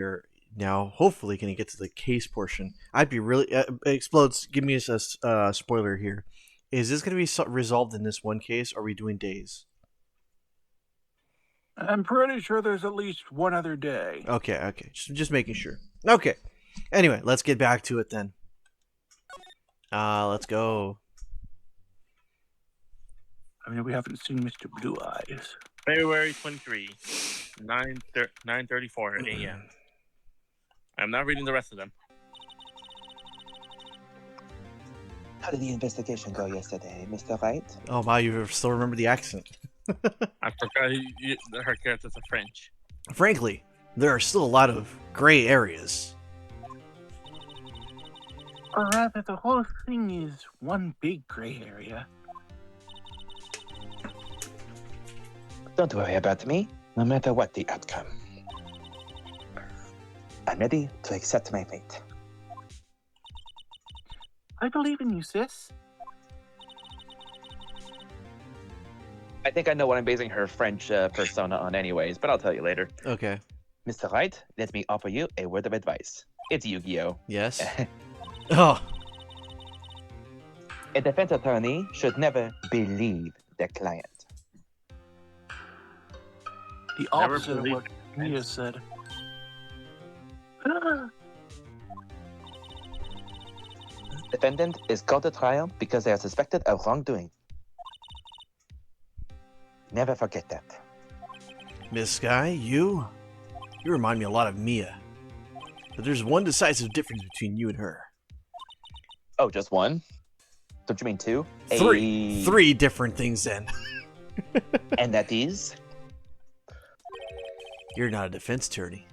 We're now hopefully going to get to the case portion. I'd be really explodes. Give me a spoiler here. Is this going to be resolved in this one case? Or are we doing days? I'm pretty sure there's at least one other day. Okay. Just making sure. Okay. Anyway, let's get back to it then. Let's go. I mean, we haven't seen Mr. Blue Eyes. February 23, 9:34 a.m. I'm not reading the rest of them. How did the investigation go yesterday, Mr. Wright? Oh wow, you still remember the accent. I forgot her characters are French. Frankly, there are still a lot of gray areas. Or rather, the whole thing is one big gray area. Don't worry about me, no matter what the outcome. I'm ready to accept my fate. I believe in you, sis. I think I know what I'm basing her French persona on anyways, but I'll tell you later. Okay. Mr. Wright, let me offer you a word of advice. It's Yu-Gi-Oh! Yes. Oh. A defense attorney should never believe their client. The Never opposite of believe what Mia said. Defendant is called to trial because they are suspected of wrongdoing. Never forget that. Miss Sky, you remind me a lot of Mia. But there's one decisive difference between you and her. Oh, just one? Don't you mean two? Three different things then. And that is? You're not a defense attorney.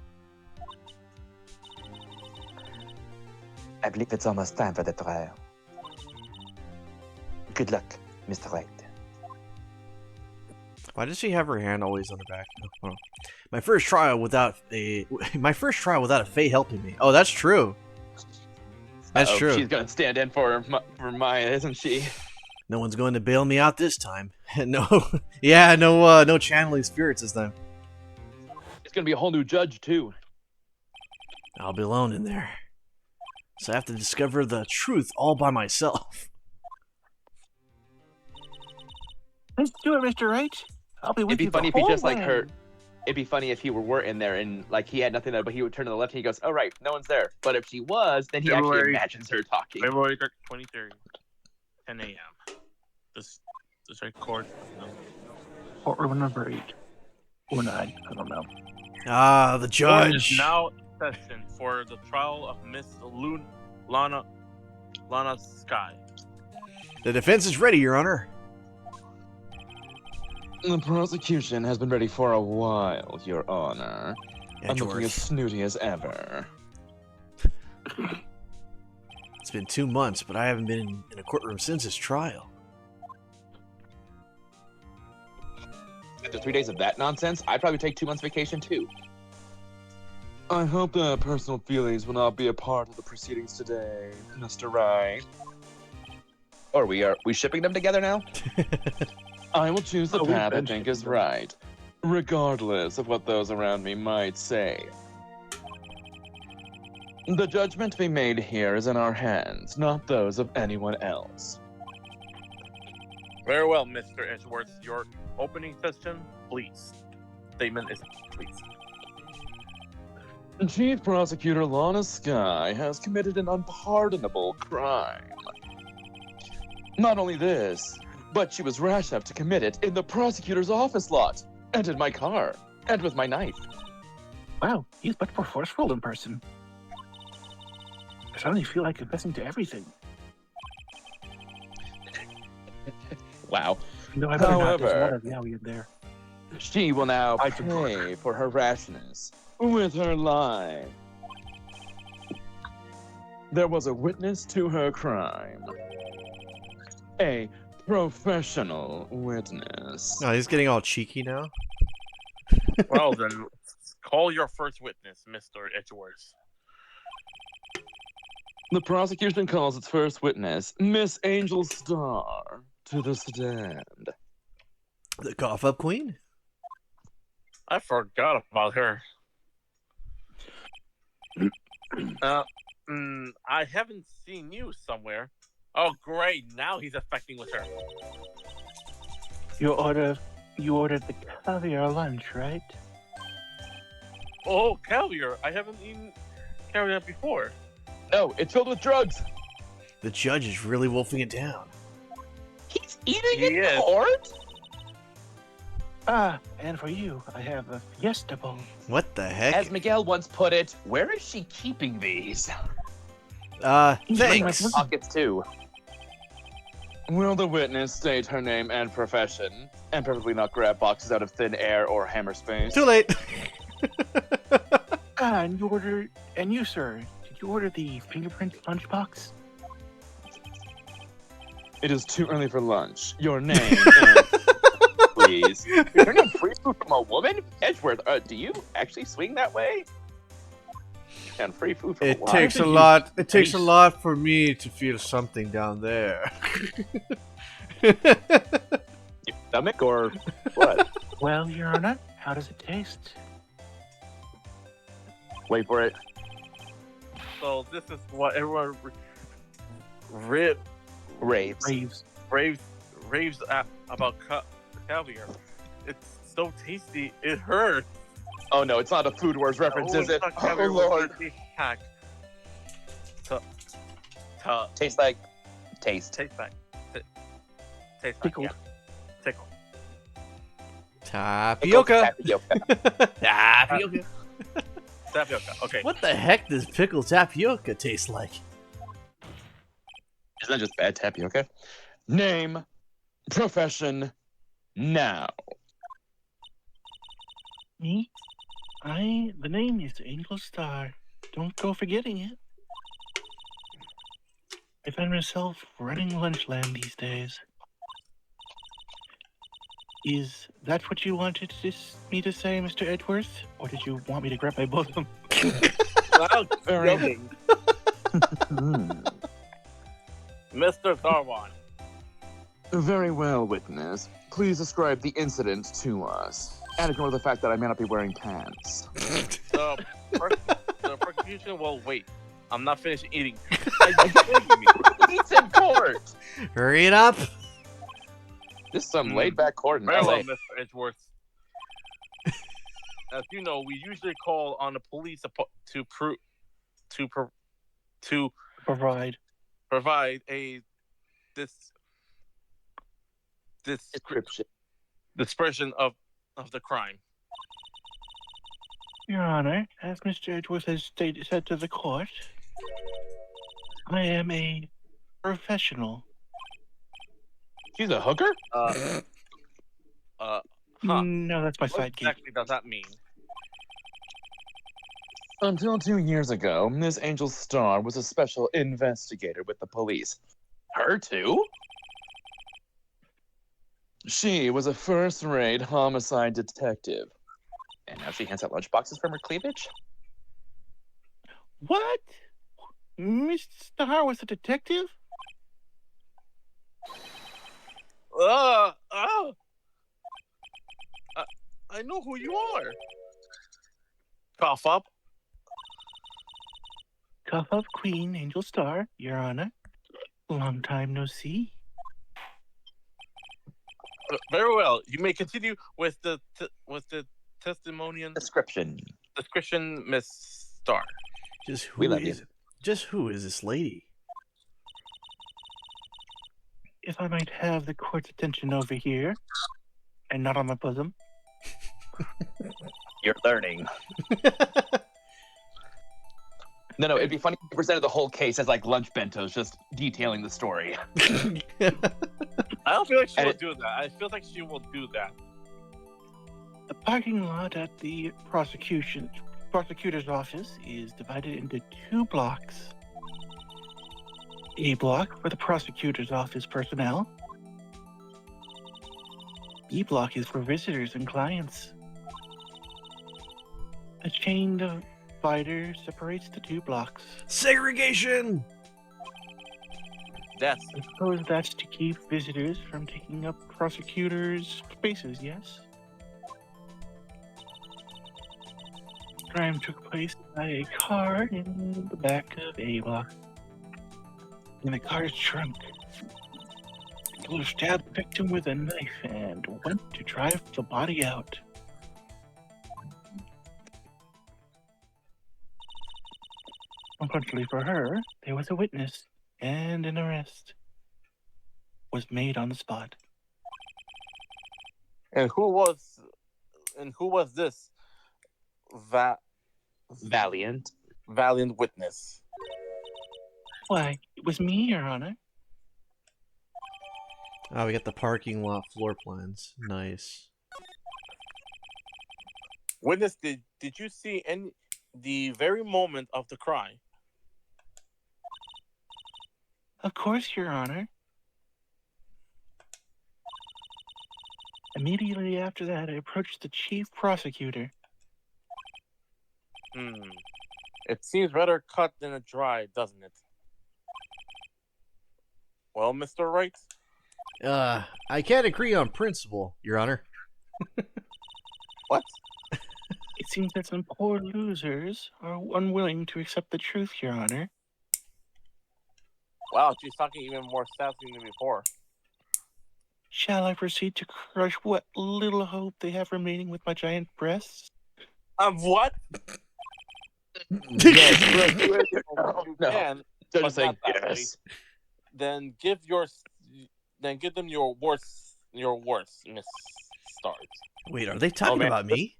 I believe it's almost time for the trial. Good luck, Mr. Wright. Why does she have her hand always on the back? Oh. My first trial without a Faye helping me. Oh, that's true. That's true. She's gonna stand in for Maya, isn't she? No one's going to bail me out this time. No channeling spirits this time. It's gonna be a whole new judge too. I'll be alone in there. So I have to discover the truth all by myself. Let's do it, Mr. Wright. I'll be with It'd be you funny the if he whole just like way. her. It'd be funny if he were in there and like he had nothing there, but he would turn to the left and he goes, "Oh right, no one's there." But if she was, then he actually February- imagines her talking. February 23rd, 10 a.m. This record. No. Courtroom number 8. Or 9, I don't know. Ah, the Court is judge. now in session for the trial of Miss Lana Sky. The defense is ready, Your Honor. The prosecution has been ready for a while, Your Honor. I'm looking as Edgeworth. snooty as ever. It's been 2 months, but I haven't been in a courtroom since his trial. After 3 days of that nonsense, I'd probably take 2 months vacation too. I hope that personal feelings will not be a part of the proceedings today, Mr. Wright. Or are we shipping them together now? I will choose the Oh, we've path I been think shipping is them. right, regardless of what those around me might say. The judgment to be made here is in our hands, not those of anyone else. Very well, Mr. Edgeworth. Your opening session, please. Statement is please. Chief Prosecutor Lana Sky has committed an unpardonable crime. Not only this, but she was rash enough to commit it in the prosecutor's office lot, and in my car, and with my knife. Wow, he's much more forceful in person. I suddenly feel like confessing to everything. Wow. No, I better not. There's a However- lot of yaoi in there. She will now I can pay for her rashness with her life. There was a witness to her crime. A professional witness. Oh, he's getting all cheeky now. Well then, call your first witness, Mr. Edgeworth. The prosecution calls its first witness, Miss Angel Star, to the stand. The cough up queen? I forgot about her. I haven't seen you somewhere. Oh, great! Now he's affecting with her. You ordered the caviar lunch, right? Oh, caviar! I haven't eaten caviar before. No, it's filled with drugs. The judge is really wolfing it down. He's eating He in is. court? Ah, and for you, I have a Fiesta Bowl. What the heck? As Miguel once put it, where is she keeping these? Thanks. Pockets too. Will the witness state her name and profession, and preferably not grab boxes out of thin air or hammer space? Too late. Ah, and you, sir, did you order the fingerprint lunchbox? It is too early for lunch. Your name, and... please. You're turning free food from a woman? Edgeworth, do you actually swing that way? And free food from a It woman? takes a lot. It takes a lot for me to feel something down there. Your stomach or what? Well, Your Honor, how does it taste? Wait for it. So this is what everyone raves Raves. about caviar. It's so tasty. It hurts. Oh no, it's not a Food Wars reference, is it? it's not Oh caviar, lord. it's a hack. Tastes like... Taste. Taste like. Taste like. Tickled. Yeah. Tickle. Tapioca. Tapioca. Tapioca. Tapioca. Okay. What the heck does pickled tapioca taste like? Isn't that just bad tapioca? Name, profession, now. Me? The name is Angel Star. Don't go forgetting it. I find myself running Lunchland these days. Is that what you wanted me to say, Mr. Edgeworth? Or did you want me to grab my bosom? Wow, Very- joking. Mr. Darwan. Very well, witness. Please describe the incident to us. And ignore the fact that I may not be wearing pants. The prosecution will wait. I'm not finished eating. Are you kidding me? He's in court! Hurry it up. This is some laid-back court in Very LA. well, Mr. Edgeworth. As you know, we usually call on the police to Provide. provide a Description. description of the crime. Your Honor, as Mr. Edgeworth has said to the court, I am a professional. She's a hooker? Huh. No, that's my What sidekick. exactly does that mean? Until 2 years ago, Miss Angel Star was a special investigator with the police. Her too? She was a first-rate homicide detective. And now she hands out lunchboxes from her cleavage? What? Miss Star was a detective? Oh! I know who you are. Cough up. Cuff of Queen Angel Star, Your Honor. Long time no see. Very well. You may continue with the testimonial Description. description, Miss Star. We love you. Who is this lady? If I might have the court's attention over here, and not on my bosom. You're learning. No, it'd be funny if you presented the whole case as like lunch bentos, just detailing the story. I don't feel like she And will it- do that. I feel like she will do that. The parking lot at the prosecutor's office is divided into 2 blocks. A block for the prosecutor's office personnel. B block is for visitors and clients. A chain divider separates the 2 blocks. Segregation. Yes. I suppose that's to keep visitors from taking up prosecutors' spaces, yes? crime took place by a car in the back of A block. In the car's trunk, the killer stabbed the victim with a knife and went to drive the body out. Unfortunately for her, there was a witness, and an arrest was made on the spot. And who was this Valiant. valiant witness? Why, it was me, Your Honor. Oh, we got the parking lot floor plans. Nice. Witness, did you see the very moment of the crime? Of course, Your Honor. Immediately after that, I approached the chief prosecutor. It seems rather cut than a dry, doesn't it? Well, Mr. Wright? I can't agree on principle, Your Honor. What? It seems that some poor losers are unwilling to accept the truth, Your Honor. Wow, she's talking even more sassy than before. Shall I proceed to crush what little hope they have remaining with my giant breasts? What? Yes, You no. can, They're but just saying not that way. yes. Then give them your worst, Miss Stars. Wait, are they talking man. about me?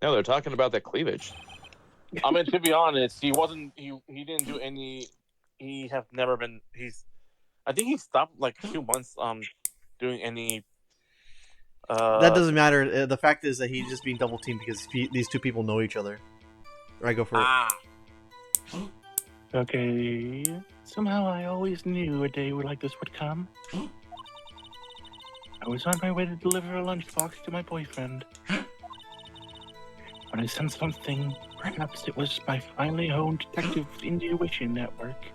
No, they're talking about that cleavage. I mean, to be honest, he didn't do any. He have never been. I think he stopped like a few months doing any. That doesn't matter. The fact is that he's just being double teamed because these two people know each other. Right, go for it. Okay. Somehow I always knew a day like this would come. I was on my way to deliver a lunchbox to my boyfriend. When I sensed something, perhaps it was my finely honed detective intuition at work.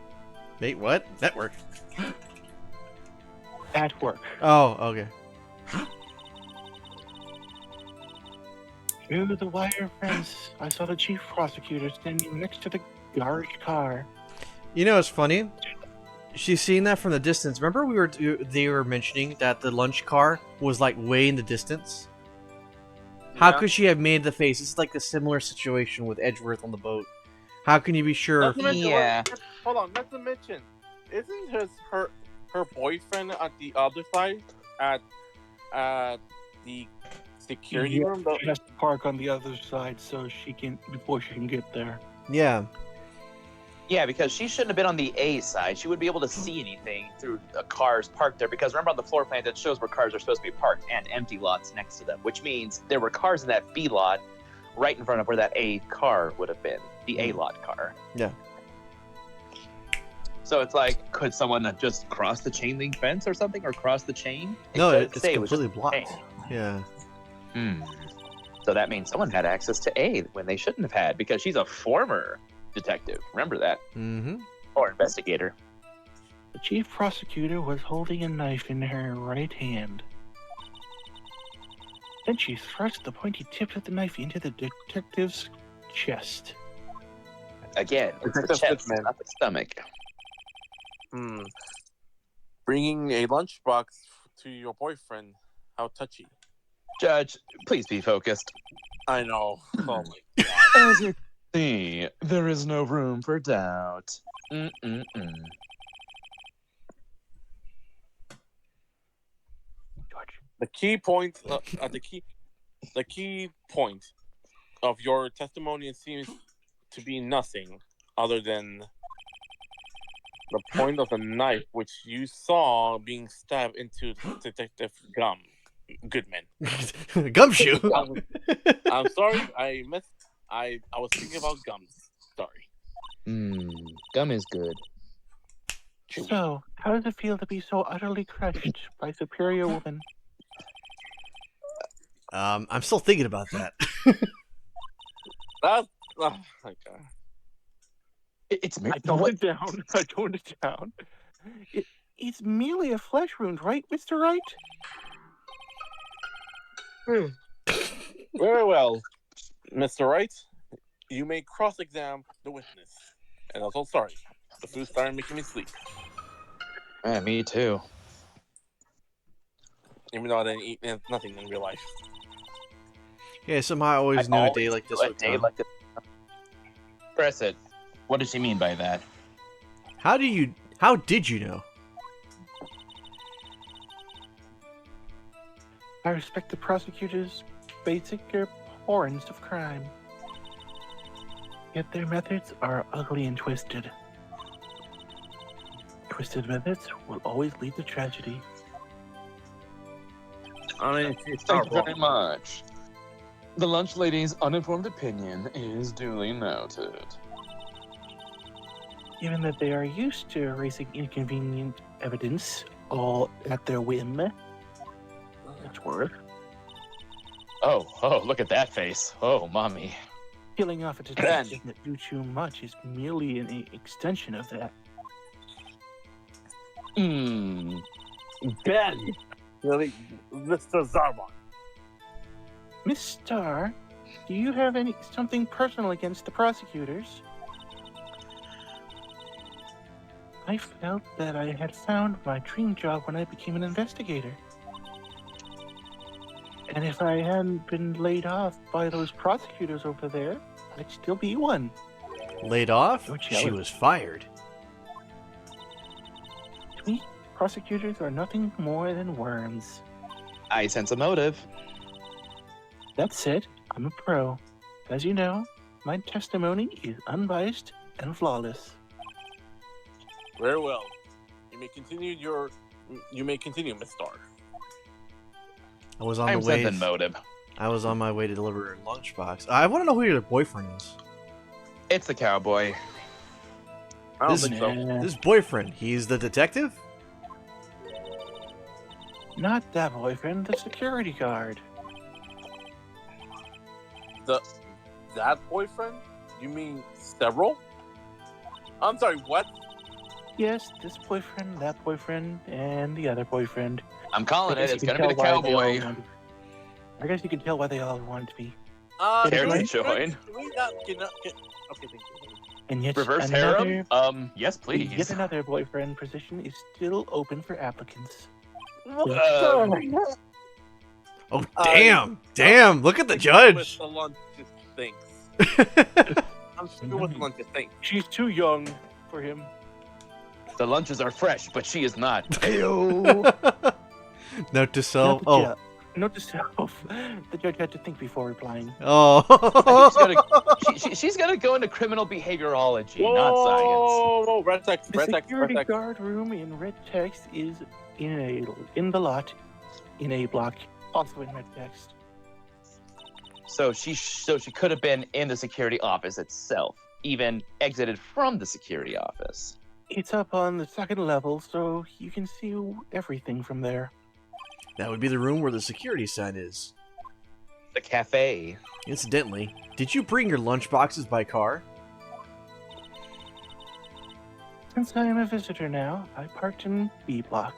Wait, what? Network. At work. Oh, okay. Through the wire fence, I saw the chief prosecutor standing next to the garage car. You know, it's funny. She's seeing that from the distance. Remember, they were mentioning that the lunch car was like way in the distance. How could she have made the face? It's like a similar situation with Edgeworth on the boat. How can you be sure? Not to mention, Yeah. Hold on. Not to mention, isn't her boyfriend at the other side at the security room? Though? She has to park on the other side before she can get there. Yeah. Yeah, because she shouldn't have been on the A side. She wouldn't be able to see anything through the cars parked there. Because remember on the floor plan that shows where cars are supposed to be parked and empty lots next to them, which means there were cars in that B lot right in front of where that A car would have been, the A lot car. Yeah. So it's like, could someone just cross the chain link fence or something, or cross the chain? No, It it's say it was completely just blocked. A. Yeah. So that means someone had access to A when they shouldn't have had, because she's a former detective. Remember that? Mm-hmm. Or investigator. The chief prosecutor was holding a knife in her right hand. Then she thrust the pointy tip of the knife into the detective's chest. Again, it's the Detective chest, Goodman. not the stomach. Bringing a lunchbox to your boyfriend. How touchy. Judge, please be focused. I know. Oh my god. As you see, there is no room for doubt. George. The key point, the key point of your testimony seems to be nothing other than the point of the knife which you saw being stabbed into Detective Goodman. Gumshoe. I'm sorry, I was thinking about gums. Sorry. Gum is good. So, how does it feel to be so utterly crushed by superior woman? I'm still thinking about that. That's oh my god. It's I toned it down. I toned it down. It's merely a flesh wound, right, Mr. Wright? Very well. Mr. Wright, you may cross-examine the witness. And also, sorry, the food started making me sleep. Yeah, me too. Even though I didn't eat nothing in real life. Yeah, somehow I always knew a day like this would come. Press it. What does she mean by that? How did you know? I respect the prosecutor's basic abhorrence of crime. Yet their methods are ugly and twisted. Twisted methods will always lead to tragedy. I mean, it's Thank not you very wrong. much. The lunch lady's uninformed opinion is duly noted. Given that they are used to erasing inconvenient evidence all at their whim, it's worth Oh, look at that face. Oh, mommy. killing off a detective that do too much is merely an extension of that. Hmm. Ben! Really, Mr. Zarbon. Miss Starr, do you have something personal against the prosecutors? I felt that I had found my dream job when I became an investigator. And if I hadn't been laid off by those prosecutors over there, I'd still be one. Laid off? You're She jealous. was fired. To me, prosecutors are nothing more than worms. I sense a motive. That said, I'm a pro. As you know, my testimony is unbiased and flawless. Very well. You may continue, Miss Starr. I was on I'm the way. sensing motive. I was on my way to deliver a lunchbox. I want to know who your boyfriend is. It's the cowboy. I don't This- think so. Nah, This boyfriend, he's the detective? not that boyfriend, the security guard. That boyfriend? You mean several? I'm sorry, what? Yes, this boyfriend, that boyfriend, and the other boyfriend. I'm calling I it. guess It's you can gonna be the tell why they all cowboy. wanted- I guess you can tell why they all want me. Care to Can join? Can we not, okay, thank you. And yet Reverse another, harem? Yes, yet please. another boyfriend position is still open for applicants. Oh, damn! Look at the judge. The lunch just thinks. I'm sure what the lunch just thinks. She's too young for him. The lunches are fresh, but she is not. Note to self. Note to Oh, self. Note to self. The judge had to think before replying. oh. She's gonna go into criminal behaviorology, not science. Whoa, red text, The red text, red security text. guard room in red text is in the lot, in a block, also in red text. So she could have been in the security office itself, even exited from the security office. It's up on the second level, so you can see everything from there. That would be the room where the security sign is. The cafe. Incidentally, did you bring your lunchboxes by car? Since I am a visitor now, I parked in B block.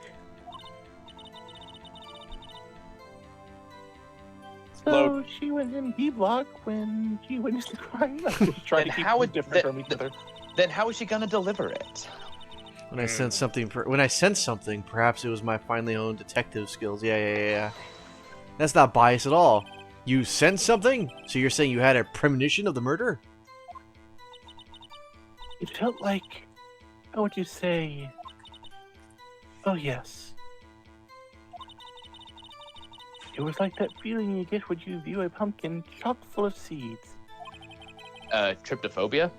So Load. she went in B block when she witnessed the crime. I was trying Then to keep how them would different that- from each other. Then how is she gonna deliver it? When I sensed something, perhaps it was my finely honed detective skills. Yeah. That's not bias at all. You sensed something? So you're saying you had a premonition of the murder? It felt like, how would you say? Oh yes. It was like that feeling you get when you view a pumpkin chock full of seeds. Tryptophobia?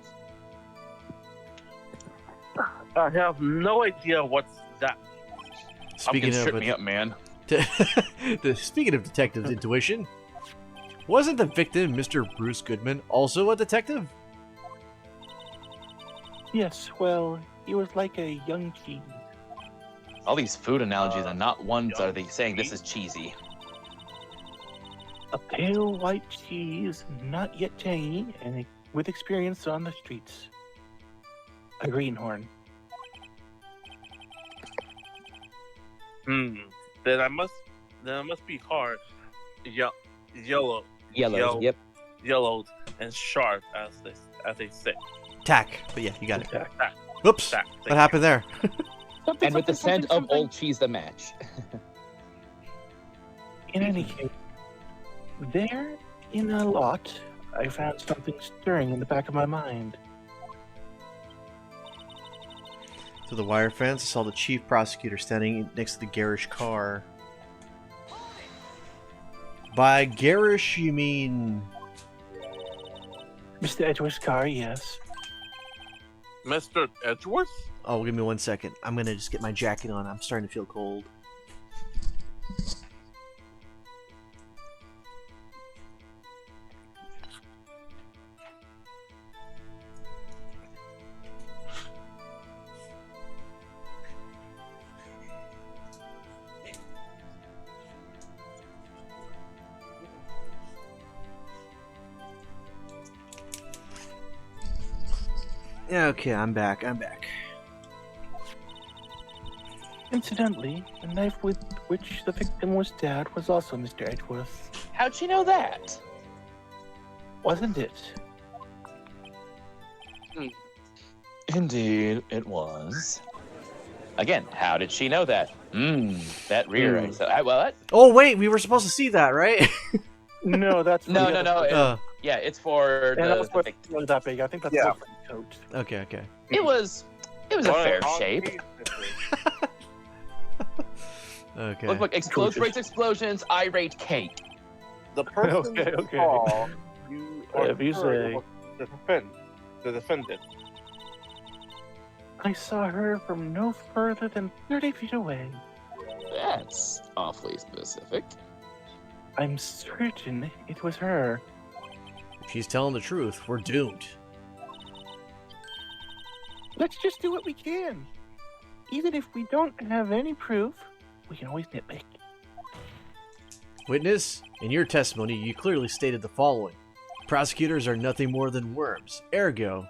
I have no idea what's that. Speaking Pumpkins of trip me up, man. speaking of detective's intuition, wasn't the victim, Mr. Bruce Goodman, also a detective? Yes, well, he was like a young cheese. All these food analogies and not once are they saying this is cheesy. A pale white cheese, not yet tangy, and with experience on the streets. A greenhorn. Then I must be hard. Yellow. Yellow. Yellow. Yep. yellowed, and sharp as they say. Tack. But yeah, you got it. Tack. Whoops. Tack. What happened there? Something, And with the something, scent of something. old cheese, the match. In any case, there in a lot, I found something stirring in the back of my mind. To the wire fence, I saw the chief prosecutor standing next to the garish car. By garish, you mean... Mr. Edgeworth's car, yes. Mr. Edgeworth? Oh, give me 1 second. I'm gonna just get my jacket on. I'm starting to feel cold. Okay, I'm back. Incidentally, the knife with which the victim was stabbed was also Mr. Edgeworth, How'd she know that? wasn't it? Indeed, it was. Again, how did she know that? That rear. I said, what? Oh, wait, we were supposed to see that, right? No, that's for No, the no, other no. person. Yeah, it's for And the also, victim. it's not that big. I think that's Yeah. for the coat. Okay. It was a fair shape. Okay. Look, explosions, irate cake. The person Okay, you okay. saw, you Whatever you heard say. was the defendant. I saw her from no further than 30 feet away. That's awfully specific. I'm certain it was her. If she's telling the truth, we're doomed. Let's just do what we can. Even if we don't have any proof, we can always nitpick. Witness, in your testimony, you clearly stated the following. Prosecutors are nothing more than worms. Ergo,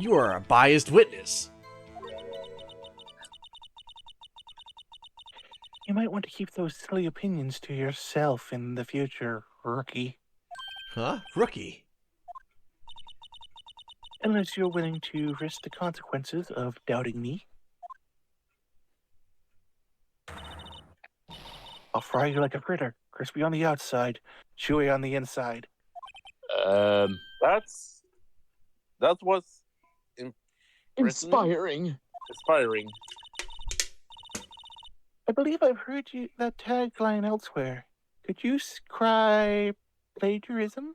you are a biased witness. You might want to keep those silly opinions to yourself in the future, rookie. Huh? Rookie? Unless you're willing to risk the consequences of doubting me. I'll fry you like a fritter, crispy on the outside, chewy on the inside. That was Inspiring. inspiring. I believe I've heard that tagline elsewhere. Could you scribe plagiarism?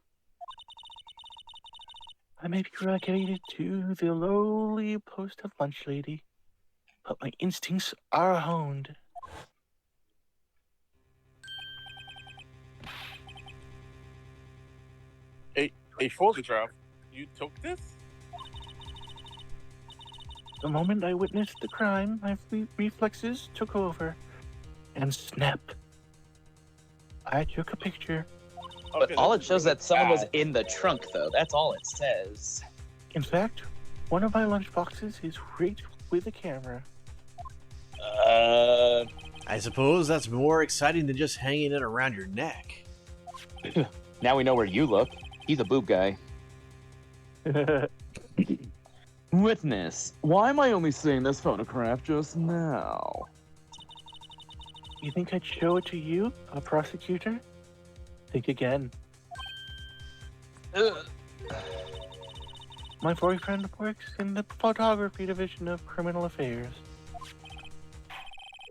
I may be relegated to the lowly post of lunch lady, but my instincts are honed. A photograph. You took this? The moment I witnessed the crime, my reflexes took over. And snap. I took a picture. But Okay, all this it is shows really that someone was bad. in the trunk, though. That's all it says. In fact, one of my lunch boxes is rigged with a camera. I suppose that's more exciting than just hanging it around your neck. Now we know where you look. He's a boob guy. Witness, why am I only seeing this photograph just now? You think I'd show it to you, a prosecutor? Think again. My boyfriend works in the photography division of criminal affairs.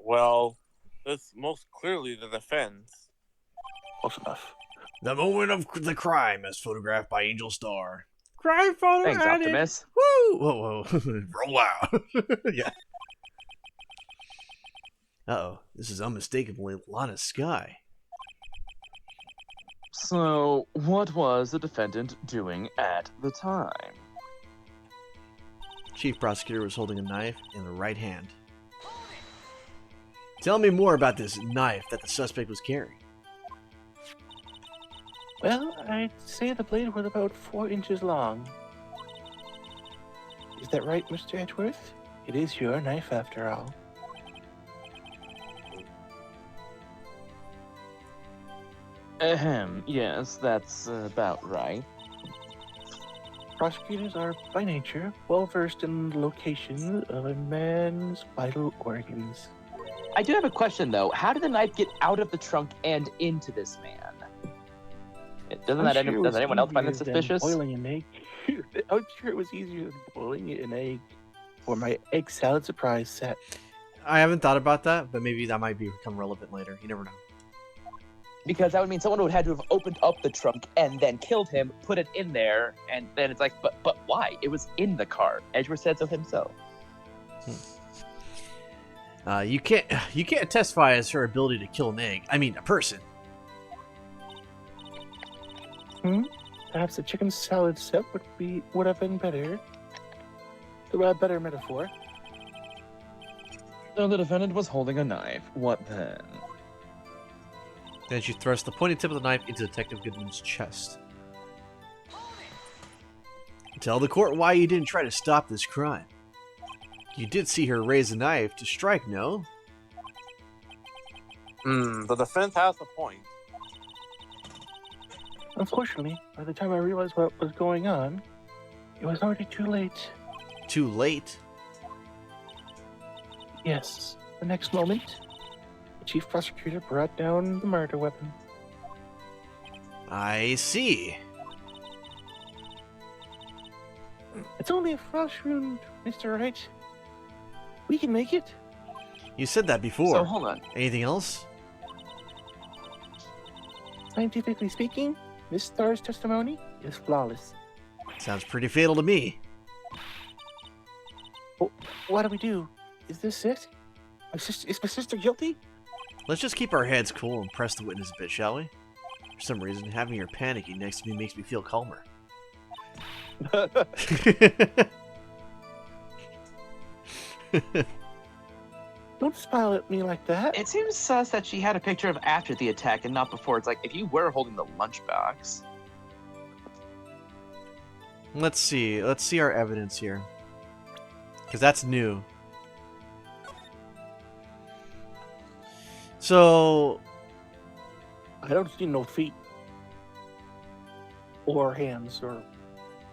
Well, that's most clearly the defense. Close enough. The moment of the crime as photographed by Angel Star. Crime photo Thanks, added. Optimus. Woo! Whoa. Roll out. Yeah. Uh-oh. This is unmistakably Lana Sky. So, what was the defendant doing at the time? Chief Prosecutor was holding a knife in the right hand. Tell me more about this knife that the suspect was carrying. Well, I'd say the blade was about 4 inches long. Is that right, Mr. Edgeworth? It is your knife, after all. Ahem. Yes, that's about right. Prosecutors are, by nature, well versed in the location of a man's vital organs. I do have a question though. How did the knife get out of the trunk and into this man? Doesn't I'm that sure it does was anyone else find that easier than suspicious? boiling an egg. I'm sure it was easier than boiling an egg for my egg salad surprise set. I haven't thought about that, but maybe that might become relevant later. You never know. Because that would mean someone would have had to have opened up the trunk and then killed him, put it in there, and then it's like, but why? It was in the car. Edgeworth said so himself. You can't testify as her ability to kill an egg. I mean, a person. Perhaps a chicken salad set would have been better. A better metaphor. So the defendant was holding a knife. What then? Then she thrust the pointy tip of the knife into Detective Goodman's chest. Tell the court why you didn't try to stop this crime. You did see her raise a knife to strike, no? The defense has a point. Unfortunately, by the time I realized what was going on, it was already too late. Too late? Yes, the next moment, the chief prosecutor brought down the murder weapon. I see. It's only a frost wound, Mr. Wright. We can make it. You said that before. So hold on. Anything else? Scientifically speaking, Miss Starr's testimony is flawless. Sounds pretty fatal to me. What do we do? Is this it? Is my sister guilty? Let's just keep our heads cool and press the witness a bit, shall we? For some reason, having her panicking next to me makes me feel calmer. Don't smile at me like that. It seems sus that she had a picture of after the attack and not before. It's like, if you were holding the lunchbox. Let's see. Let's see our evidence here. Because that's new. So... I don't see no feet. Or hands, or...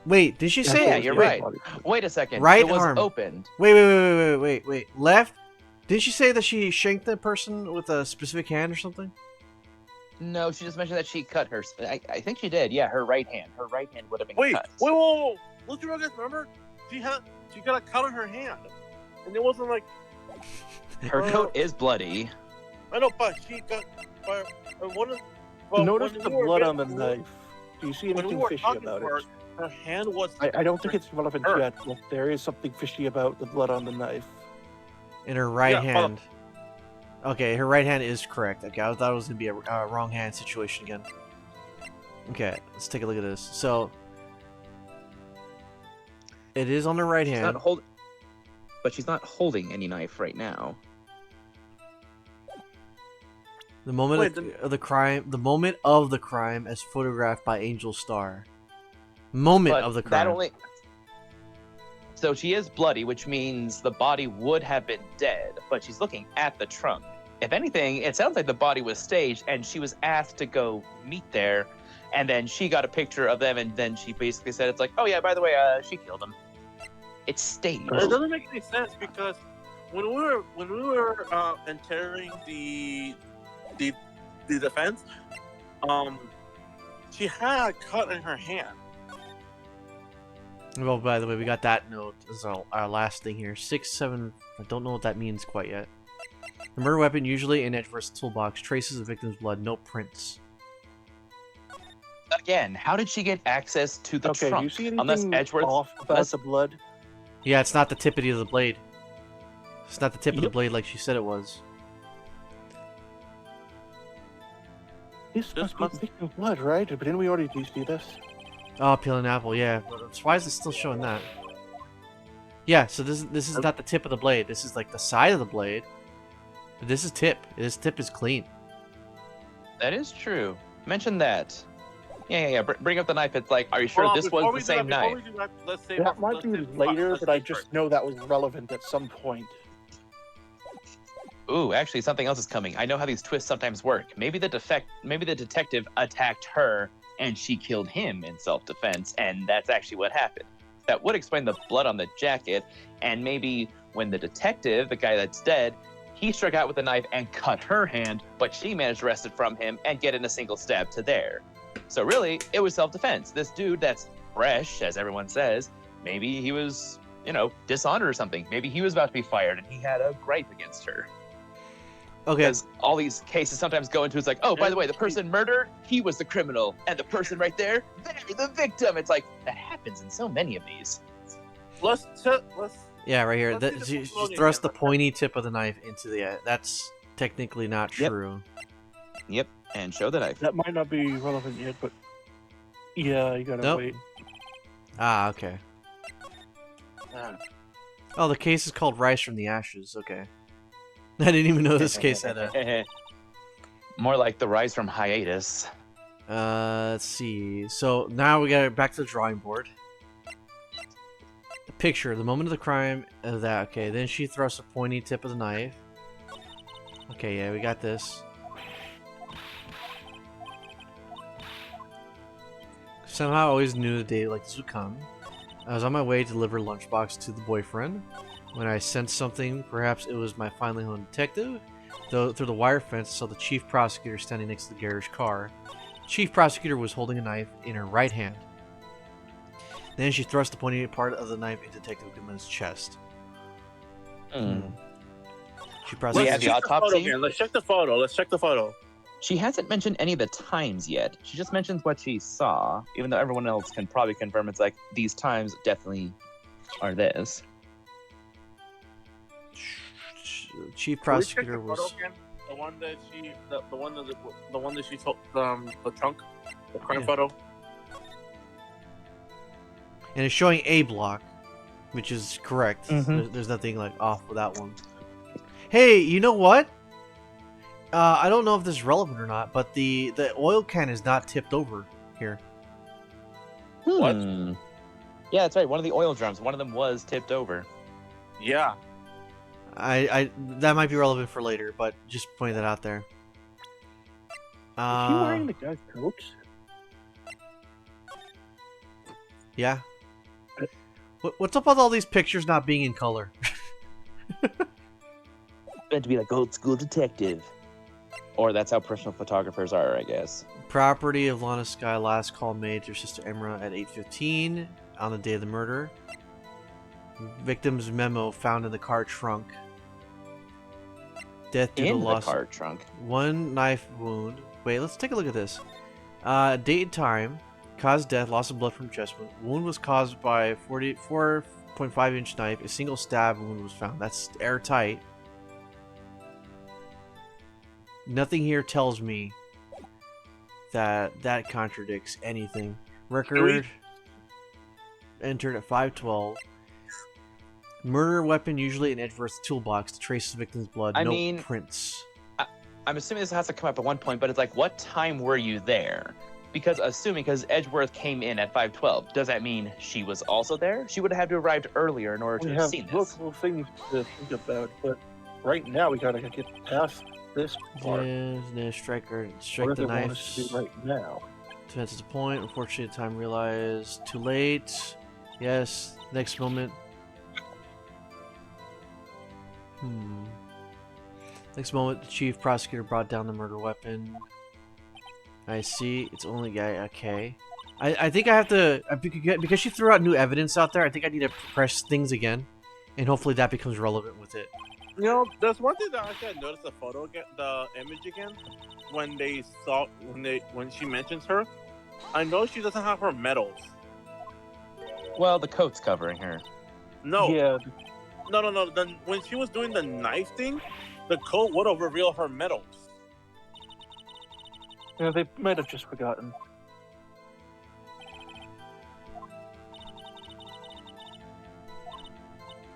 Wait, did she say... Yeah, you're right. Wait a second. Right it was arm. opened. Wait. Left? Did she say that she shanked the person with a specific hand or something? No, she just mentioned that she cut her. I think she did. Yeah, her right hand. Her right hand would have been cut. Whoa! Don't you guys remember? She got a cut on her hand, and it wasn't like Her coat is bloody. I know, but she got by one of. Well, Notice when the we were blood on the getting- knife. Do you see When we anything were fishy talking about to her, it? her hand was. I don't think it's relevant Her. yet, but there is something fishy about the blood on the knife. In her right Yeah, hand. Okay, her right hand is correct. Okay, I thought it was going to be a wrong hand situation again. Okay, let's take a look at this. So, it is on her right She's hand. not but she's not holding any knife right now. The moment Wait, of the crime, the moment of the crime, as photographed by Angel Star. Moment But of the that crime. only. So she is bloody, which means the body would have been dead, but she's looking at the trunk. If anything, it sounds like the body was staged and she was asked to go meet there, and then she got a picture of them, and then she basically said, it's like, oh yeah, by the way, she killed him. It's staged. It doesn't make any sense because when we were entering the defense, she had a cut in her hand. Well, by the way, we got that note as our last thing here. 6-7. I don't know what that means quite yet. The murder weapon, usually in Edgeworth's toolbox, traces the victim's blood, no prints. Again, how did she get access to the Okay, do trunk? you see Unless anything Edgeworth. off about unless- the blood? Yeah, it's not the tip of the blade. It's not the tip of the Yep. blade like she said it was. This must be the victim's blood, right? But didn't we already see this? Oh, peeling apple, yeah. But why is it still showing that? Yeah, so this is not the tip of the blade. This is like the side of the blade. But this is tip. This tip is clean. That is true. Mention that. Yeah. Bring up the knife. It's like, are you sure Hold on, this before was we the do that, same before knife? we do that, let's say That might be later, but I just know that was relevant at some point. Ooh, actually, something else is coming. I know how these twists sometimes work. Maybe the detective attacked her and she killed him in self-defense, and that's actually what happened. That would explain the blood on the jacket, and maybe when the detective, the guy that's dead, he struck out with a knife and cut her hand, but she managed to wrest it from him and get in a single stab to there. So really, it was self-defense. This dude that's fresh, as everyone says, maybe he was, dishonored or something. Maybe he was about to be fired and he had a gripe against her. Okay. Because all these cases sometimes go into, it's like, oh, by the way, the person murdered, he was the criminal. And the person right there, they're the victim. It's like, that happens in so many of these. Let's Yeah, right here. Let's see the She floating thrust the again. pointy tip of the knife into the. That's technically not Yep. true. Yep, and show the knife. That might not be relevant yet, but yeah, you gotta Nope. wait. Ah, okay. Oh, the case is called Rice from the Ashes. Okay. I didn't even know this case had a. More like the rise from hiatus. Let's see. So now we got back to the drawing board. The picture, the moment of the crime. That okay. Then she thrusts a pointy tip of the knife. Okay, yeah, we got this. Somehow I always knew the day like this would come. I was on my way to deliver a lunchbox to the boyfriend when I sensed something. Perhaps it was my finally home detective. Though through the wire fence, I saw the chief prosecutor standing next to the garage car. The chief prosecutor was holding a knife in her right hand. Then she thrust the pointy part of the knife into Detective Goodman's chest. Mm. She We prosecuted. had the check photo autopsy. again. Let's check the photo. She hasn't mentioned any of the times yet. She just mentions what she saw, even though everyone else can probably confirm it's like, these times definitely are this. Chief Can we check prosecutor the photo was. again? The one that she, the one that she took the chunk, the crime Yeah. photo. And it's showing A block, which is correct. Mhm. There's nothing like off with that one. Hey, you know what? I don't know if this is relevant or not, but the oil can is not tipped over here. What? Yeah, that's right. One of the oil drums. One of them was tipped over. Yeah. I that might be relevant for later, but just pointing that out there. Is he wearing the guy's coat? Yeah. What's up with all these pictures not being in color? Meant to be like old school detective. Or that's how professional photographers are, I guess. Property of Lana Sky. Last call made to her sister Emra at 8:15 on the day of the murder. Victim's memo found in the car trunk. Death due to In the loss. car trunk. One knife wound. Wait, let's take a look at this. Date and time. Caused death. Loss of blood from chest wound. Wound was caused by a 44.5-inch knife. A single stab wound was found. That's airtight. Nothing here tells me that contradicts anything. Record entered at 512. Murder weapon usually in Edgeworth's toolbox to trace the victim's blood. I No mean- prints. I'm assuming this has to come up at one point, but it's like, what time were you there? Because Edgeworth came in at 5:12, does that mean she was also there? She would have had to have arrived earlier in order to We have have seen this. multiple things to think about, but right now we gotta get past this part. Yeah, strike What the do they want knife. us to do right now? Defense at the point. Unfortunately, the time realized. Too late. Yes. Next moment. Next moment, the chief prosecutor brought down the murder weapon. I see. It's only guy. Okay. I think I have to because she threw out new evidence out there. I think I need to press things again, and hopefully that becomes relevant with it. You know, there's one thing that I noticed the photo again, the image again, when she mentions her. I know she doesn't have her medals. Well, the coat's covering her. No, Yeah, no. Then when she was doing the knife thing, the coat would have revealed her medals. yeah, they might have just forgotten.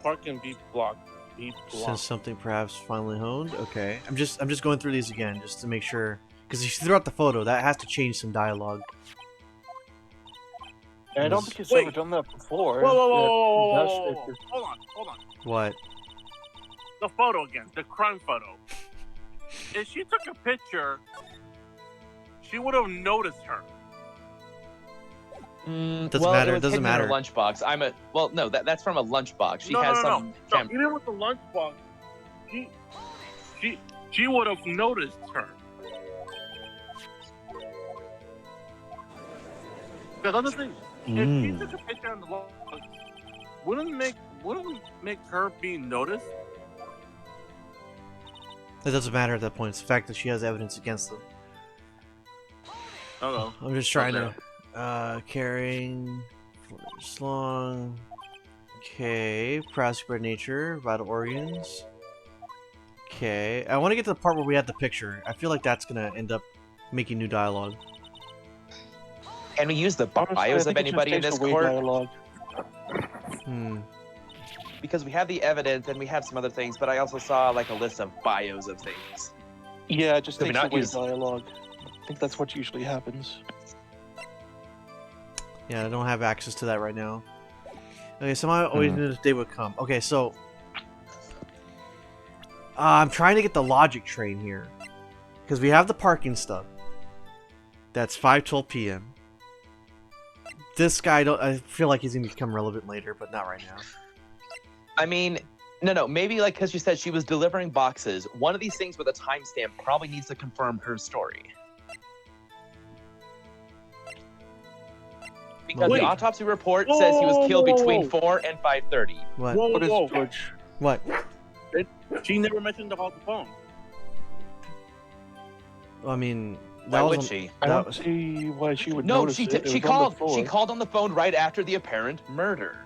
Park and B block. B block. Since something perhaps finally honed. Okay. I'm just going through these again just to make sure because she threw out the photo. That has to change some dialogue. And I don't Yes. think he's Wait. ever done that before. Whoa, whoa, whoa, It- whoa, that's- whoa, it- whoa, it- Hold on. What? the photo again, the crime photo. If she took a picture, she would have noticed her. Doesn't matter, It it was doesn't hidden in her matter. lunchbox. No, that's from a lunchbox. She No, has no, no, some. no. Even with the lunchbox, she would have noticed her. Because other thing, if she took a picture on the lunchbox, wouldn't make her being noticed. It doesn't matter at that point. It's the fact that she has evidence against them. Uh-oh. I'm just trying to carrying for this long. Okay, prosecutor nature, vital organs. Okay, I want to get to the part where we have the picture. I feel like that's gonna end up making new dialogue. Can we use the Honestly, I bios think of it just anybody in takes this away court? dialogue. Because we have the evidence and we have some other things, but I also saw like a list of bios of things. Yeah, it just Could we takes not away use- dialogue. I think that's what usually happens. Yeah, I don't have access to that right now. Okay, somehow I always knew this day would come. Okay, so I'm trying to get the logic train here because we have the parking stub. That's 5:12 p.m. This guy, I feel like he's gonna become relevant later, but not right now. I mean, no, maybe like because you said she was delivering boxes. One of these things with a timestamp probably needs to confirm her story. Because Wait. the autopsy report says he was killed between Whoa. 4 and 5:30. What? Whoa, What is whoa. George? What? She never mentioned about the phone. I mean, Why that would was she? I That don't see why she would No, notice she it. did. It She was on the called. floor. She called on the phone right after the apparent murder.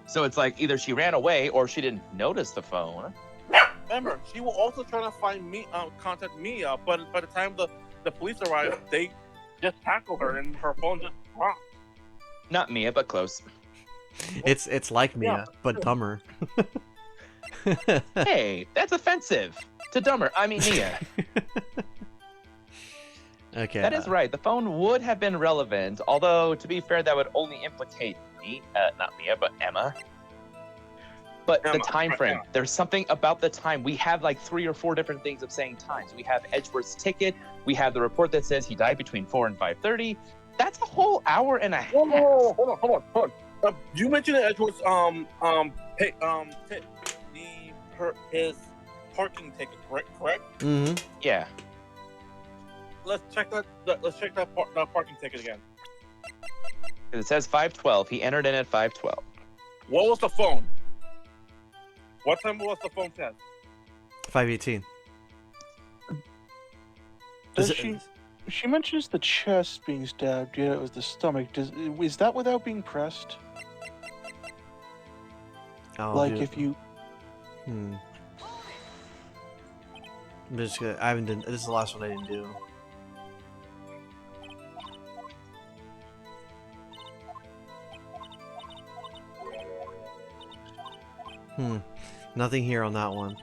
So it's like either she ran away or she didn't notice the phone. Remember, she was also trying to find me, contact Mia, but by the time the police arrived, they just tackled her and her phone just dropped. Not Mia, but close. it's like Mia, Yeah. but dumber. Hey, that's offensive to dumber. I mean Mia. Okay. That is right. The phone would have been relevant, although to be fair, that would only implicate me, not Mia, but Emma. But the Emma, time right, frame, yeah. there's something about the time. We have like 3 or 4 different things of saying times. We have Edgeworth's ticket. We have the report that says he died between 4 and 5:30. That's a whole hour and a half. Whoa, hold on. You mentioned that Edgeworth's his parking ticket, correct? Mm-hmm. Yeah. Let's check that parking ticket again. It says 5:12. He entered in at 5:12. What was the phone? What time was the phone test? 5:18. Does Is it- she mentions the chest being stabbed. Yeah, it was the stomach. Is that without being pressed? Oh, like dude. if you. I'm just gonna, I haven't done. This is the last one I didn't do. Nothing here on that one.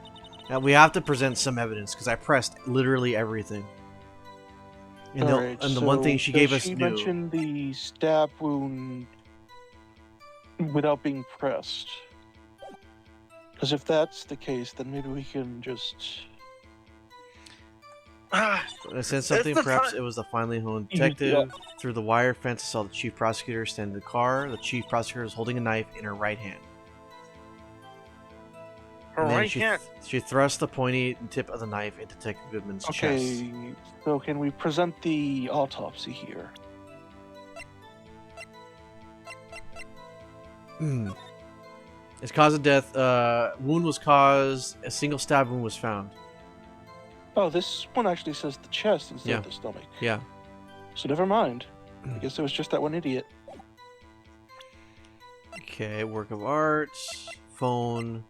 Now we have to present some evidence because I pressed literally everything. And, Alright, the one thing she gave us She new. mentioned the stab wound without being pressed. Because if that's the case, then maybe we can just. I said something. the Perhaps time- it was the finely honed Yeah. detective. Through the wire fence, I saw the chief prosecutor stand in the car. The chief prosecutor was holding a knife in her right hand. Her And then right she, hand. she thrust the pointy tip of the knife into Detective Goodman's chest. Okay, so can we present the autopsy here? Its cause of death, wound was caused, a single stab wound was found. Oh, this one actually says the chest instead Yeah. of the stomach. Yeah. So never mind. I guess it was just that one idiot. Okay, work of art, phone.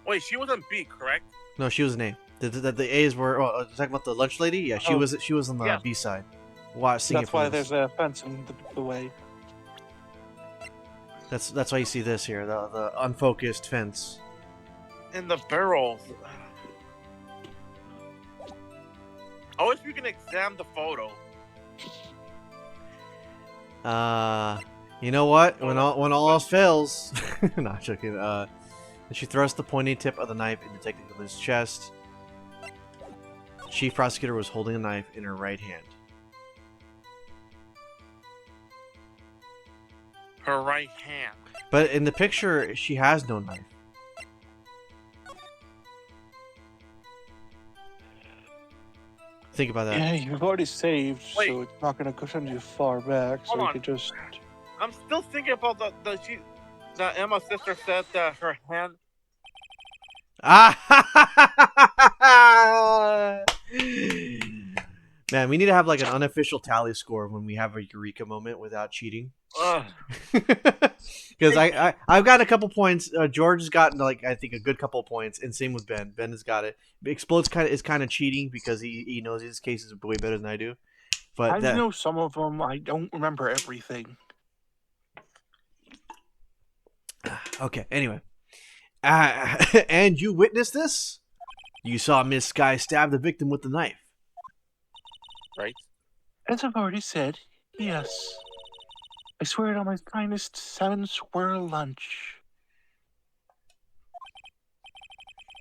Wait, she was on B, correct? No, she was an A. The A's were. Oh, talking about the lunch lady. Yeah, she Oh. was on the Yeah. B side. Why? Seeing That's it from why this. there's a fence in the way. That's why you see this here, the unfocused fence. In the barrel. I wish we can examine the photo. You know what? When all else fails, not joking. And she thrust the pointy tip of the knife into Detective Gilden's chest. Chief Prosecutor was holding a knife in her right hand. Her right hand. But in the picture, she has no knife. Think about that. Yeah, you've already saved, Wait. so it's not going to send you far back. So Hold you on. could just. I'm still thinking about that Emma's sister said that her hand. Man, we need to have like an unofficial tally score when we have a Eureka moment without cheating. Ugh. Because I've got a couple points. George has gotten like I think a good couple of points, and same with Ben. Ben has got it. Explodes is kind of cheating because he knows his cases way better than I do. But I know some of them. I don't remember everything. Okay. Anyway, and you witnessed this. You saw Miss Sky stab the victim with the knife. Right? As I've already said, yes. I swear it on my finest 7-square lunch.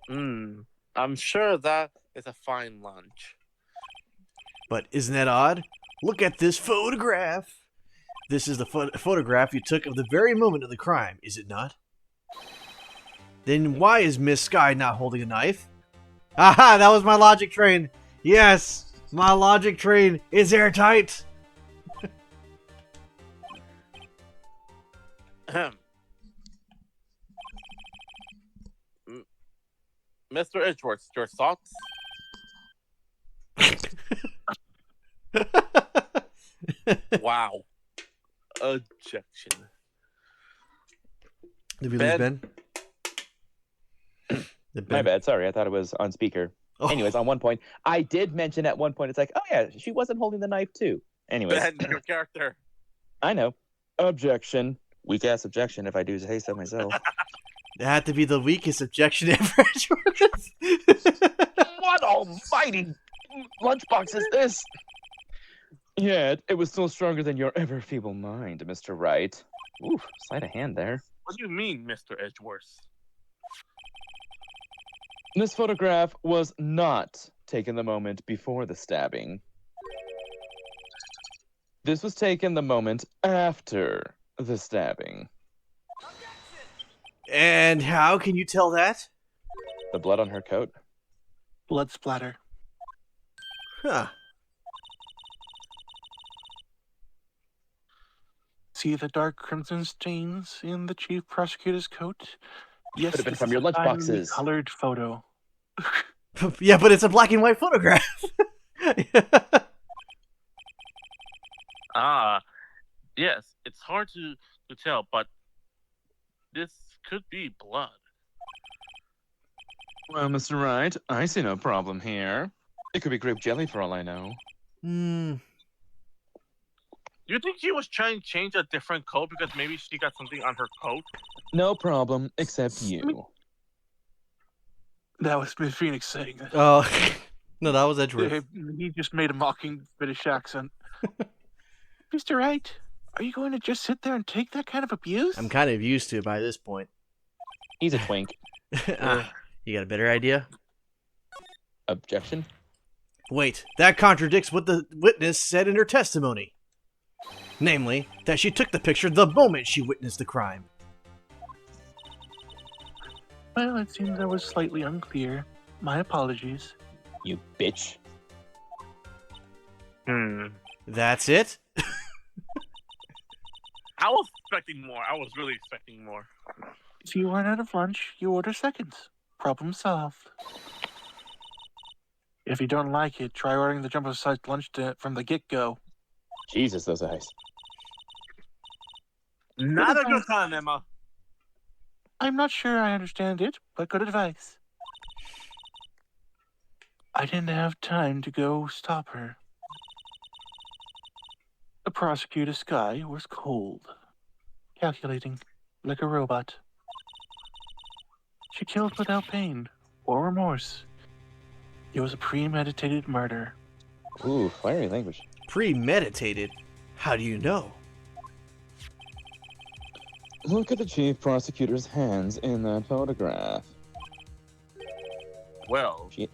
I'm sure that is a fine lunch. But isn't that odd? Look at this photograph. This is the photograph you took of the very moment of the crime, is it not? Then why is Miss Sky not holding a knife? Aha, that was my logic train. Yes, my logic train is airtight. Mr. Edgeworth, your thoughts? Wow. Objection. Did we lose Ben? Did My Ben- bad. Sorry, I thought it was on speaker. Oh. Anyways, on one point, I did mention at one point, it's like, oh yeah, she wasn't holding the knife too. Anyways, Ben, your character. I know. Objection. Weak ass objection, if I do say so myself. That had to be the weakest objection ever. What almighty lunchbox is this? Yeah, it was still stronger than your ever feeble mind, Mr. Wright. Ooh, sleight of hand there. What do you mean, Mr. Edgeworth? This photograph was not taken the moment before the stabbing. This was taken the moment after the stabbing. And how can you tell that? The blood on her coat? Blood splatter. Huh. See the dark crimson stains in the chief prosecutor's coat? Yes, Could have been this from is your a finely lunchboxes. colored photo. Yeah, but it's a black and white photograph. Yes, it's hard to tell, but this could be blood. Well, Mr. Wright, I see no problem here. It could be grape jelly for all I know. Hmm. Do you think she was trying to change a different coat because maybe she got something on her coat? No problem, except you. That was Miss Phoenix saying that. Oh, no, that was Edgeworth. He just made a mocking British accent. Mr. Wright, are you going to just sit there and take that kind of abuse? I'm kind of used to it by this point. He's a twink. You got a better idea? Objection? Wait, that contradicts what the witness said in her testimony. Namely, that she took the picture the moment she witnessed the crime. Well, it seems I was slightly unclear. My apologies. You bitch. That's it? I was expecting more. I was really expecting more. If you run out of lunch, you order seconds. Problem solved. If you don't like it, try ordering the jumbo-sized lunch from the get-go. Jesus, those eyes. Not a good time, Emma. I'm not sure I understand it, but good advice. I didn't have time to go stop her. The prosecutor Sky was cold, calculating, like a robot. She killed without pain or remorse. It was a premeditated murder. Ooh, fiery language. Premeditated? How do you know? Look at the chief prosecutor's hands in that photograph. Well, She-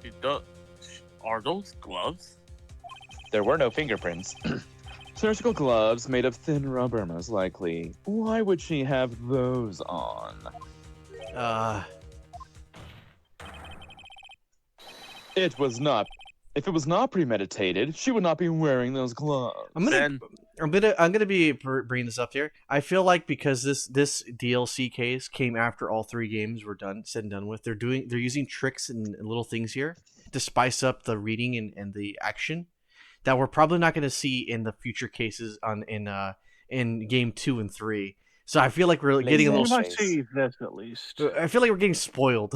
it does. Are those gloves? There were no fingerprints. Surgical gloves made of thin rubber, most likely. Why would she have those on? It was not. If it was not premeditated, she would not be wearing those gloves. I'm gonna be bringing this up here. I feel like because this DLC case came after all 3 games were done, said and done with, they're using tricks and little things here to spice up the reading and the action that we're probably not gonna see in the future cases in game 2 and 3. So I feel like we're getting a Well, little. we might see this at least. I feel like we're getting spoiled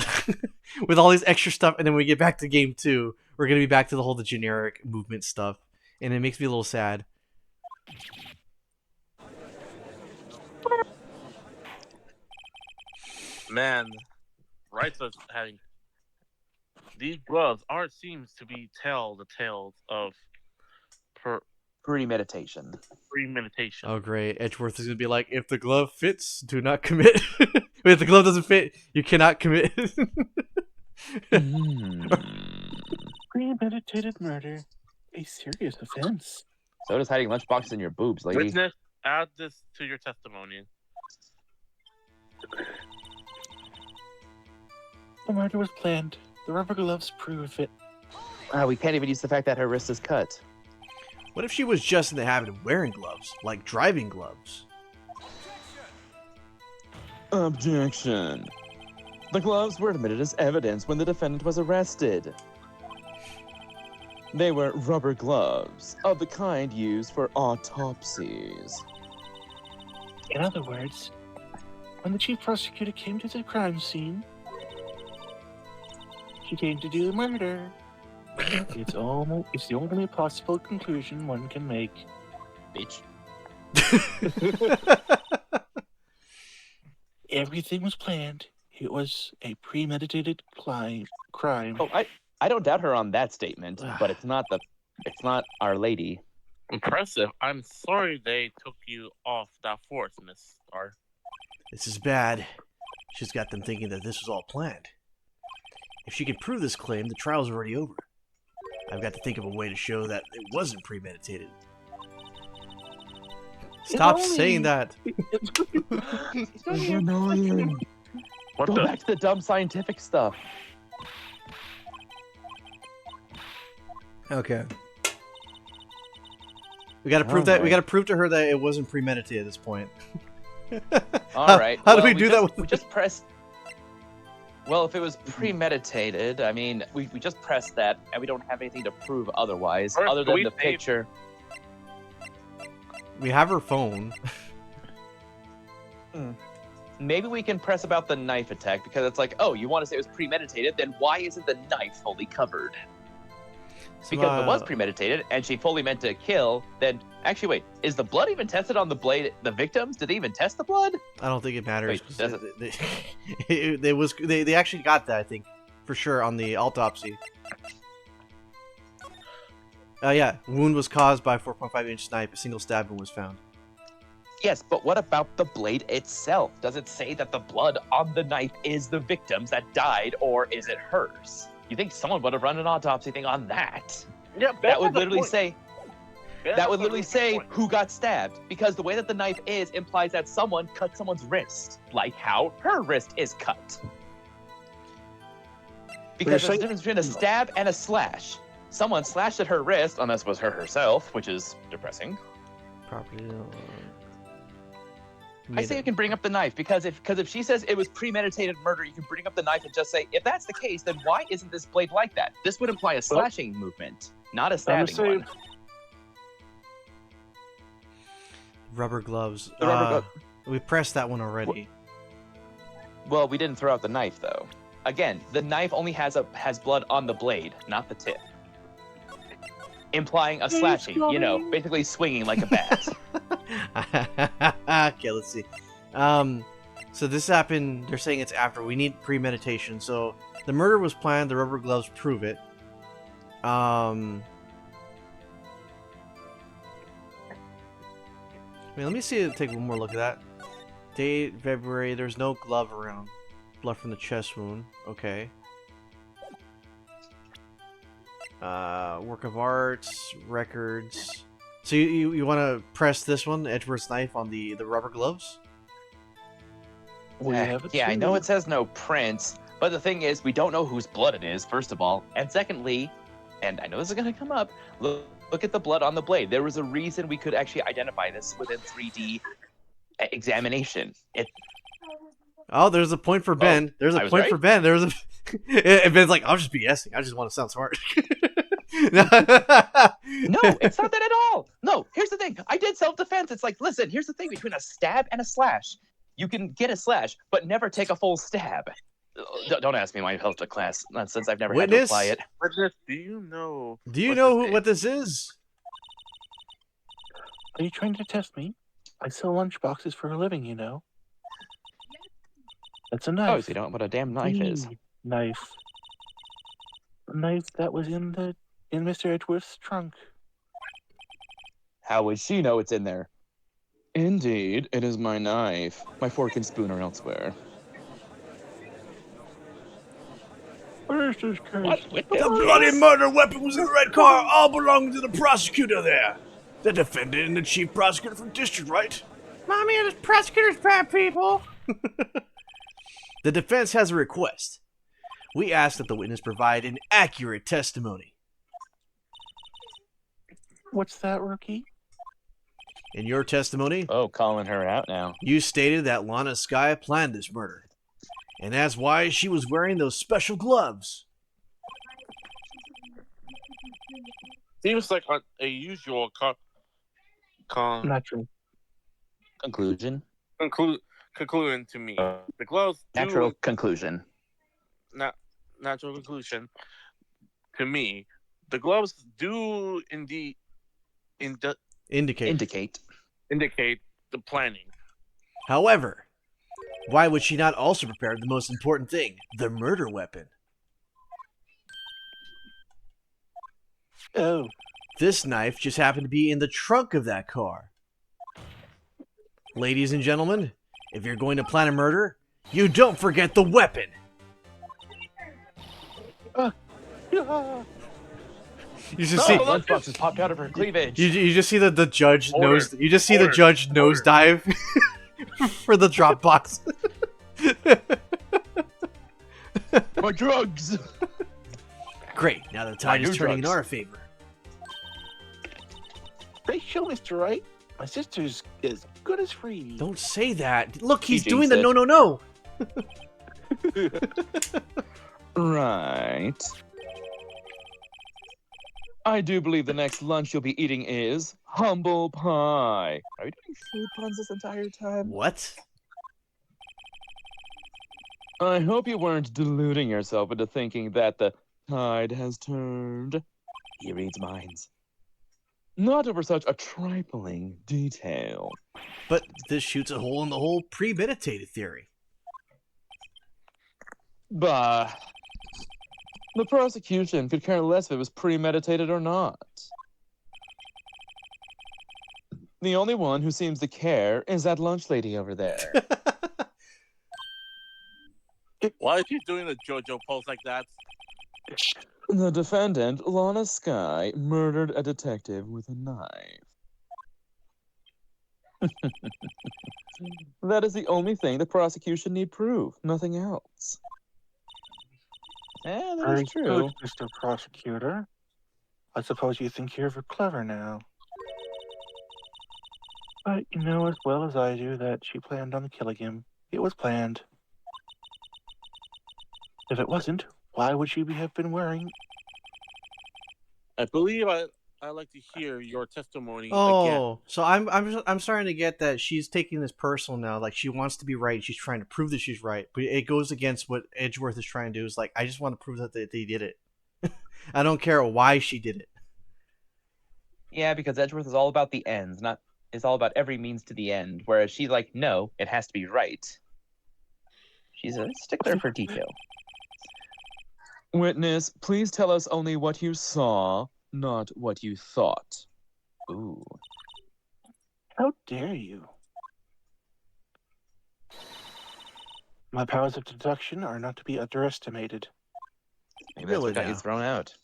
with all these extra stuff, and then when we get back to game 2, we're gonna be back to the generic movement stuff, and it makes me a little sad. Man, right us having these gloves seems to be the tales of Premeditation. premeditation. Oh great, Edgeworth is gonna be like, if the glove fits, do not commit. If the glove doesn't fit, you cannot commit. Premeditated murder, a serious offense. So does hiding lunchboxes in your boobs, lady. Witness, add this to your testimony. The murder was planned. The rubber gloves prove it. We can't even use the fact that her wrist is cut. What if she was just in the habit of wearing gloves, like driving gloves? Objection. The gloves were admitted as evidence when the defendant was arrested. They were rubber gloves, of the kind used for autopsies. In other words, when the chief prosecutor came to the crime scene, she came to do the murder. It's the only possible conclusion one can make. Bitch. Everything was planned. It was a premeditated crime. Oh, I don't doubt her on that statement, but it's not Our Lady. Impressive. I'm sorry they took you off that force, Miss Star. This is bad. She's got them thinking that this was all planned. If she can prove this claim, the trial's already over. I've got to think of a way to show that it wasn't premeditated. Stop saying that. You're annoying. What Go the? back to the dumb scientific stuff. Okay. We gotta prove that. We gotta prove to her that it wasn't premeditated at this point. All right. How do we do that? We just press. Well, if it was premeditated, I mean, we just pressed that, and we don't have anything to prove otherwise, First, other than we the say- picture. We have her phone. Maybe we can press about the knife attack, because it's like, oh, you want to say it was premeditated, then why isn't the knife fully covered? Because if it was premeditated, and she fully meant to kill, then... Actually, wait, is the blood even tested on the blade, the victims? Did they even test the blood? I don't think it matters. Wait, does They actually got that, I think, for sure, on the autopsy. Yeah, wound was caused by a 4.5-inch snipe. A single stab wound was found. Yes, but what about the blade itself? Does it say that the blood on the knife is the victim's that died, or is it hers? You think someone would have run an autopsy thing on that? Yeah, That would literally say... That would literally say who got stabbed, because the way that the knife is implies that someone cut someone's wrist, like how her wrist is cut. Because there's a difference between a stab and a slash. Someone slashed at her wrist, unless it was her herself, which is depressing. Property. I say you can bring up the knife, because if she says it was premeditated murder, you can bring up the knife and just say, if that's the case, then why isn't this blade like that? This would imply a slashing movement, not a stabbing one. Rubber gloves. The rubber glove. We pressed that one already. Well, we didn't throw out the knife, though. Again, the knife only has blood on the blade, not the tip. Implying a slashing, basically swinging like a bat. Okay, let's see. So this happened. They're saying it's after. We need premeditation. So the murder was planned. The rubber gloves prove it. Wait, let me see. Take one more look at that. Date February. There's no glove around. Blood from the chest wound. Okay. Work of arts, records. So you want to press this one, Edgeworth's knife, on the rubber gloves? We have it Yeah, I too. know it says no prints, but the thing is, we don't know whose blood it is, first of all. And secondly, and I know this is going to come up, look at the blood on the blade. There was a reason we could actually identify this within 3D examination. Oh, there's a point for Ben. There's a I was point right? for Ben. There's a. And Ben's like, I'll just BSing. I just want to sound smart. No, it's not that at all. No, here's the thing. I did self-defense. It's like, listen, here's the thing between a stab and a slash. You can get a slash, but never take a full stab. Don't ask me my health to class, since I've never had to Witness? apply it. Witness, do you know? Do you what's know his name? what this is? Are you trying to test me? I sell lunchboxes for a living, you know. That's a knife. Oh, so you don't know what a damn knife is. Knife. The knife that was in Mr. Edgeworth's trunk. How would she know it's in there? Indeed, it is my knife. My fork and spoon are elsewhere. Where's this case? The bloody murder weapon was in the red car. All belonged to the prosecutor there. The defendant and the chief prosecutor from district, right? Mommy and the prosecutor's bad people. The defense has a request. We ask that the witness provide an accurate testimony. What's that, rookie? In your testimony, Oh, calling her out now. you stated that Lana Skye planned this murder. And that's why she was wearing those special gloves. Seems like a usual Not true. Conclusion. conclusion to me. The gloves do Natural conclusion. natural conclusion to me. The gloves do indeed Indicate. indicate the planning. However, why would she not also prepare the most important thing, the murder weapon? Oh, This knife just happened to be in the trunk of that car. Ladies and gentlemen, if you're going to plan a murder, you don't forget the weapon. yeah. You just see, Lunchbox has popped out of her cleavage. you just see the judge Order. nose. You just see the Order. judge nose dive for the drop box. My drugs. Great. Now the tide My is new turning in drugs. our favor. Great show, Mr. Wright. My sister's as good as free. Don't say that. Look, he's He doing the jinxed no. Right. I do believe the next lunch you'll be eating is humble pie. Are we doing food puns this entire time? What? I hope you weren't deluding yourself into thinking that the tide has turned. He reads minds. Not over such a trifling detail. But this shoots a hole in the whole premeditated theory. Bah. The prosecution could care less if it was premeditated or not. The only one who seems to care is that lunch lady over there. Why is he doing a JoJo pose like that? The defendant, Lana Skye, murdered a detective with a knife. That is the only thing the prosecution need prove, nothing else. That Very is true. good, Mr. Prosecutor. I suppose you think you're clever now. But you know as well as I do that she planned on killing him. It was planned. If it wasn't, why would she have been wearing? I believe I like to hear your testimony again. Oh, so I'm starting to get that she's taking this personal now. Like she wants to be right. She's trying to prove that she's right, but it goes against what Edgeworth is trying to do. Is like I just want to prove that they did it. I don't care why she did it. Yeah, because Edgeworth is all about the ends, not is all about every means to the end. Whereas she's like, no, it has to be right. She's a stickler for detail. Witness, please tell us only what you saw, not what you thought. Ooh. How dare you? My powers of deduction are not to be underestimated. Maybe that's what Really got you now. thrown out.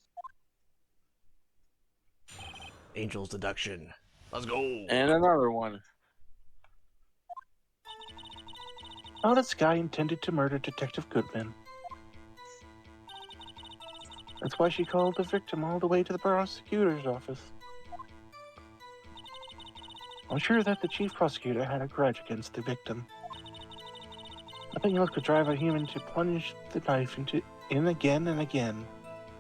Angel's deduction. Let's go. And another one. How this guy intended to murder Detective Goodman. That's why she called the victim all the way to the prosecutor's office. I'm sure that the chief prosecutor had a grudge against the victim. Nothing else could drive a human to plunge the knife in again and again.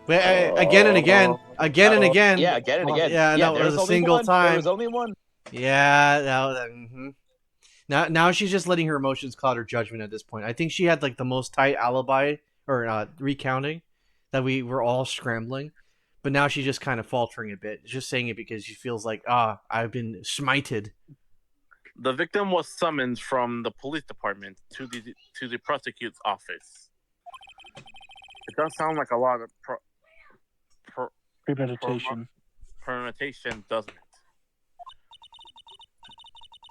Wait, again and again, again and again. Yeah, again and again. Yeah, that there was a only single one. time. There was only one. Yeah, Now she's just letting her emotions cloud her judgment at this point. I think she had like the most tight alibi or recounting that we were all scrambling, but now she's just kind of faltering a bit, just saying it because she feels like I've been smited. The victim was summoned from the police department to the prosecutor's office. It does sound like a lot of Premeditation. premeditation, doesn't it?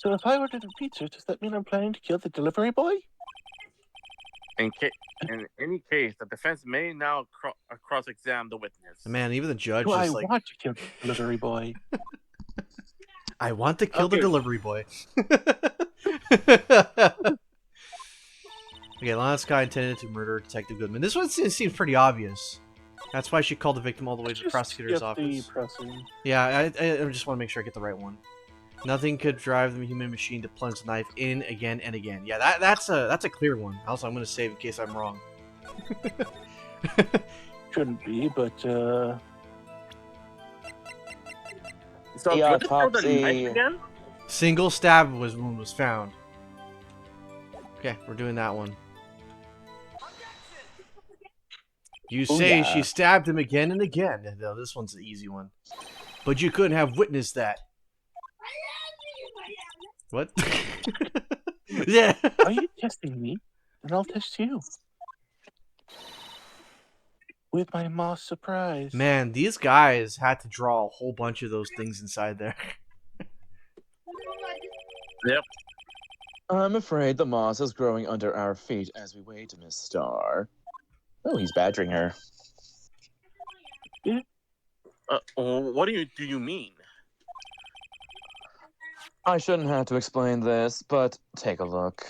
So if I ordered a pizza, does that mean I'm planning to kill the delivery boy? In any case, the defense may now cross-examine the witness. Man, even the judge Do I is like, want to kill the delivery boy? I want to kill the Okay. delivery boy. Okay, Lana Sky intended to murder Detective Goodman. This one seems pretty obvious. That's why she called the victim all the way to the Just prosecutor's skip the office. pressing. Yeah, I just want to make sure I get the right one. Nothing could drive the human machine to plunge the knife in again and again. Yeah, that's a clear one. Also, I'm going to save in case I'm wrong. Shouldn't be, but So, The do I just throw the autopsy. knife again? Single stab wound was found. Okay, we're doing that one. You Oh, say yeah. she stabbed him again and again. No, this one's the easy one. But you couldn't have witnessed that. What? Yeah. are you testing me? Then I'll test you. With my moss surprise. Man, these guys had to draw a whole bunch of those things inside there. Yep. I'm afraid the moss is growing under our feet as we wait, Miss Star. Oh, he's badgering her. What do you mean? I shouldn't have to explain this, but take a look.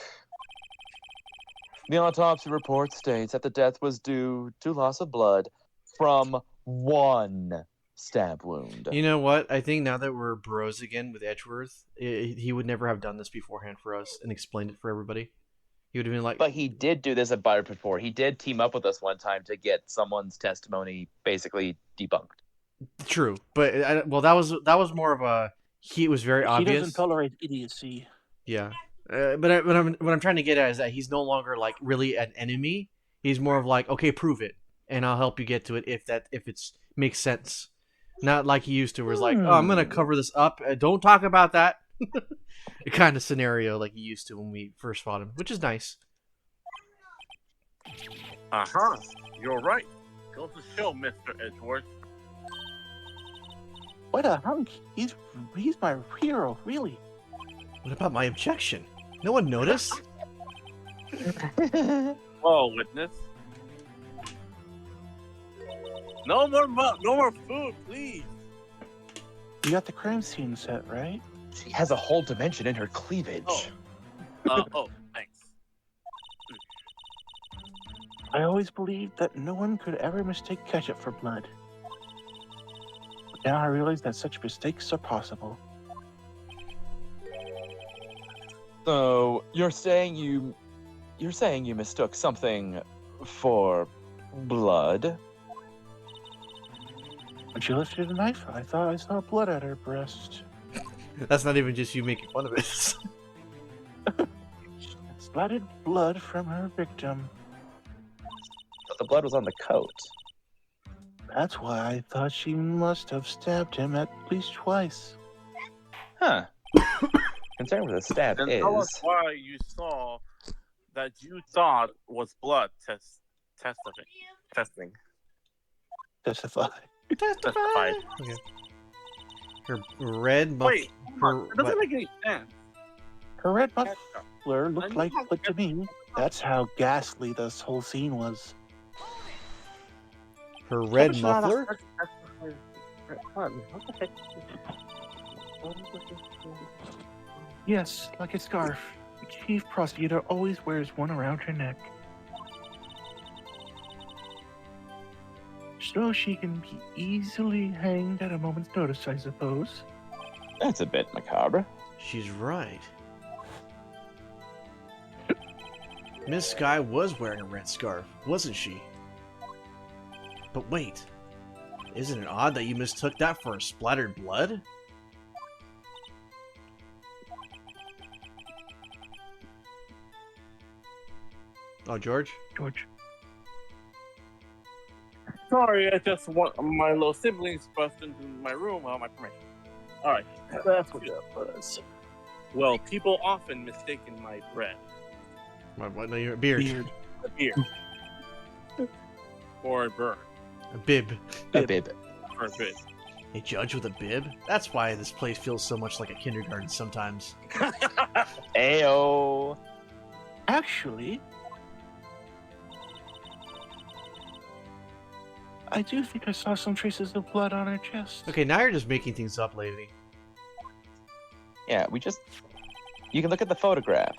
The autopsy report states that the death was due to loss of blood from one stab wound. You know what? I think now that we're bros again with Edgeworth, he would never have done this beforehand for us and explained it for everybody. He would have been like, But he did do this at Butter before. He did team up with us one time to get someone's testimony basically debunked. true, but that was more of a it was very He obvious. doesn't tolerate idiocy. Yeah, but what I'm trying to get at is that he's no longer like really an enemy. He's more of like, okay, prove it, and I'll help you get to it if it's makes sense. Not like he used to, where it's like, oh, I'm gonna cover this up. Don't talk about that. Kind of scenario like he used to when we first fought him, which is nice. You're right. Go to show, Mr. Edgeworth. What a hunk. He's my hero, really. What about my objection? No one noticed. Oh, witness. No more food, please. You got the crime scene set, right? She has a whole dimension in her cleavage. Oh. Thanks. I always believed that no one could ever mistake ketchup for blood. But now I realize that such mistakes are possible. So you're saying you mistook something for blood? When she lifted a knife, I thought I saw blood at her breast. That's not even just you making fun of it. Splattered blood from her victim. But the blood was on the coat. That's why I thought she must have stabbed him at least twice. Huh. Concern with the stab Then is tell us why you saw that you thought was blood testing. Testify. Testified. Okay. Her red muff. Wait, hold on. It doesn't what? make any sense. Her red muffler looked like blood to me. That's how ghastly this whole scene was. Her red muffler? What the heck? Yes, like a scarf. The chief prosecutor always wears one around her neck. So she can be easily hanged at a moment's notice, I suppose. That's a bit macabre. She's right. Miss Sky was wearing a red scarf, wasn't she? But wait, isn't it odd that you mistook that for splattered blood? Oh, George? George. Sorry, I just want my little siblings burst into my room without my permission. Alright, that's what that was. Well, people often mistaken my bread, What? No, your beard. a beard, or a bird, A bib. A bib. or a bit. A judge with a bib? That's why this place feels so much like a kindergarten sometimes. Ayo. Actually, I do think I saw some traces of blood on her chest. Okay, now you're just making things up, lady. Yeah, you can look at the photograph.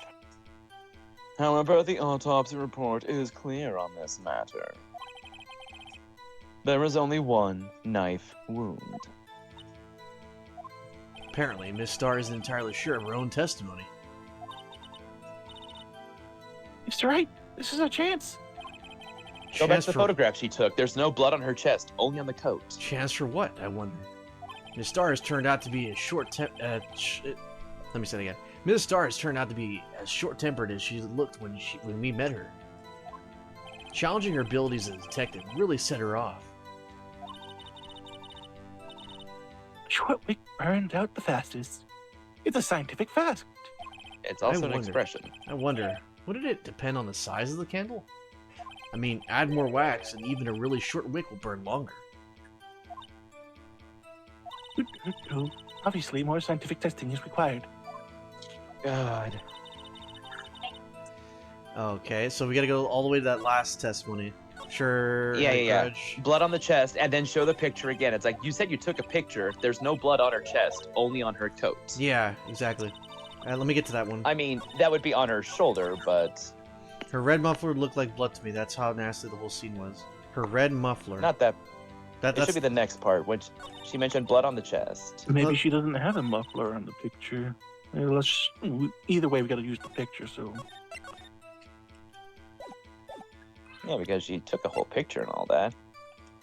However, the autopsy report is clear on this matter. There is only one knife wound. Apparently, Miss Star isn't entirely sure of her own testimony. Mr. Wright, this is our chance. Go back Chance to the for, photograph she took. There's no blood on her chest, only on the coat. chance for what, I wonder? Miss Star has turned out to be as let me say that again. Miss Star has turned out to be as short-tempered as she looked when we met her. Challenging her abilities as a detective really set her off. Short wick burned out the fastest. It's a scientific fact. It's also an wonder. expression. I wonder, wouldn't it depend on the size of the candle? I mean, add more wax and even a really short wick will burn longer. Obviously, more scientific testing is required. God. Okay, so we gotta go all the way to that last testimony. Sure. Yeah. Grudge. Blood on the chest, and then show the picture again. It's like, you said you took a picture. There's no blood on her chest, only on her coat. Yeah, exactly. Let me get to that one. I mean, that would be on her shoulder, but Her red muffler looked like blood to me. That's how nasty the whole scene was. Her red muffler. not that. It That's should be the next part, which she mentioned blood on the chest. Maybe Look. she doesn't have a muffler on the picture. Either way, we gotta use the picture, so... Yeah, because she took a whole picture and all that.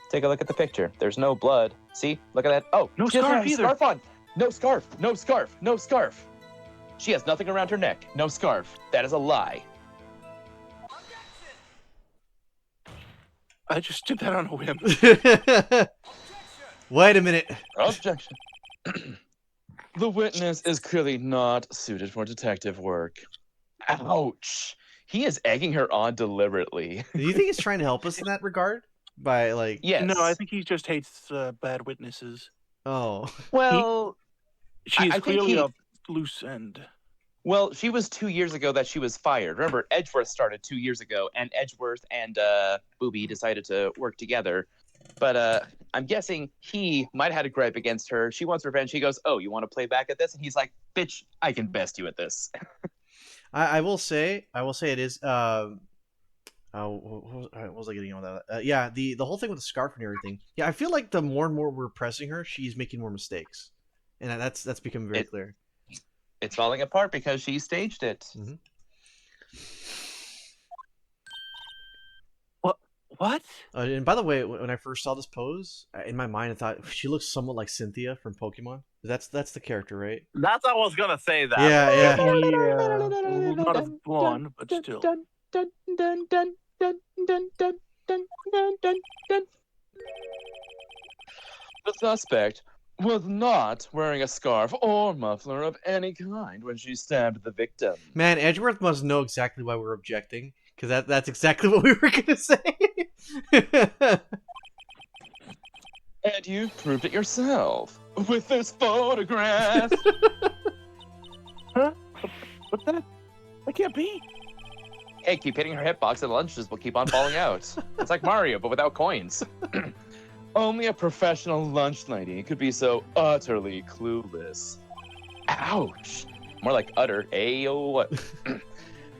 Take a look at the picture. There's no blood. See? Look at that. Oh, No she doesn't scarf have a either. Scarf on. No scarf. No scarf. No scarf. She has nothing around her neck. No scarf. That is a lie. I just did that on a whim. Wait a minute. Objection. The witness is clearly not suited for detective work. Ouch. He is egging her on deliberately. Do you think he's trying to help us in that regard? By like, Yes. No, I think he just hates bad witnesses. oh, Well, She's I think clearly he- a loose end. well, she was 2 years ago that she was fired. Remember, Edgeworth started 2 years ago, and Edgeworth and Booby decided to work together. But I'm guessing he might have had a gripe against her. She wants revenge. He goes, "Oh, you want to play back at this?" And he's like, "Bitch, I can best you at this." I will say it is. What was I getting on that? Yeah, the whole thing with the scarf and everything. Yeah, I feel like the more and more we're pressing her, she's making more mistakes, and that's becoming very clear. It's falling apart because she staged it. What? And by the way, when I first saw this pose, in my mind, I thought she looks somewhat like Cynthia from Pokemon. That's the character, right? That's I was gonna say that. Yeah. Yeah. Not as blonde, but still. The suspect was not wearing a scarf or muffler of any kind when she stabbed the victim. Man, Edgeworth must know exactly why we're objecting, because that's exactly what we were gonna say. And you proved it yourself with this photograph. But But that can't be. Hey, keep hitting her hitbox and lunches will keep on falling out. It's like Mario, but without coins. Only a professional lunch lady could be so utterly clueless. Ouch! More like utter Ayo what?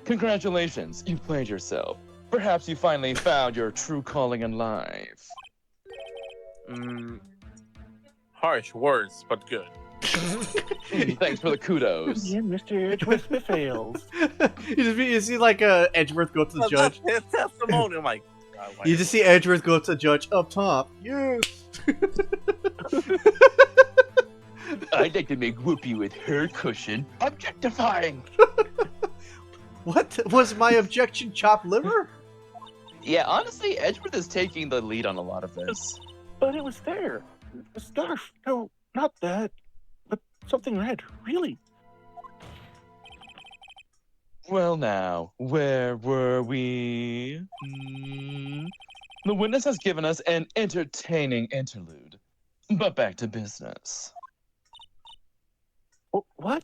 Congratulations, you played yourself. Perhaps you finally found your true calling in life. Harsh words, but good. Thanks for the kudos. Yeah, Mr. Edgeworth fails. You see like Edgeworth go to the judge. His testimony. I'm like, God, You just see Edgeworth go to the judge up top. Yes. I'd like to make Whoopi with her cushion objectifying. What was my objection? Chopped liver? Yeah, honestly, Edgeworth is taking the lead on a lot of this. But it was there. A scarf. No, not that. But something red. Really. Well now, where were we? The witness has given us an entertaining interlude. But back to business. What?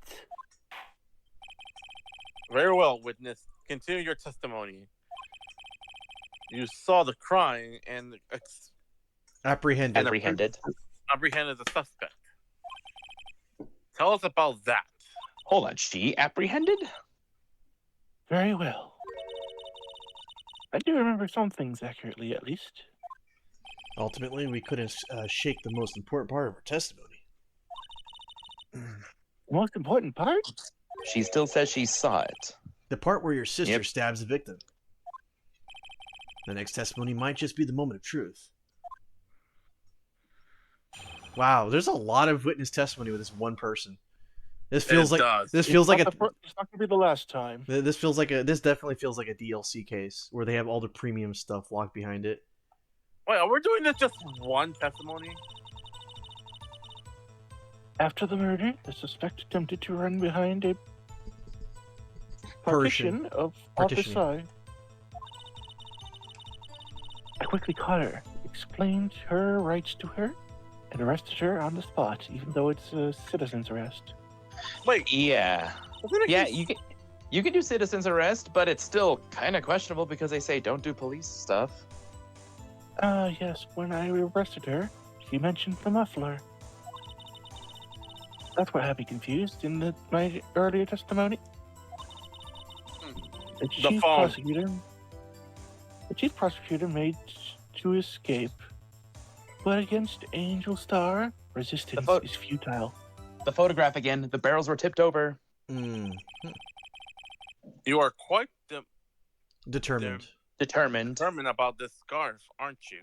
Very well, witness. Continue your testimony. You saw the crime and Apprehended. Apprehended. apprehended the suspect. Tell us about that. Hold on, she apprehended? Very well. I do remember some things accurately, at least. Ultimately, we couldn't shake the most important part of her testimony. The most important part? She still says she saw it. The part where your sister Yep. stabs the victim. The next testimony might just be the moment of truth. Wow, there's a lot of witness testimony with this one person. This feels It like does. this feels like a It's not gonna be the last time. this feels like a this definitely feels like a DLC case where they have all the premium stuff locked behind it. Wait, are we doing this just one testimony? After the murder, the suspect attempted to run behind a Partition. partition of Partitioning. office side. I quickly caught her, explained her rights to her, and arrested her on the spot, even though it's a citizen's arrest. Wait, Yeah. isn't it Yeah, case- you can do citizen's arrest, but it's still kind of questionable because they say don't do police stuff. Yes, when I arrested her, she mentioned the muffler. That's what had me confused in my earlier testimony. The chief phone. prosecutor made to escape, but against Angel Star, resistance The is futile. The photograph again, the barrels were tipped over. Mm, you are quite determined. Determined. determined about this scarf, aren't you?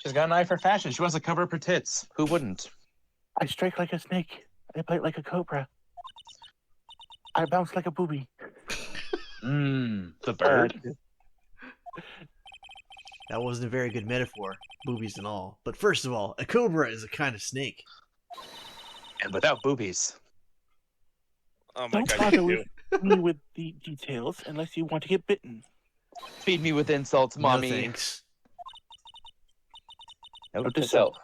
She's got an eye for fashion. She wants to cover up her tits. Who wouldn't? I strike like a snake. I bite like a cobra. I bounce like a booby. The bird. That wasn't a very good metaphor, boobies and all. But first of all, a cobra is a kind of snake. And without boobies. Oh my Don't god, bother you with me with the details unless you want to get bitten. Feed me with insults, mommy. No thanks. Note to to self.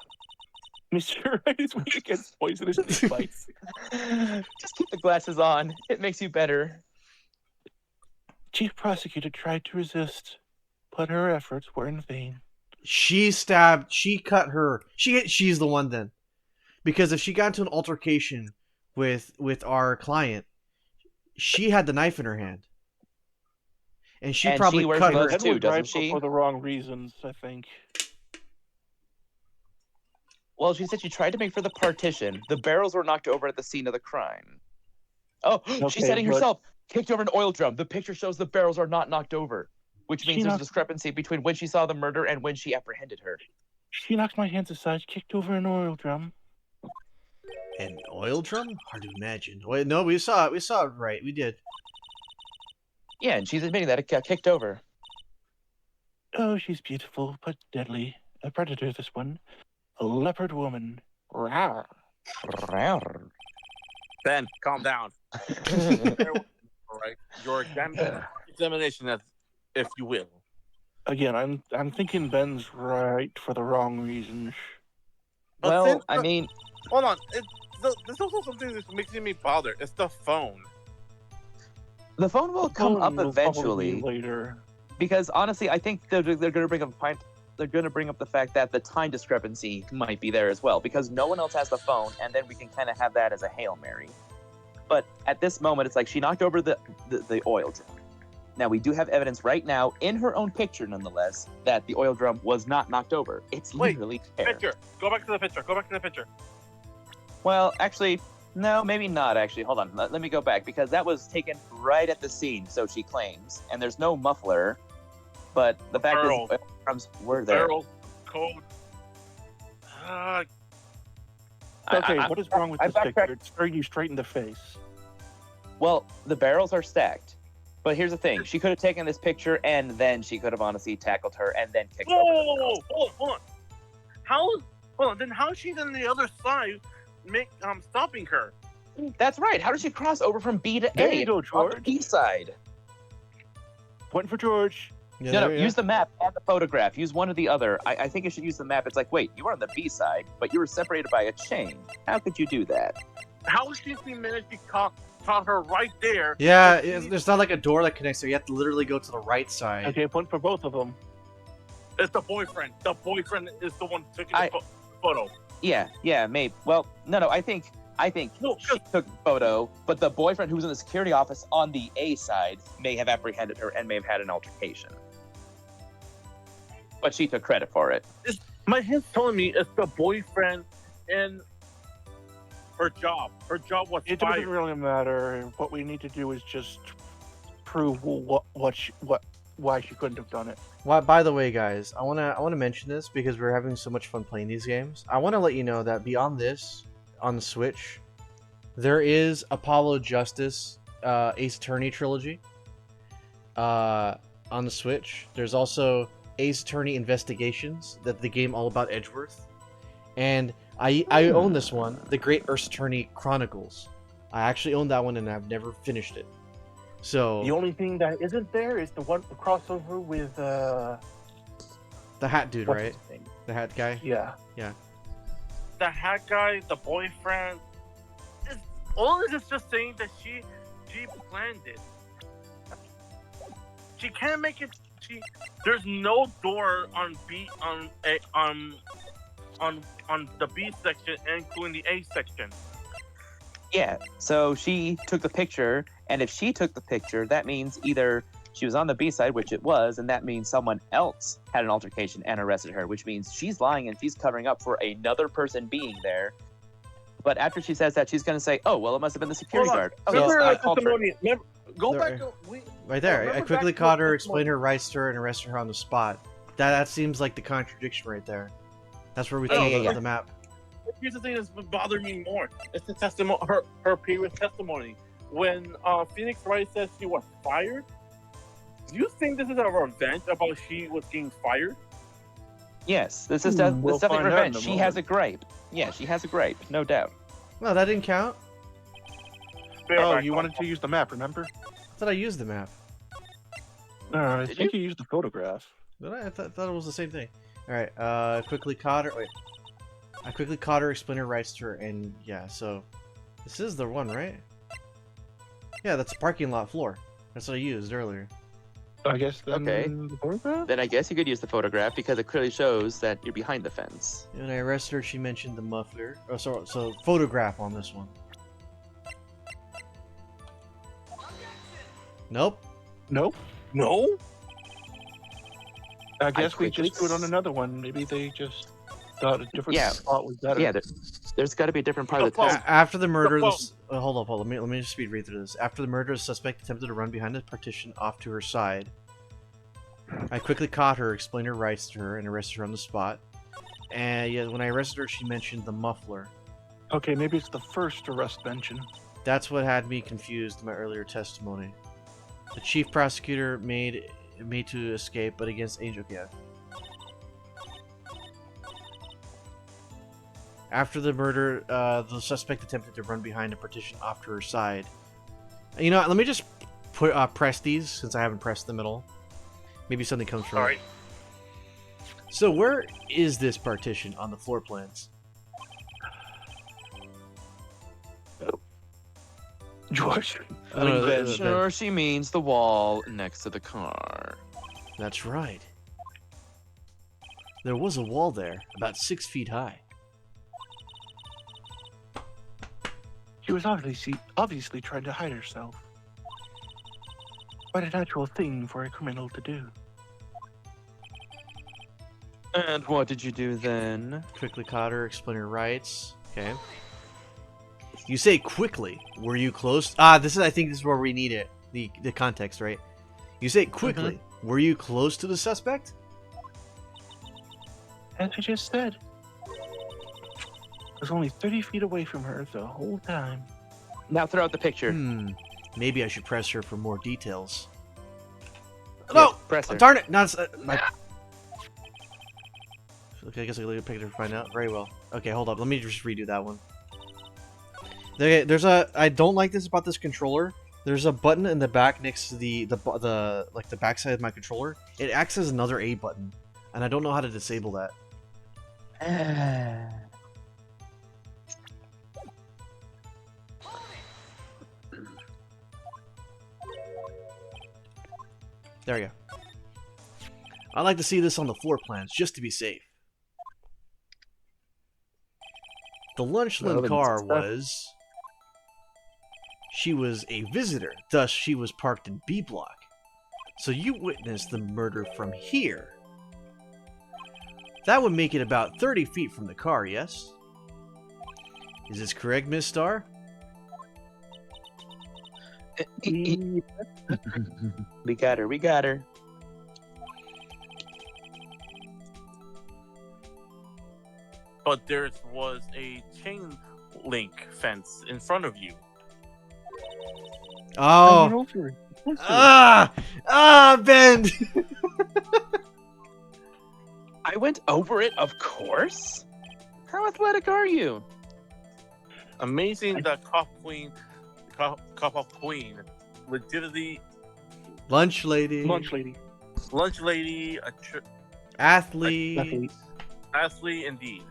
Mr. Right is weak against poisonous snake bites. Just keep the glasses on. It makes you better. Chief prosecutor tried to resist, but her efforts were in vain. She cut her. She's the one then. Because if she got into an altercation with our client, she had the knife in her hand. And she And probably she wears cut her. gloves too, Edward doesn't died she? for the wrong reasons, I think. Well, she said she tried to make for the partition. The barrels were knocked over at the scene of the crime. Oh, she's Okay, setting but- herself. Kicked over an oil drum. The picture shows the barrels are not knocked over, which means She there's a knocked- discrepancy between when she saw the murder and when she apprehended her. She knocked my hands aside, kicked over an oil drum. An oil drum? Hard to imagine. Wait, no, we saw it. We saw it right. We did. Yeah, and she's admitting that it got kicked over. Oh, she's beautiful, but deadly. A predator, this one. A leopard woman. Rawr. Ben, calm down. All right, your examination, as if you will. Again, I'm thinking Ben's right for the wrong reasons. But Well, since I the- mean, Hold on. There's also something that's making me bother. It's the phone. The phone will come Phone up will probably eventually. later. Because honestly, I think they're going to bring up a point. They're going to bring up the fact that the time discrepancy might be there as well, because no one else has the phone, and then we can kind of have that as a Hail Mary. But at this moment, it's like she knocked over the oil drum. Now, we do have evidence right now, in her own picture nonetheless, that the oil drum was not knocked over. It's Wait, literally there. Picture. Go back to the picture. Go back to the picture. Well, actually, no, maybe not, actually. Hold on. Let me go back, because that was taken right at the scene, so she claims. And there's no muffler, but the fact is, Barrel. oil drums were there. Barrel code. Okay, I- what is wrong with I this picture? backtracked. It's staring you straight in the face. Well, the barrels are stacked. But here's the thing. She could have taken this picture, and then she could have honestly tackled her, and then kicked over the barrels. Whoa, hold on. Hold on. Then how is she on the other side, stopping her? That's right. How did she cross over from B to There A? you go, On the George. B side. Point for George. Yeah, No, there- use the map and the photograph. Use one or the other. I think you should use the map. It's like, wait, you were on the B side, but you were separated by a chain. How could you do that? How is she managed to caught her right there? Yeah, And she- there's not like a door that connects there. You have to literally go to the right side. Okay, point for both of them. It's the boyfriend. The boyfriend is the one taking I- the photo. Yeah, maybe. Well, no, I think No, she took the photo, but the boyfriend who was in the security office on the A side may have apprehended her and may have had an altercation. But she took credit for it. My head's telling me it's the boyfriend and her job. Her job was It doesn't fired. really matter. What we need to do is just prove why she couldn't have done it. Well, by the way, guys, I wanna mention this because we're having so much fun playing these games. I want to let you know that beyond this, on the Switch, there is Apollo Justice Ace Attorney trilogy. On the Switch, there's also Ace Attorney Investigations, that the game all about Edgeworth, and I own this one, The Great Ace Attorney Chronicles. I actually own that one and I've never finished it. So The only thing that isn't there is the crossover with the hat dude, what's right? his name? The hat guy. Yeah. The hat guy, the boyfriend. All this is just saying that she planned it. She can't make it. There's no door on the B section, including the A section. Yeah, so she took the picture, and if she took the picture, that means either she was on the B side, which it was, and that means someone else had an altercation and arrested her, which means she's lying and she's covering up for another person being there. But after she says that, she's going to say, oh, well, it must have been the security Hold on. guard. Oh, Remember yes, I her called her. testimony. Go There- back. Right there. remember I quickly back to caught the her, first explained her rights to her, and arrested her on the spot. That seems like the contradiction right there. That's where we Yeah, throw yeah, the, yeah. the map. Here's the thing that's been bothering me more. It's the testimony, her previous testimony. When Phoenix Wright says she was fired, do you think this is a revenge about she was getting fired? Yes, this is We'll definitely find out in revenge. a She has a moment. gripe. Yeah, she has a gripe, no doubt. No, that didn't count. Oh, you wanted to use the map, remember? I thought I used the map. I Did think you used the photograph. Did I? I thought it was the same thing. Alright, quickly caught her. Wait. I quickly caught her, explained her rights to her, and yeah, so. This is the one, right? Yeah, that's a parking lot floor. That's what I used earlier. I guess then Okay. the photograph? Then I guess you could use the photograph because it clearly shows that you're behind the fence. When I arrested her, she mentioned the muffler. Oh, so photograph on this one. Nope. Nope. No. I guess we quickly just do it on another one. Maybe they just thought a different Yeah. spot was better. Yeah, there's got to be a different part of the The test. After the murder, phone. hold up. Let me just speed read through this. After the murder, the suspect attempted to run behind the partition off to her side. I quickly caught her, explained her rights to her, and arrested her on the spot. And yeah, when I arrested her, she mentioned the muffler. Okay, maybe it's the first arrest mention. That's what had me confused in my earlier testimony. The chief prosecutor made to escape, but against Angel. Yeah. After the murder, the suspect attempted to run behind a partition off to her side. You know what, let me just press these, since I haven't pressed them at all. Maybe something comes from All it. right. So where is this partition on the floor plans? George, I don't know, Ben. Sure, she means the wall next to the car. That's right. There was a wall there, about 6 feet high. She was obviously trying to hide herself. Quite a natural thing for a criminal to do. And what did you do then? Quickly caught her, explain her rights. Okay. You say quickly. Were you close? I think this is where we need it. The context, right? You say quickly. Were you close to the suspect? As I just said. I was only 30 feet away from her the whole time. Now throw out the picture. Maybe I should press her for more details. Yeah, No! press her. Darn it! Not. Okay, I guess I can look at the picture to find out. Very well. Okay, hold up. Let me just redo that one. There's a. I don't like this about this controller. There's a button in the back next to the back side of my controller. It acts as another A button, and I don't know how to disable that. There we go. I like to see this on the floor plans just to be safe. The Lunchland car was... She was a visitor, thus she was parked in B block. So you witnessed the murder from here. That would make it about 30 feet from the car, yes? Is this correct, Miss Starr? We got her. We got her. But there was a chain link fence in front of you. Oh! Ben! I went over it, of course. How athletic are you? Amazing that Cop Queen, legitimately Lunch lady. Lunch lady. lunch lady, Athlete. athlete indeed.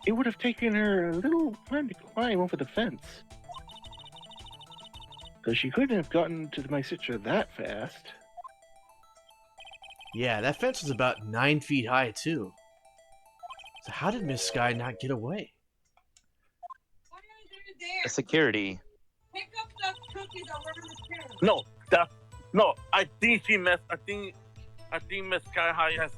It would have taken her a little time to climb over the fence. So she couldn't have gotten to my sister that fast. Yeah, that fence was about 9 feet high, too. So how did Miss Sky not get away? What are you doing there? The security. Pick up the cookies over the stairs. No, I think she messed. I think Miss Sky High has.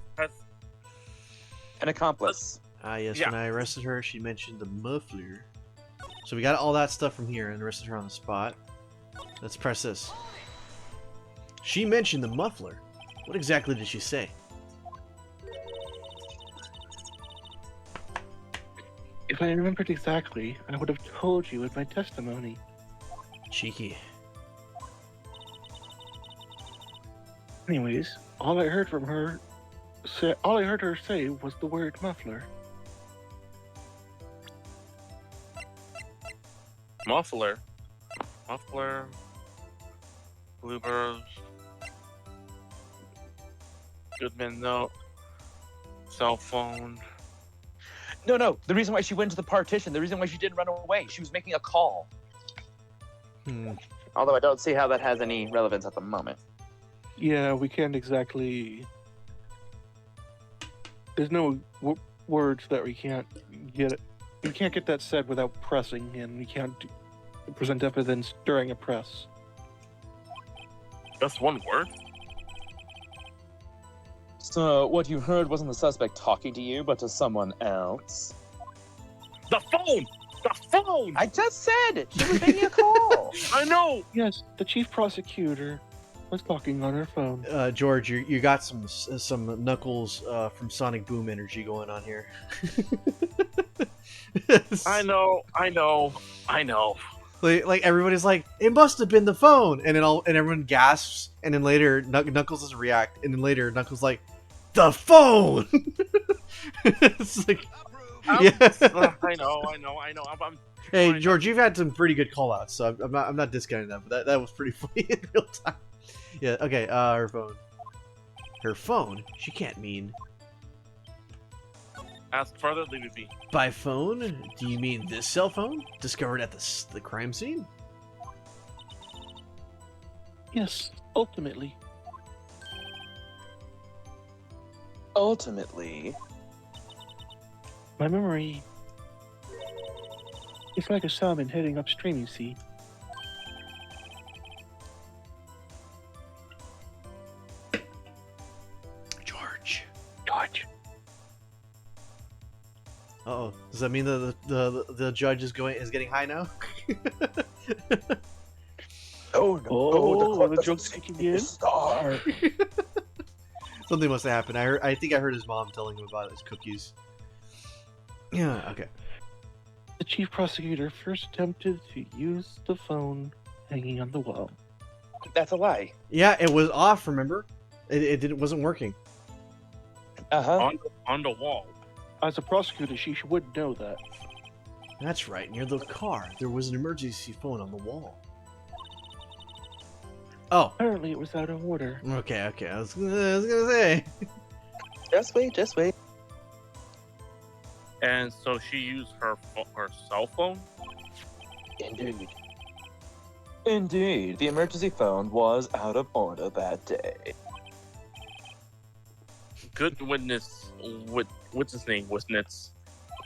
An accomplice. Ah, yes, Yeah. when I arrested her, she mentioned the muffler. So we got all that stuff from here and arrested her on the spot. Let's press this. She mentioned the muffler. What exactly did she say? If I remembered exactly, I would have told you in my testimony. Cheeky. Anyways, all I heard her say was the word muffler. Muffler, Bluebirds, Goodman note, cell phone. No. The reason why she went to the partition, the reason why she didn't run away, she was making a call. Although I don't see how that has any relevance at the moment. Yeah, we can't exactly. There's no words that we can't get. We can't get that said without pressing, and we can't present evidence during a press. Just one word. So, what you heard wasn't the suspect talking to you, but to someone else? The phone. The phone. I just said she was making a call. I know. Yes, the chief prosecutor was talking on her phone. George, you got some Knuckles from Sonic Boom energy going on here. I know. Like everybody's like, it must have been the phone, and then everyone gasps, and then later Knuckles doesn't react, and then later Knuckles like, the phone. It's like, yeah. I know. I'm Hey trying- George, you've had some pretty good call outs, so I'm not discounting that, but that was pretty funny in real time. Yeah. Okay. Her phone. Her phone. She can't mean. Ask further, leave it be. By phone? Do you mean this cell phone? Discovered at the crime scene? Yes, ultimately. Ultimately, My memory is like a salmon heading upstream, you see. George. George. Uh-oh. Does that mean the judge is getting high now? oh no! Oh, the doesn't joke's seem kicking to in. star. Something must have happened. I think I heard his mom telling him about his cookies. Yeah, okay. The chief prosecutor first attempted to use the phone hanging on the wall. That's a lie. Yeah, it was off, remember? It wasn't working. Uh-huh. On the wall. As a prosecutor, she would know that. That's right, near the car. There was an emergency phone on the wall. Oh, Apparently, it was out of order. okay. I was gonna say. Just wait. And so she used her cell phone? Indeed, the emergency phone was out of order that day. Good witness. What's his name? Witness.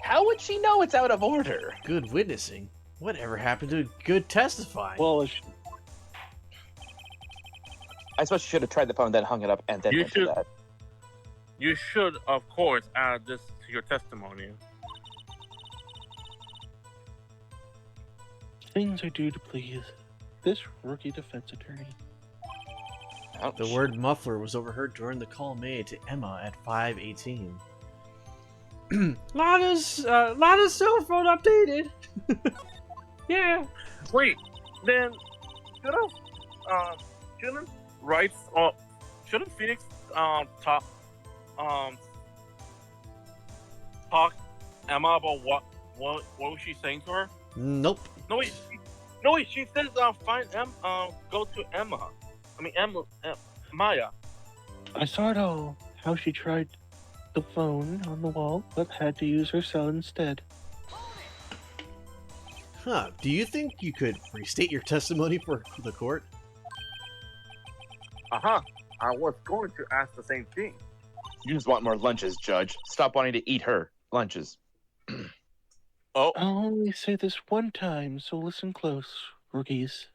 How would she know it's out of order? Good witnessing. Whatever happened to good testifying? Well, I suppose she should have tried the phone, then hung it up, and then You went to should- that. You should, of course, add this to your testimony. things are due to please this rookie defense attorney. Ouch. The word muffler was overheard during the call made to Emma at 5:18. Lana's cell phone updated. Yeah. Wait, then shouldn't shouldn't Phoenix talk Emma about what was she saying to her? Nope. No wait, she says find go to Emma. I mean Maya. I saw it all. How she tried the phone on the wall, but had to use her cell instead. Huh. Do you think you could restate your testimony for the court? I was going to ask the same thing. You just want more lunches, Judge. Stop wanting to eat her lunches. Oh, I'll only say this one time, so listen close, rookies.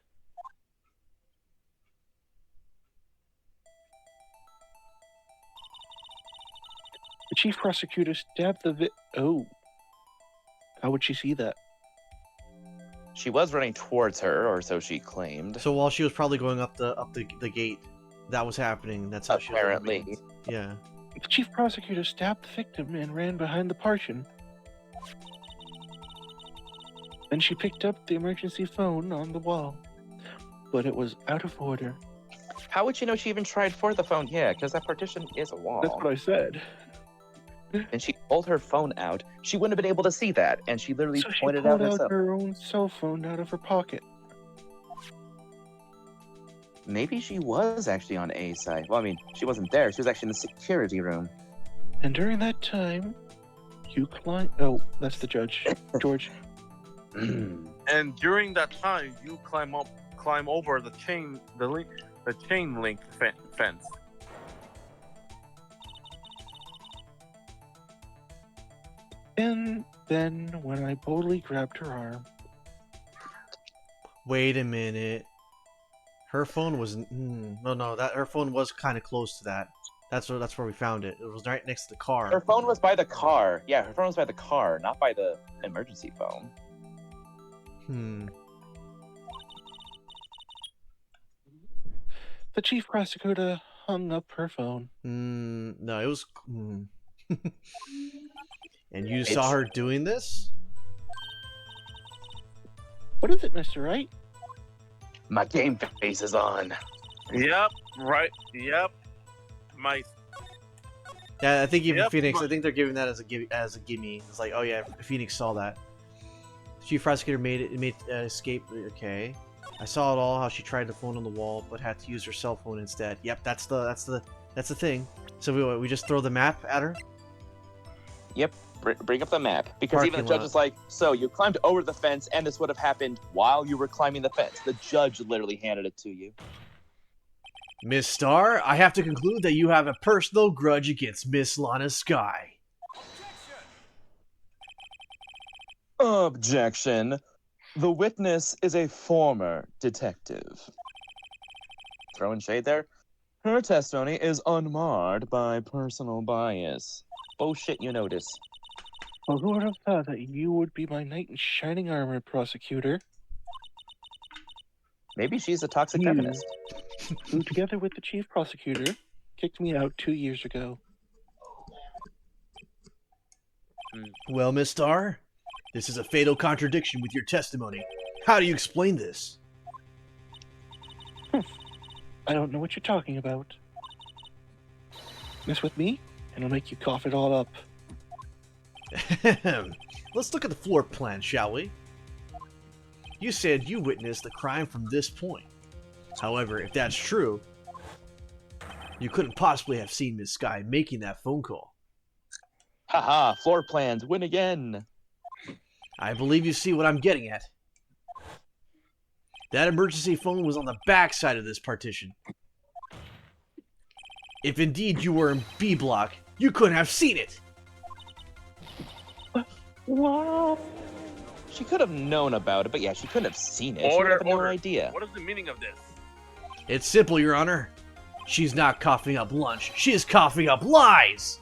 The chief prosecutor stabbed the Oh. How would she see that? She was running towards her, or so she claimed. So while she was probably going up the gate, that was happening. That's how she was Apparently. running. Yeah. The chief prosecutor stabbed the victim and ran behind the partition. Then she picked up the emergency phone on the wall, but it was out of order. How would she know she even tried for the phone? Yeah, because that partition is a wall. That's what I said. And she pulled her phone out. She wouldn't have been able to see that, and she literally So she pointed pulled out out herself. her own cell phone out of her pocket. Maybe she was actually on A's side. Well, I mean, she wasn't there. She was actually in the security room. And during that time, you climbed. Oh, that's the judge, George. and during that time, you climb over the chain link fence. And then, when I boldly grabbed her arm, Wait a minute. Her phone was no. That her phone was kind of close to that. That's where we found it. It was right next to the car. Her phone was by the car. Yeah, her phone was by the car, not by the emergency phone. the chief prosecutor hung up her phone. No, it was. And you saw her doing this? What is it, Mr. Wright? My game face is on. Yep, right. Yep. My Yeah, I think even Yep, Phoenix. but- I think they're giving that as a gimme. It's like, oh yeah, Phoenix saw that. Chief prosecutor made escape. Okay, I saw it all. How she tried the phone on the wall, but had to use her cell phone instead. Yep, that's the thing. So we just throw the map at her. Yep. bring up the map, because even Parking the judge lot. is like, so you climbed over the fence, and this would have happened while you were climbing the fence. The judge literally handed it to you. Miss Star, I have to conclude that you have a personal grudge against Miss Lana Sky. Objection. The witness is a former detective. Throwing shade there? Her testimony is unmarred by personal bias. Bullshit, you notice. Well, who would have thought that you would be my knight in shining armor, prosecutor? Maybe she's a toxic You. feminist. Who, together with the chief prosecutor, kicked me out 2 years ago. Well, Miss Star, this is a fatal contradiction with your testimony. How do you explain this? I don't know what you're talking about. Mess with me, and I'll make you cough it all up. Let's look at the floor plan, shall we? You said you witnessed the crime from this point. However, if that's true, you couldn't possibly have seen Miss Sky making that phone call. Haha, floor plans, win again. I believe you see what I'm getting at. That emergency phone was on the back side of this partition. If indeed you were in B block, you couldn't have seen it. What? She could have known about it, but yeah, she couldn't have seen it. She would Order, have no order. idea. What is the meaning of this? It's simple, Your Honor. She's not coughing up lunch. She is coughing up lies.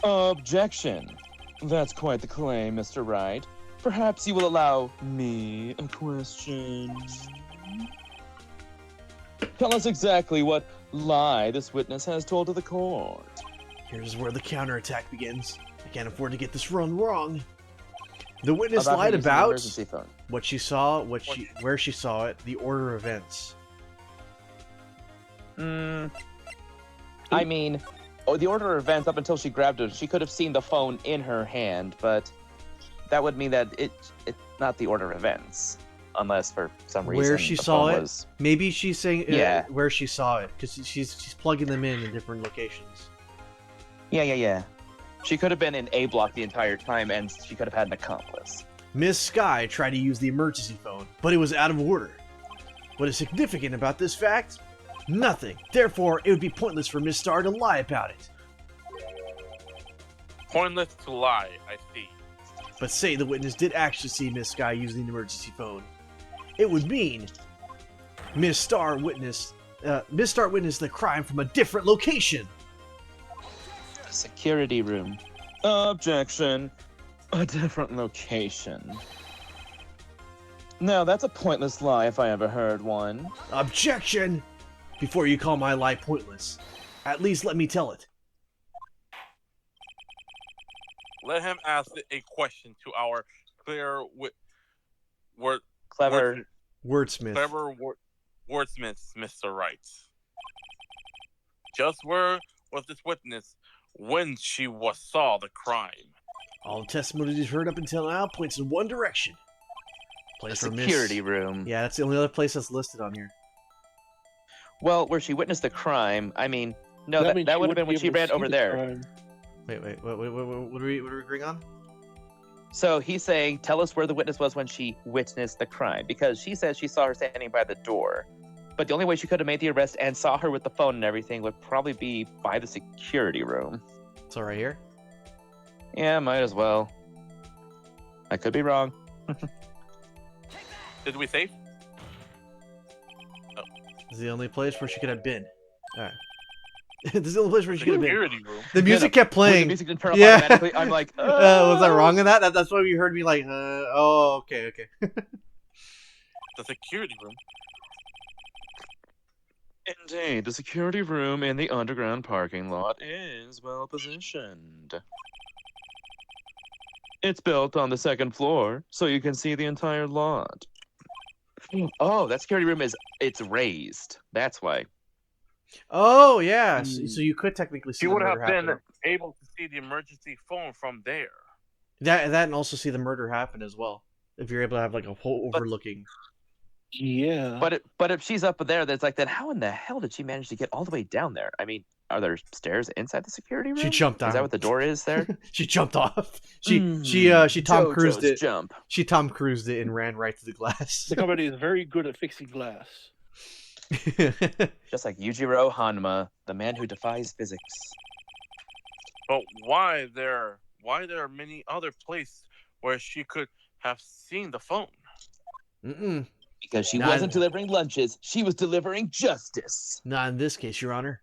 Objection. That's quite the claim, Mr. Wright. Perhaps you will allow me a question. Tell us exactly what lie this witness has told to the court. Here's where the counterattack begins. I can't afford to get this run wrong. The witness About her lied using the about emergency phone. what she saw, where she saw it, the order of events. I mean, the order of events up until she grabbed it, she could have seen the phone in her hand, but that would mean that it's not the order of events, unless for some reason Where she the saw phone it? was- Maybe she's saying Yeah. where she saw it, because she's plugging them in different locations. Yeah. She could have been in A block the entire time, and she could have had an accomplice. Miss Sky tried to use the emergency phone, but it was out of order. What is significant about this fact? Nothing. Therefore, it would be pointless for Miss Star to lie about it. Pointless to lie, I see. But say the witness did actually see Miss Sky using the emergency phone. It would mean Miss Star witnessed the crime from a different location. Security room. Objection. A different location. Now, that's a pointless lie if I ever heard one. Objection! Before you call my lie pointless, at least let me tell it. Let him ask a question to our clear Clever. Wordsmith. wordsmith, Mr. Wright. Just where was this witness when she saw the crime? All testimony you've heard up until now points in one direction. The Place for security room. Yeah, that's the only other place that's listed on here. Well, where she witnessed the crime, I mean, no, means that would have been wouldn't when be she able to ran see over the there. crime. Wait, what are we agreeing on? So he's saying, tell us where the witness was when she witnessed the crime, because she says she saw her standing by the door. But the only way she could have made the arrest and saw her with the phone and everything would probably be by the security room. It's all right here. Yeah, might as well. I could be wrong. Did we save? This is the only place where she could have been. All right. This is the only place where she could have been. Security room. The music kept When the playing. music didn't turn off Yeah. automatically, I'm like, Was I wrong in that? That's why you heard me like, oh, okay. The security room. Indeed, the security room in the underground parking lot is well positioned. It's built on the second floor, so you can see the entire lot. Oh, that security room it's raised. That's why. Oh, yeah. So you could technically see She the would murder have been happen. able to see the emergency phone from there. That and also see the murder happen as well. If you're able to have like a whole But- overlooking. Yeah. But if she's up there, that's like, then how in the hell did she manage to get all the way down there? I mean, are there stairs inside the security room? She jumped Is that down. what the door is there? She jumped off. She Tom Cruised JoJo's it. Jump. She Tom Cruised it and ran right through the glass. The company is very good at fixing glass. Just like Yujiro Hanma, the man who defies physics. But why there are many other places where she could have seen the phone? Mm-mm. Because she Not- wasn't delivering lunches, she was delivering justice. Not in this case, Your Honor.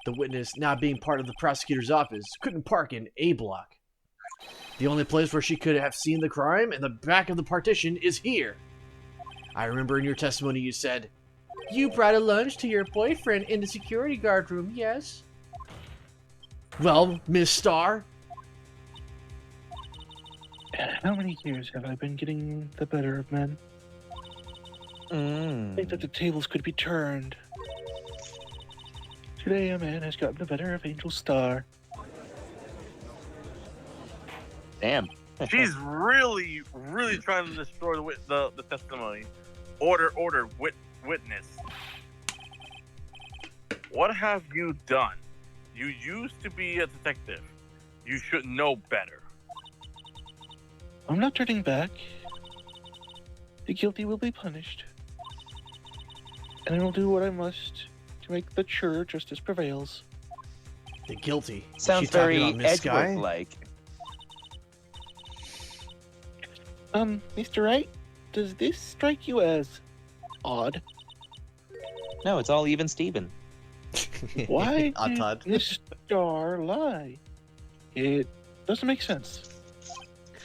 The witness, not being part of the prosecutor's office, couldn't park in A block. The only place where she could have seen the crime in the back of the partition is here. I remember in your testimony you said, "You brought a lunch to your boyfriend in the security guard room, yes?" Well, Miss Starr, How many years have I been getting the better of men? I think that the tables could be turned. Today a man has gotten the better of Angel Star. Damn. She's really trying to destroy the testimony. Order, witness. What have you done? You used to be a detective. You should know better. I'm not turning back. The guilty will be punished. And I will do what I must to make the sure justice prevails. the guilty. Sounds She talking very about Miss Sky? Edgeworth-like. Mr. Wright, does this strike you as odd? No, it's all even Steven. Why Odd did Todd. Miss Star lie? It doesn't make sense.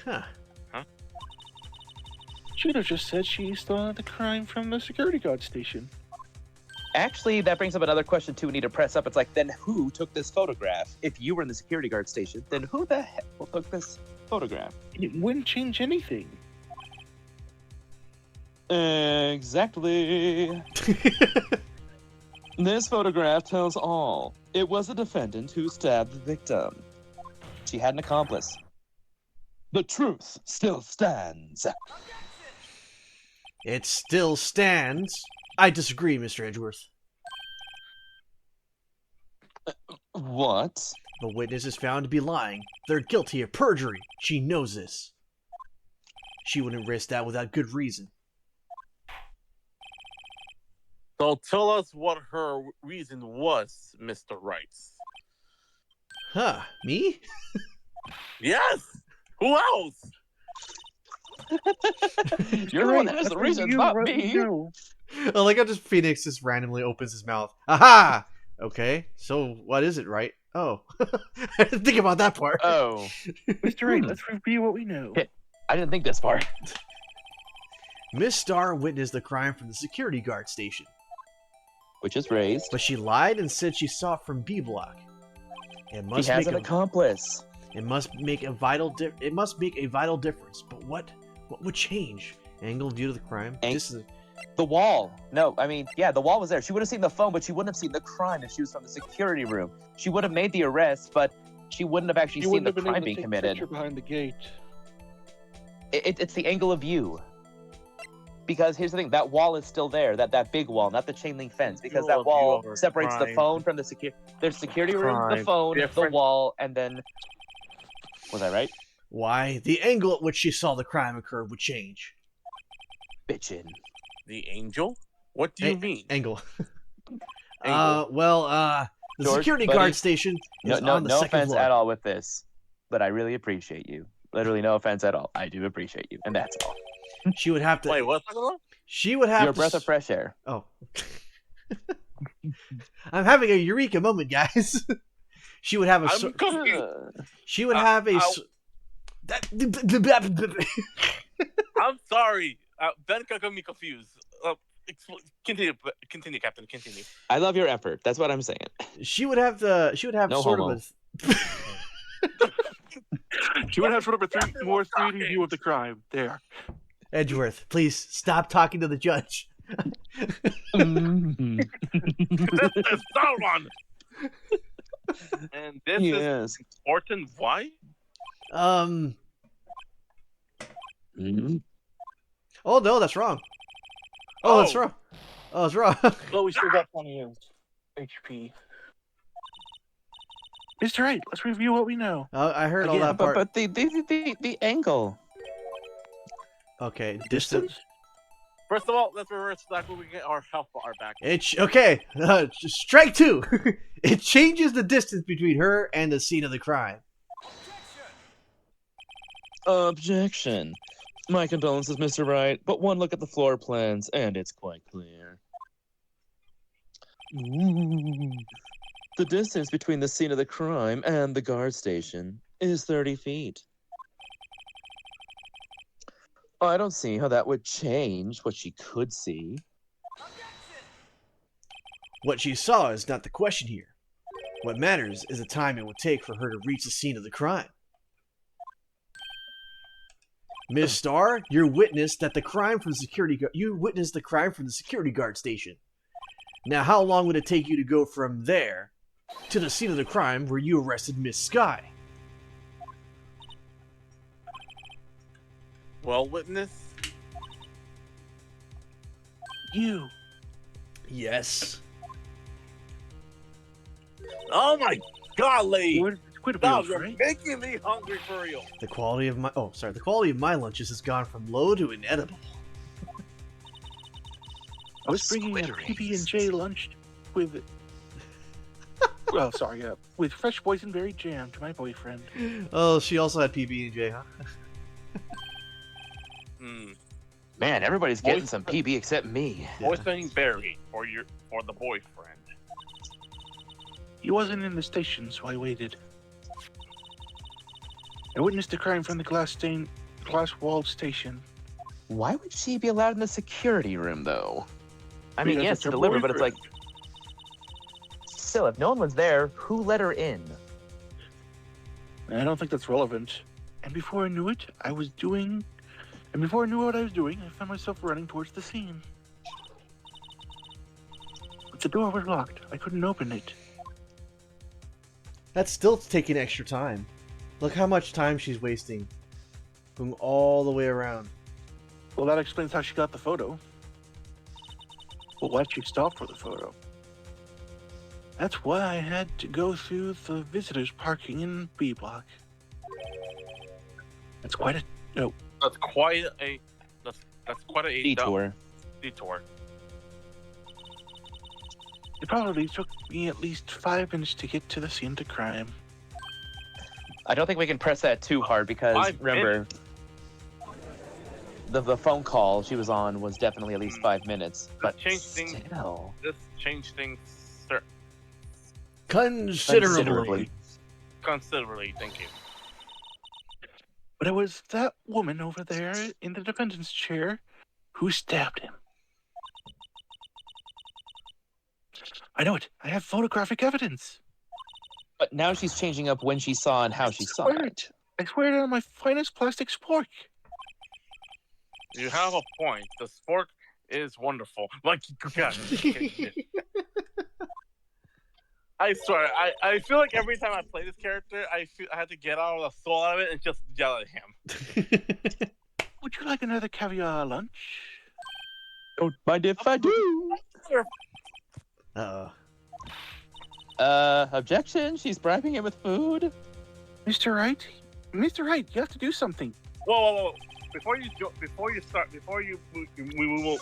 Huh. She would have just said she saw the crime from the security guard station. Actually, that brings up another question too we need to press up. It's like, then who took this photograph? If you were in the security guard station, then who the hell took this photograph? It wouldn't change anything. Exactly. This photograph tells all. It was the defendant who stabbed the victim. She had an accomplice. The truth still stands. It still stands. I disagree, Mr. Edgeworth. What? The witness is found to be lying. They're guilty of perjury. She knows this. She wouldn't risk that without good reason. So tell us what her reason was, Mr. Wright. Huh, me? Yes! Who else? You're the one that has the reasons, not me. I like how just Phoenix just randomly opens his mouth. Aha! Okay, so what is it, right? Oh. I didn't think about that part. Oh, Mr. Wright, let's review what we know. I didn't think this far. Miss Starr witnessed the crime from the security guard station, Which is raised. but she lied and said she saw it from B block. It He must has make an accomplice. it must make a vital difference. But what would change? Angle of view to the crime. This is The wall. No, I mean, yeah, the wall was there. She would have seen the phone, but she wouldn't have seen the crime if she was from the security room. She would have made the arrest, but she wouldn't have actually seen the crime being committed. Behind the gate. It's the angle of view. Because here's the thing, that wall is still there, that big wall, not the chain link fence, because that wall separates the phone from the There's security room, the phone, the wall, and then. Was I right? why the angle at which she saw the crime occur would change. Bitchin'. The angel? What do you mean? Angle. Angle. The George, security buddy, guard station is on the no second offense floor. at all with this, but I really appreciate you. Literally, no offense at all. I do appreciate you, and that's all. She would have to. Wait, what's that? She would have You're a to. breath of fresh air. Oh. I'm having a eureka moment, guys. She would have a. I'm confused. She would have a. I'm sorry. Ben got me confused. Continue, Captain. Continue. I love your effort. That's what I'm saying. She would have the. She would have No sort homo. of a. She would have sort of a more 3D view of the crime. There. Edgeworth, please stop talking to the judge. Mhm. This is Sauron. And this is Yes. important. Why? Mhm. Oh no, that's wrong. Oh, that's wrong. Oh, it's wrong. Oh, we still got plenty of HP. Mr. Right, let's review what we know. I heard all Again, that part. But the angle. Okay, Distance? distance. First of all, let's reverse that when we get our health bar back. Okay. Strike two. It changes the distance between her and the scene of the crime. Objection. My condolences, Mr. Wright, but one look at the floor plans, and it's quite clear. Ooh. The distance between the scene of the crime and the guard station is 30 feet. I don't see how that would change what she could see. What she saw is not the question here. What matters is the time it would take for her to reach the scene of the crime. Miss Starr, you witnessed the crime from the security guard station. Now, how long would it take you to go from there to the scene of the crime where you arrested Miss Sky? Well, witness. You. Yes. Oh my golly! What Squidward, Stop, you're right? making me hungry for real. The quality of my lunches has gone from low to inedible. I was bringing a PB&J lunch with... well, sorry, with fresh boysenberry jam to my boyfriend. Oh, she also had PB&J, huh? Man, everybody's getting some PB except me. Boysenberry berry for the boyfriend. He wasn't in the station, so I waited. I witnessed a crime from the glass-walled station. Why would she be allowed in the security room, though? I mean, Because yes, it's to her deliver, but it's like... boyfriend. Still, if no one was there, who let her in? I don't think that's relevant. And before I knew what I was doing, I found myself running towards the scene. But the door was locked. I couldn't open it. That's still taking extra time. Look how much time she's wasting. Going all the way around. Well, that explains how she got the photo. But why'd she stop for the photo? That's why I had to go through the visitors parking in B block. That's quite a That's quite a Detour. detour. It probably took me at least 5 minutes to get to the scene of the crime. I don't think we can press that too hard because, 5 remember, the phone call she was on was definitely at least 5 minutes. But still... This changed things Considerably. considerably. Thank you. But it was that woman over there in the defendant's chair who stabbed him. I know it. I have photographic evidence. But now she's changing up when she saw and how she saw it. I swear it on my finest plastic spork. You have a point. The spork is wonderful. Like, God. I swear, I feel like every time I play this character, I had to get all the soul out of it and just yell at him. Would you like another caviar lunch? Don't mind if I do. Uh-oh. Objection. She's bribing him with food. Mr. Wright? Mr. Wright, you have to do something. Whoa. Before you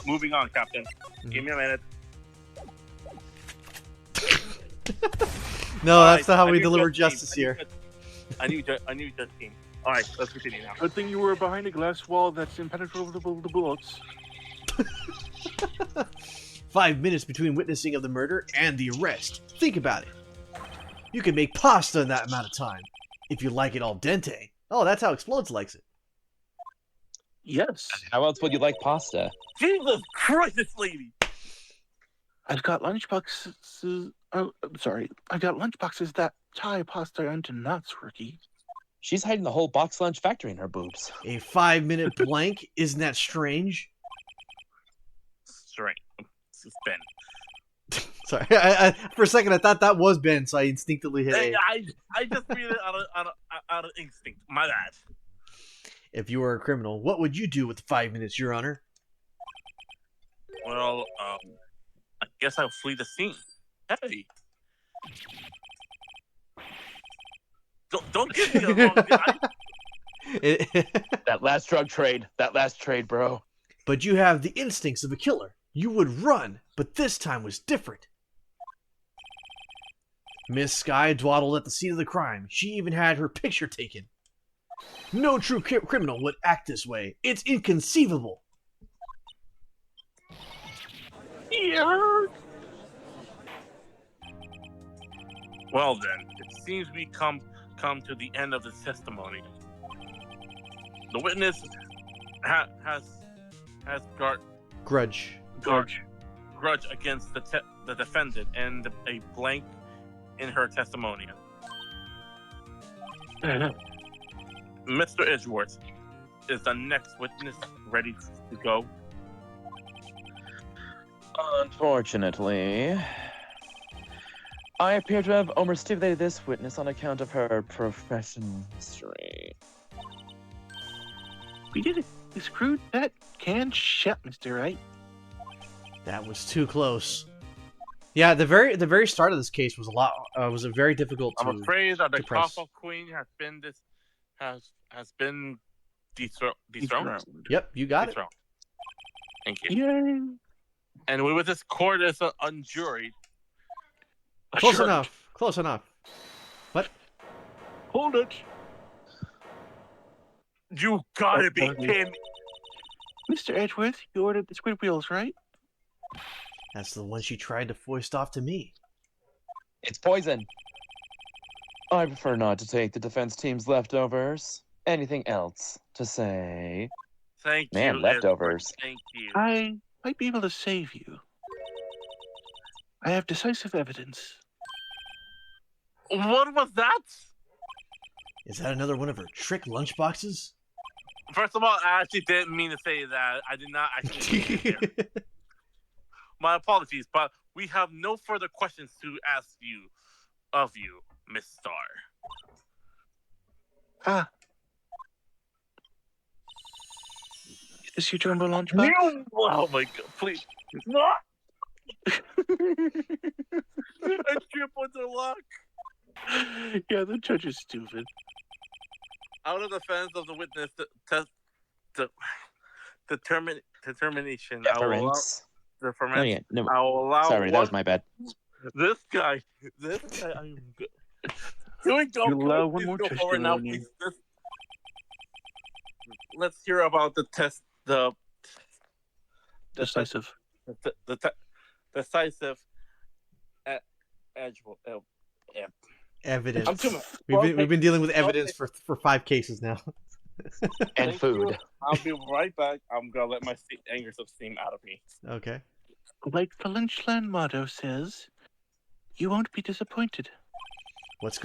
moving on, Captain, give me a minute. No, that's not how we deliver justice here. I knew your team. All right, let's continue now. Good thing you were behind a glass wall that's impenetrable to bullets. 5 minutes between witnessing of the murder and the arrest. Think about it. You can make pasta in that amount of time. If you like it al dente. Oh, that's how Explodes likes it. Yes. How else would you like pasta? Jesus Christ, this lady! I've got lunchboxes. Oh, sorry. I've got lunchboxes that tie pasta into knots, rookie. She's hiding the whole box lunch factory in her boobs. A 5-minute blank? Isn't that strange? Strange. This is Ben. Sorry, I for a second I thought that was Ben, so I instinctively hit A. I just read it out of instinct. My bad. If you were a criminal, what would you do with the 5 minutes, Your Honor? Well, Well, I guess I'll flee the scene. Hey, don't give me a wrong. That last drug trade. That last trade, bro. But you have the instincts of a killer. You would run, but this time was different. Miss Sky dawdled at the scene of the crime. She even had her picture taken. No true criminal would act this way. It's inconceivable. Yeah. Well then, it seems we come to the end of the testimony. The witness has Grudge. grudge against the defendant and a blank in her testimony. Mr. Edgeworth, is the next witness ready to go? Unfortunately, I appear to have overstimulated this witness on account of her professional history. We did it. We screwed that can shut, Mr. Wright. That was too close. Yeah, the very start of this case was was a very difficult. I'm afraid that the to press. Kafa Queen has been dethroned. Yep, you got it. Dethroned. Thank you. Yay. And with this court is unjuried. Close enough. Close enough. What? Hold it. You gotta be Okay. kidding me. Mr. Edgeworth, you ordered the squid wheels, right? That's the one she tried to foist off to me. It's poison. I prefer not to take the defense team's leftovers. Anything else to say? Thank Man, you. leftovers. Edward. Thank you. I might be able to save you. I have decisive evidence. What was that? Is that another one of her trick lunchboxes? First of all, I actually didn't mean to say that. I did not actually mean it there. My apologies, but we have no further questions to ask of you, Miss Star. Ah. Is this your jumbo lunchbox? Oh my god, please. No! I trip on the lock. Yeah, the judge is stupid. Out of defense of the witness, determination. Deference. Oh, yeah. No. I will allow. Sorry, that was my bad. This guy. I'm good. Here we go. You allow Please one more go forward now, testimony. please. Let's hear about the test. Decisive. Decisive. Evidence. I'm too much. We've been dealing with evidence for 5 cases now. And Thank food. you. I'll be right back. I'm gonna let my anger of steam out of me. Okay. Like the Lynchland motto says, you won't be disappointed. What's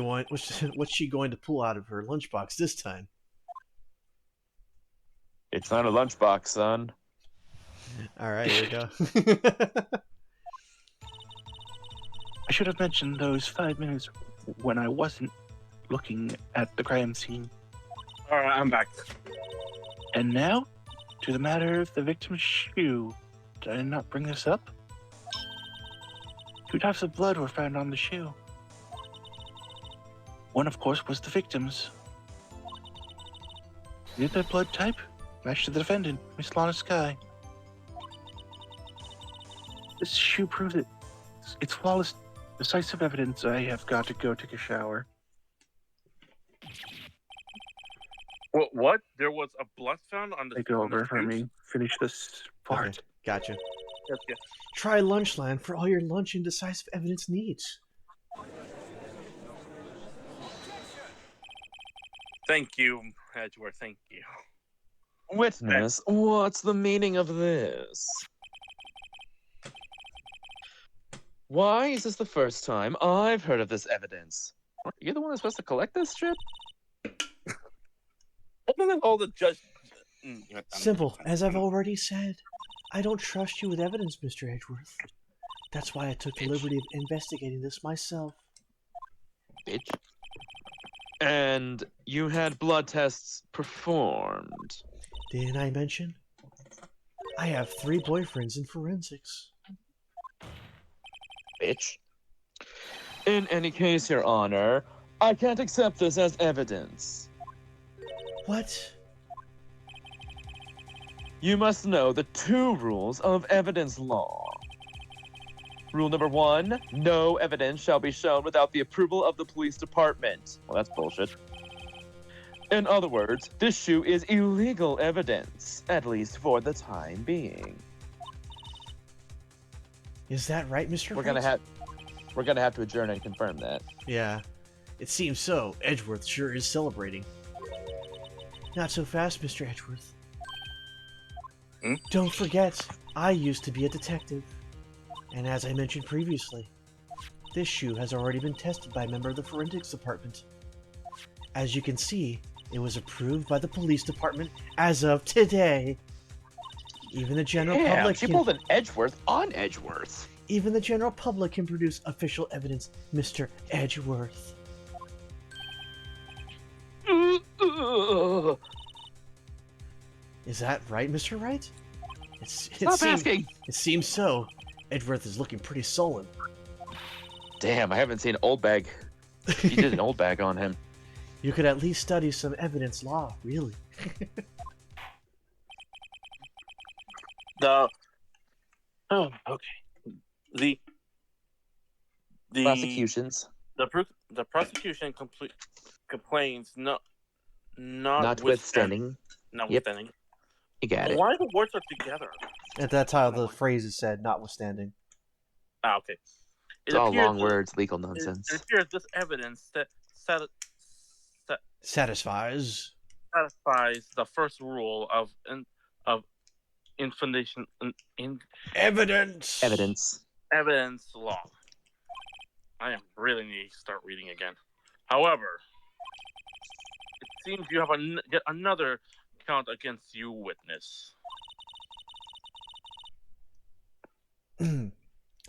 she going to pull out of her lunchbox this time? It's not a lunchbox, son. All right, here we go. I should have mentioned those 5 minutes when I wasn't looking at the crime scene. All right, I'm back. And now, to the matter of the victim's shoe. Did I not bring this up? 2 drops of blood were found on the shoe. One, of course, was the victim's. Did that blood type match to the defendant, Miss Lana Sky? This shoe proves it. It's flawless, decisive evidence. I have got to go take a shower. What? There was a blood found on the. Take it on the over for shoes? me. Finish this part. Okay, gotcha. Yes. Try Lunchland for all your lunch and decisive evidence needs. Thank you, Edgeworth. Thank you. Witness, what's the meaning of this? Why is this the first time I've heard of this evidence? You're the one that's supposed to collect this shit? Other than all the judge. Simple, as I've already said. I don't trust you with evidence, Mr. Edgeworth. That's why I took the liberty of investigating this myself. Bitch. And you had blood tests performed. Didn't I mention? I have 3 boyfriends in forensics. Bitch. In any case, Your Honor, I can't accept this as evidence. What? You must know the 2 rules of evidence law. Rule number 1, no evidence shall be shown without the approval of the police department. Well, that's bullshit. In other words, this shoe is illegal evidence, at least for the time being. Is that right, Mr. We're Wright? gonna have to adjourn and confirm that. Yeah. It seems so. Edgeworth sure is celebrating. Not so fast, Mr. Edgeworth. Hmm? Don't forget, I used to be a detective. And as I mentioned previously, this shoe has already been tested by a member of the forensics department. As you can see, it was approved by the police department as of today. Even the general public she can, pulled an Edgeworth on Edgeworth. even the general public can produce official evidence, Mr. Edgeworth. Is that right, Mr. Wright? Stop asking! It seems so. Edgeworth is looking pretty sullen. Damn, I haven't seen Old Bag. He did an Old Bag on him. You could at least study some evidence law, really. The Oh, okay. the Prosecutions. the prosecution complains Notwithstanding. notwithstanding. You got it. Why the words are together? And that's how the phrase is said, notwithstanding. Ah, okay. It's all appears long that- words, legal It nonsense. appears this evidence that Satisfies. satisfies the first rule of information in Evidence! Evidence. evidence law. I am really need to start reading again. However, it seems you have yet another count against you, witness.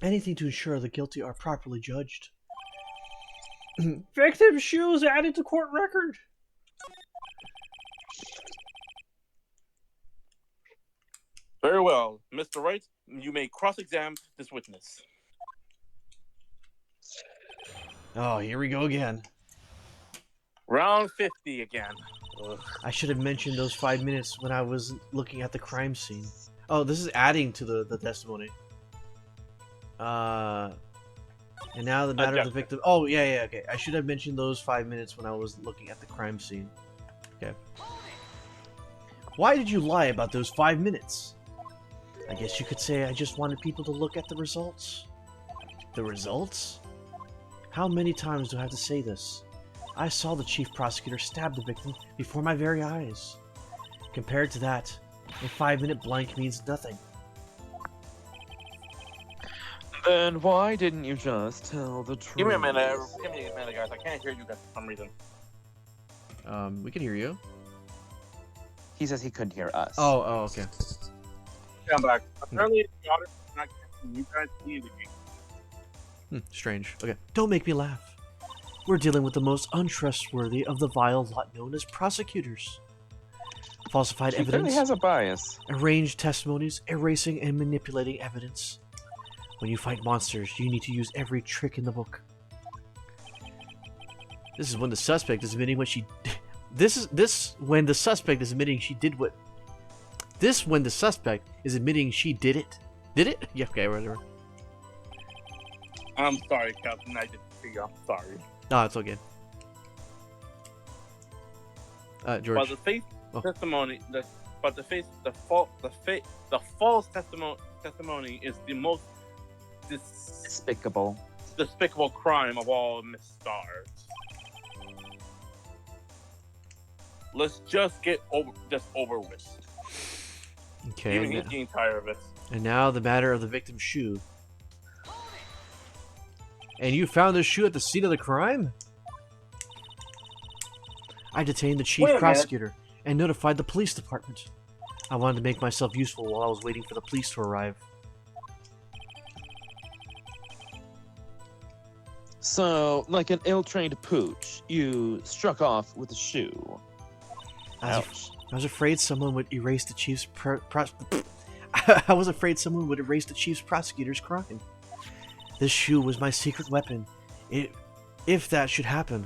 Anything to ensure the guilty are properly judged. Victim shoes added to court record. Very well, Mr. Wright. You may cross-examine this witness. Oh, here we go again. Round 50 again. I should have mentioned those 5 minutes when I was looking at the crime scene. Oh, this is adding to the testimony. And now the matter of the victim. Oh, yeah, okay. I should have mentioned those 5 minutes when I was looking at the crime scene. Okay. Why did you lie about those 5 minutes? I guess you could say I just wanted people to look at the results. The results? How many times do I have to say this? I saw the chief prosecutor stab the victim before my very eyes. Compared to that, a 5-minute blank means nothing. Then why didn't you just tell the truth? Give me a minute. Give me a minute, guys. I can't hear you guys for some reason. We can hear you. He says he couldn't hear us. Oh, okay. Yeah, I'm back. Apparently, the audience is not catching you guys either. Strange. Okay. Don't make me laugh. We're dealing with the most untrustworthy of the vile lot known as prosecutors. Falsified He evidence, clearly has a bias. arranged testimonies, erasing and manipulating evidence. When you fight monsters, you need to use every trick in the book. This is when the suspect is admitting what she. This when the suspect is admitting she did what. This when the suspect is admitting she did it. Did it? Yeah. Okay. Whatever. I'm sorry, Captain. I didn't see you. I'm sorry. No, it's okay. George. But the fake Oh. testimony, the false testimony is the most Despicable. despicable crime of all, Miss Stars. Let's just get over with. Okay. Even he's getting tired of it. And now the matter of the victim's shoe. And you found this shoe at the scene of the crime? I detained the chief Wait a minute. prosecutor and notified the police department. I wanted to make myself useful while I was waiting for the police to arrive. So, like an ill-trained pooch, you struck off with a shoe. I was afraid someone would erase the chief's I was afraid someone would erase the chief prosecutor's crime. This shoe was my secret weapon. If that should happen.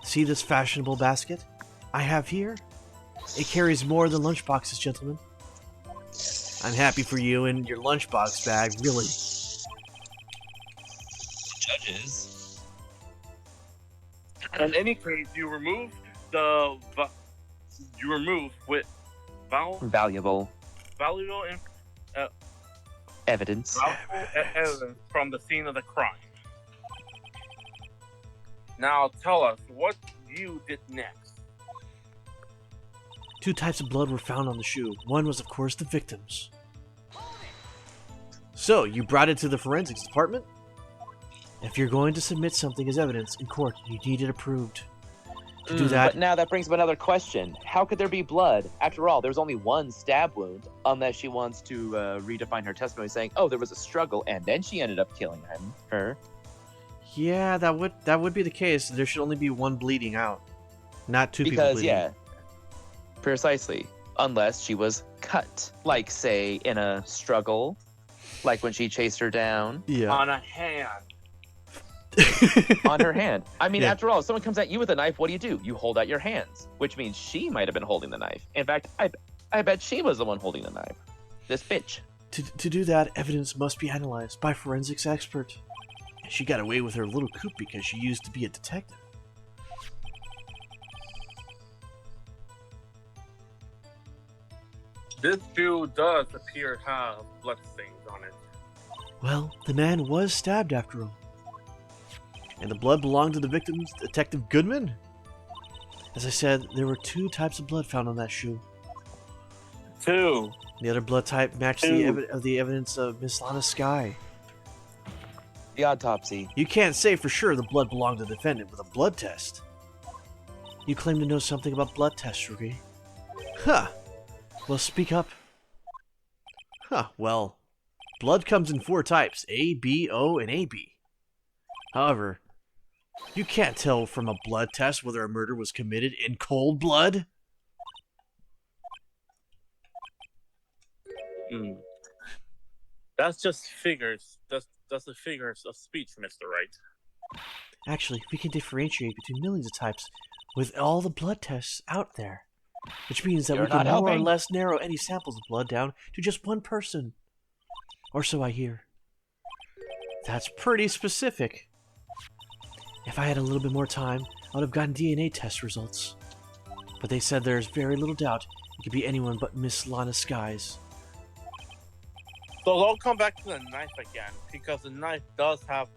See this fashionable basket I have here? It carries more than lunchboxes, gentlemen. I'm happy for you and your lunchbox bag, really. Judges. In any case, you remove with Valuable valuable evidence. evidence from the scene of the crime. Now tell us what you did next. 2 types of blood were found on the shoe. One was, of course, the victim's. So, you brought it to the forensics department? If you're going to submit something as evidence in court, you need it approved. To do that, But now that brings up another question. How could there be blood? After all, there's only one stab wound, unless she wants to redefine her testimony saying, oh, there was a struggle, and then she ended up killing her. yeah, that would be the case. There should only be one bleeding out, not 2 people Because, bleeding. yeah, precisely. Unless she was cut. Like, say, in a struggle. Like when she chased her down. Yeah. On a hand. On her hand. I mean, Yeah. after all, if someone comes at you with a knife, what do? You hold out your hands. Which means she might have been holding the knife. In fact, I bet she was the one holding the knife. This bitch. To do that, evidence must be analyzed by forensics expert. And she got away with her little coup because she used to be a detective. This shoe does appear to have blood stains on it. Well, the man was stabbed after all. And the blood belonged to the victim, Detective Goodman? As I said, there were 2 types of blood found on that shoe. 2. The other blood type matched the evidence of Miss Lana Sky. The autopsy. You can't say for sure the blood belonged to the defendant with a blood test. You claim to know something about blood tests, Rookie. Huh. Well, speak up. Huh, well, blood comes in 4 types, A, B, O, and AB. However, you can't tell from a blood test whether a murder was committed in cold blood. That's just figures. That's the figures of speech, Mr. Wright. Actually, we can differentiate between millions of types with all the blood tests out there. Which means that You're we can not more or helping. less narrow any samples of blood down to just one person. Or so I hear. That's pretty specific. If I had a little bit more time, I would have gotten DNA test results. But they said there's very little doubt it could be anyone but Miss Lana Skies. So I'll come back to the knife again because the knife does have,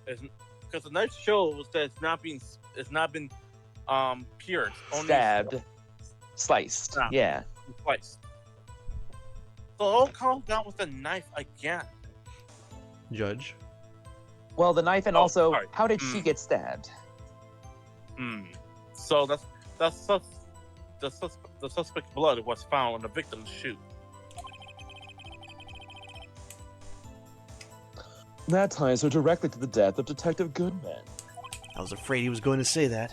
because the knife shows that it's not been pierced, only Stabbed. Sliced. Ah. Yeah. sliced. So I'll come down with the knife again. Judge? Well, the knife and Oh, also, sorry. how did she get stabbed? So the suspect's blood was found on the victim's shoe. That ties her directly to the death of Detective Goodman. I was afraid he was going to say that.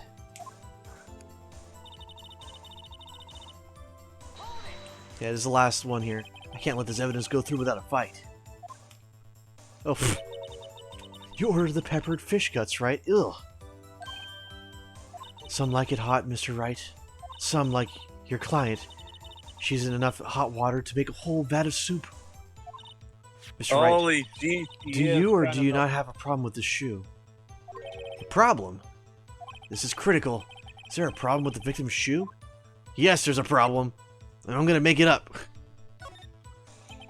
Yeah, this is the last one here. I can't let this evidence go through without a fight. Oh, pfft. You ordered the peppered fish guts, right? Ugh. Some like it hot, Mr. Wright. Some, like your client, she's in enough hot water to make a whole vat of soup. Mr. Wright, Holy jeez. do you or do you not have a problem with this shoe? A problem? This is critical. Is there a problem with the victim's shoe? Yes, there's a problem. And I'm gonna make it up.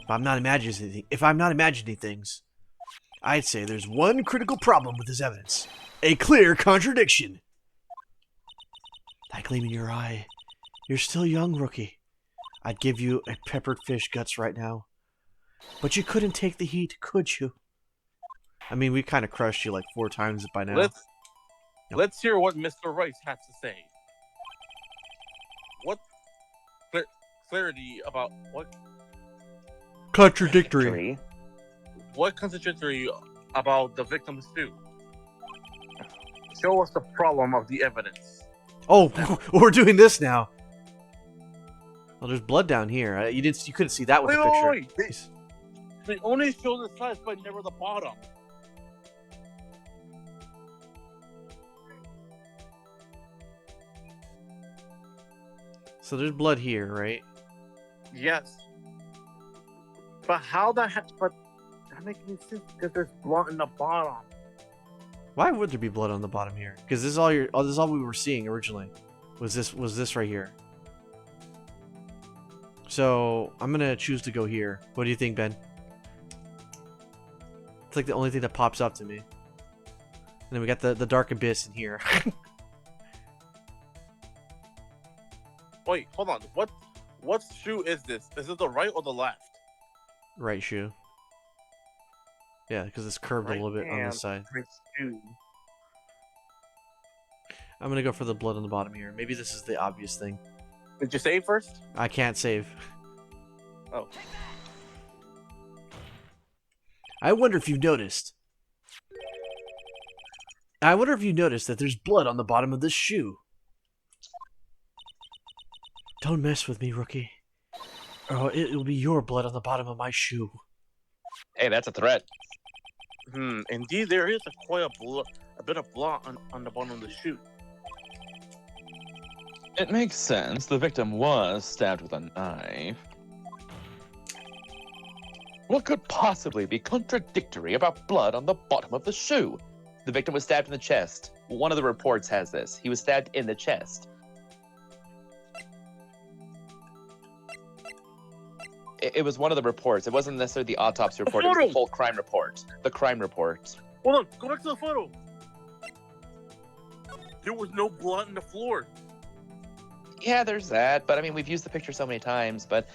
If I'm not imagining things, I'd say there's one critical problem with this evidence. A clear contradiction. That gleam in your eye. You're still young, Rookie. I'd give you a peppered fish guts right now. But you couldn't take the heat, could you? I mean, we kind of crushed you like 4 times by now. Let's hear what Mr. Rice has to say. What clarity about what Contradictory. contradictory about the victim's shoe? Show us the problem of the evidence. Oh, we're doing this now. Oh, there's blood down here. You couldn't see that with Wait, the picture. wait. They only show the sides, but never the bottom. So there's blood here, right? Yes. But how the heck? But that makes any sense because there's blood in the bottom. Why would there be blood on the bottom here? Because this is all this is all we were seeing originally. Was this right here? So I'm gonna choose to go here. What do you think, Ben? It's like the only thing that pops up to me. And then we got the dark abyss in here. Wait, hold on. What shoe is this? Is it the right or the left? Right shoe. Yeah, because it's curved a little bit on this side. Right shoe. I'm gonna go for the blood on the bottom here. Maybe this is the obvious thing. Did you save first? I can't save. Oh. I wonder if you've noticed. I wonder if you noticed that there's blood on the bottom of this shoe. Don't mess with me, rookie. Or it'll be your blood on the bottom of my shoe. Hey, that's a threat. Indeed, there is quite a bit of blood on the bottom of the shoe. It makes sense. The victim was stabbed with a knife. What could possibly be contradictory about blood on the bottom of the shoe? The victim was stabbed in the chest. One of the reports has this. He was stabbed in the chest. It was one of the reports. It wasn't necessarily the autopsy report. It was the full crime report. The crime report. Hold on, go back to the photo. There was no blood on the floor. Yeah, there's that. But I mean, we've used the picture so many times. But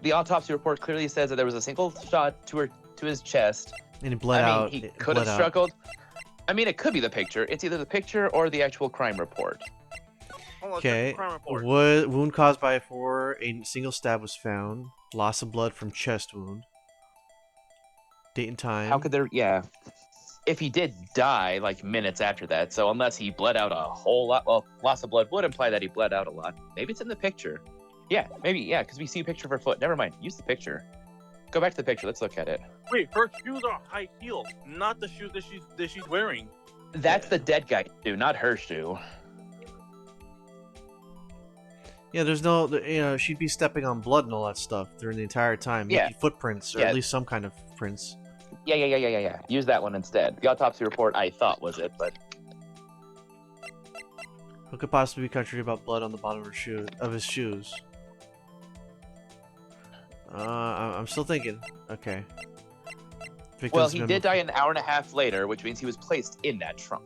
the autopsy report clearly says that there was a single shot to his chest. And it bled out. He could have struggled. I mean, it could be the picture. It's either the picture or the actual crime report. Okay. Wound caused by a single stab was found. Loss of blood from chest wound. Date and time. How could there? Yeah. If he did die like minutes after that, so unless he bled out a whole lot, well, loss of blood would imply that he bled out a lot. Maybe it's in the picture. Yeah, maybe, yeah, because we see a picture of her foot. Never mind. Use the picture. Go back to the picture. Let's look at it. Wait, her shoes are high heel, not the shoes that she's wearing. That's the dead guy's shoe, not her shoe. Yeah, there's no, she'd be stepping on blood and all that stuff during the entire time. Yeah. Making footprints, or at least some kind of prints. Yeah. Use that one instead. The autopsy report, I thought, was it, but... Who could possibly be contradicted about blood on the bottom of his shoes? I'm still thinking. Okay. Well, he did die an hour and a half later, which means he was placed in that trunk.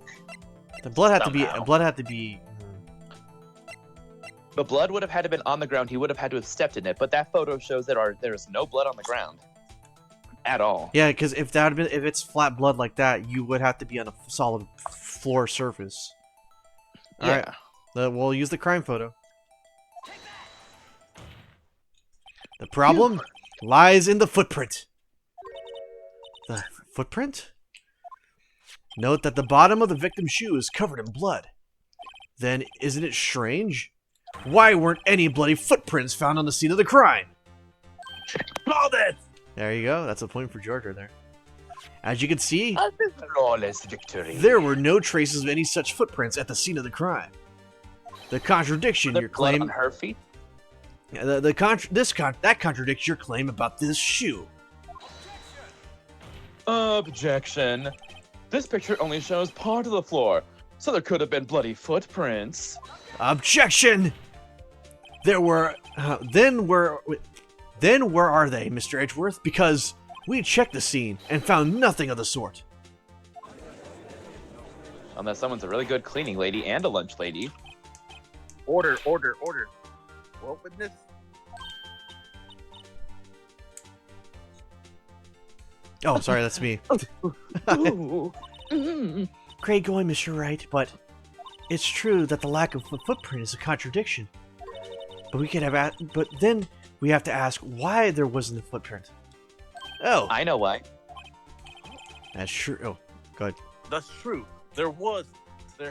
The blood had somehow. to be. The blood would have had to been on the ground. He would have had to have stepped in it, but that photo shows that there is no blood on the ground at all. Yeah, because if it's flat blood like that, you would have to be on a solid floor surface. All right. We'll use the crime photo. The problem lies in the footprint. The footprint? Note that the bottom of the victim's shoe is covered in blood. Then, isn't it strange? Why weren't any bloody footprints found on the scene of the crime? Called it! There you go. That's a point for Georgia there. As you can see, Flawless victory. there were no traces of any such footprints at the scene of the crime. The contradiction your blood claim on her feet? that contradicts your claim about this shoe. Objection. This picture only shows part of the floor, so there could have been bloody footprints. Objection! Then where are they, Mr. Edgeworth? Because we checked the scene and found nothing of the sort. Unless someone's a really good cleaning lady and a lunch lady. Order. What witness? Oh, sorry, that's me. Great going, Mr. Wright, but it's true that the lack of a footprint is a contradiction. But then we have to ask why there wasn't a footprint. Oh, I know why. that's true. Oh, go ahead. That's true. There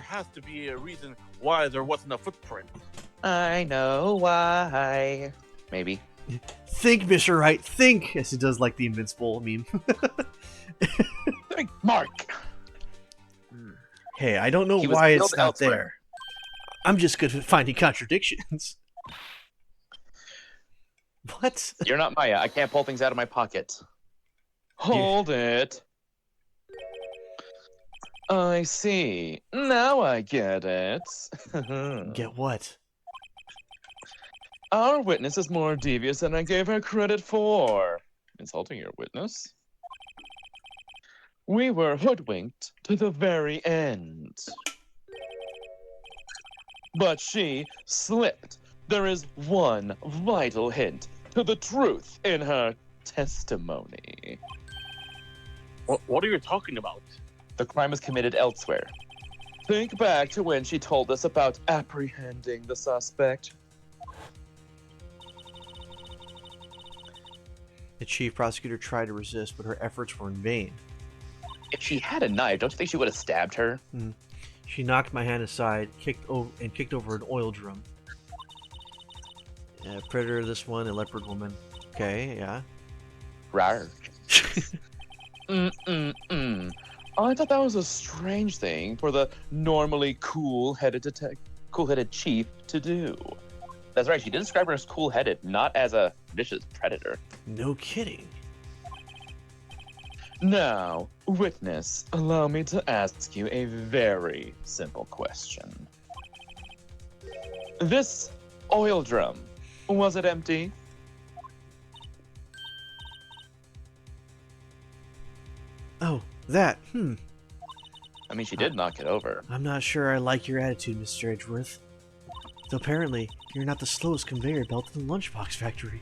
has to be a reason why there wasn't a footprint. I know why. Maybe. Think, Mr. Wright, think! As he does like the Invincible meme. Mark! Hey, I don't know He was why killed it's not elsewhere. there. I'm just good at finding contradictions. What? You're not Maya. I can't pull things out of my pocket. Hold it. I see. Now I get it. Get what? Our witness is more devious than I gave her credit for. Insulting your witness? We were hoodwinked to the very end. But she slipped. There is one vital hint to the truth in her testimony. What are you talking about? The crime was committed elsewhere. Think back to when she told us about apprehending the suspect. The chief prosecutor tried to resist, but her efforts were in vain. If she had a knife, don't you think she would have stabbed her? She knocked my hand aside, kicked over an oil drum. Predator, this one, a leopard woman. Okay, yeah. Rar. I thought that was a strange thing for the normally cool-headed chief to do. That's right, she did describe her as cool-headed, not as a vicious predator. No kidding. Now, witness, allow me to ask you a very simple question. This oil drum, was it empty? Oh, that. I mean, she did knock it over. I'm not sure I like your attitude, Mr. Edgeworth. Though apparently, you're not the slowest conveyor belt in the lunchbox factory.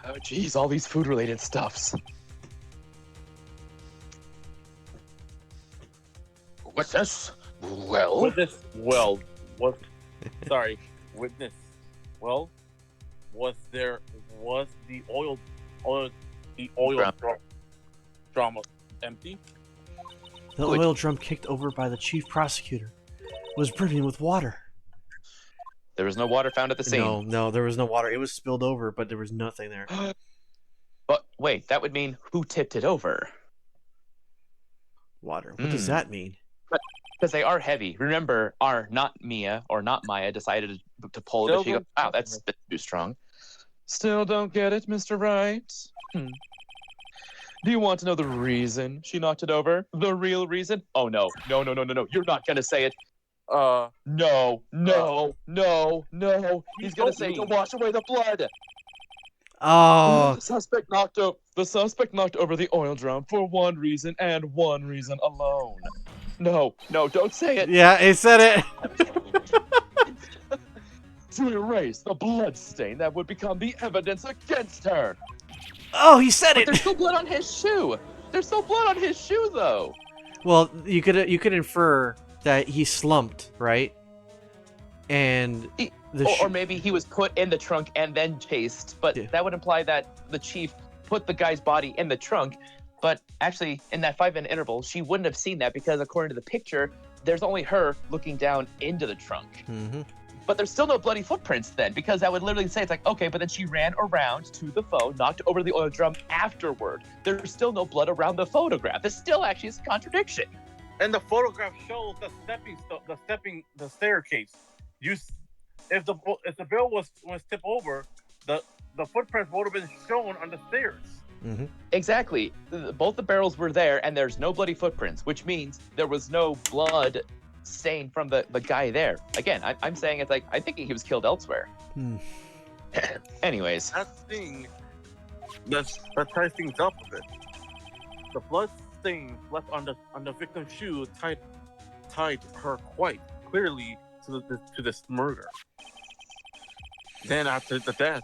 Oh, geez, all these food-related stuffs. What's this? Well? Witness, well, what? Sorry, witness. Well, was the oil drama empty? The oil drum kicked over by the chief prosecutor was brimming with water. There was no water found at the scene. No, there was no water. It was spilled over, but there was nothing there. But wait, that would mean who tipped it over? Water. What does that mean? Because they are heavy. Remember, not Maya decided to pull it, but she goes, wow, that's a bit too strong. Still don't get it, Mr. Wright? Do you want to know the reason she knocked it over? The real reason? Oh, no. You're not going to say it. No. He's going to say to wash away the blood. Oh. The suspect knocked over the oil drum for one reason and one reason alone. No, don't say it. Yeah, he said it. To erase the blood stain that would become the evidence against her. Oh, he said But it. there's still blood on his shoe. There's still blood on his shoe, though. Well, you could infer that he slumped, right? And or maybe he was put in the trunk and then chased. But that would imply that the chief put the guy's body in the trunk. But actually, in that 5-minute interval, she wouldn't have seen that because according to the picture, there's only her looking down into the trunk. Mm-hmm. But there's still no bloody footprints then, because that would literally say, it's like, okay, but then she ran around to the phone, knocked over the oil drum afterward. There's still no blood around the photograph. This still actually is a contradiction. And the photograph shows the staircase. If the barrel was tipped over, the footprints would have been shown on the stairs. Mm-hmm. Exactly. Both the barrels were there, and there's no bloody footprints, which means there was no blood stain from the guy there. Again, I'm saying it's like, I'm thinking he was killed elsewhere. Anyways. That thing, that ties things up a bit. The blood stain left on the victim's shoe tied her quite clearly to this murder. Then after the death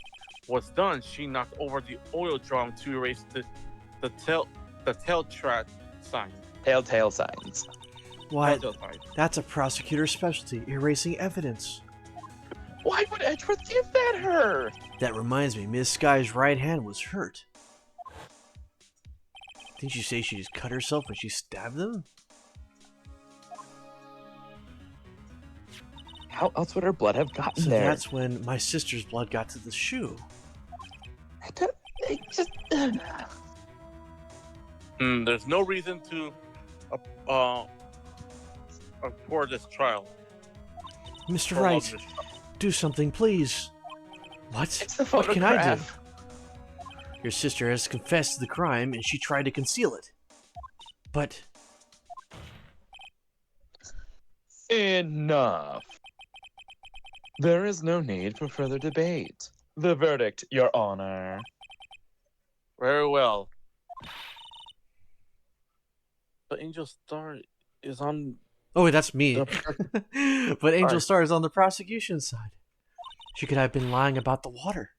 was done, she knocked over the oil drum to erase the telltale sign. Telltale signs. Why? That's a prosecutor's specialty, erasing evidence. Why would Edgeworth give that her? That reminds me, Miss Sky's right hand was hurt. Didn't you say she just cut herself when she stabbed them? How else would her blood have gotten So there? that's when my sister's blood got to the shoe. It just. There's no reason to for this trial. Mr. Prolong Wright, this trial. do something, please. What? It's the What can I do? photograph. Your sister has confessed to the crime and she tried to conceal it. But Enough. There is no need for further debate. The verdict, Your Honor. Very well. The Angel Star is on oh wait, that's me. the. But Angel Sorry. Star is on the prosecution side. She could have been lying about the water.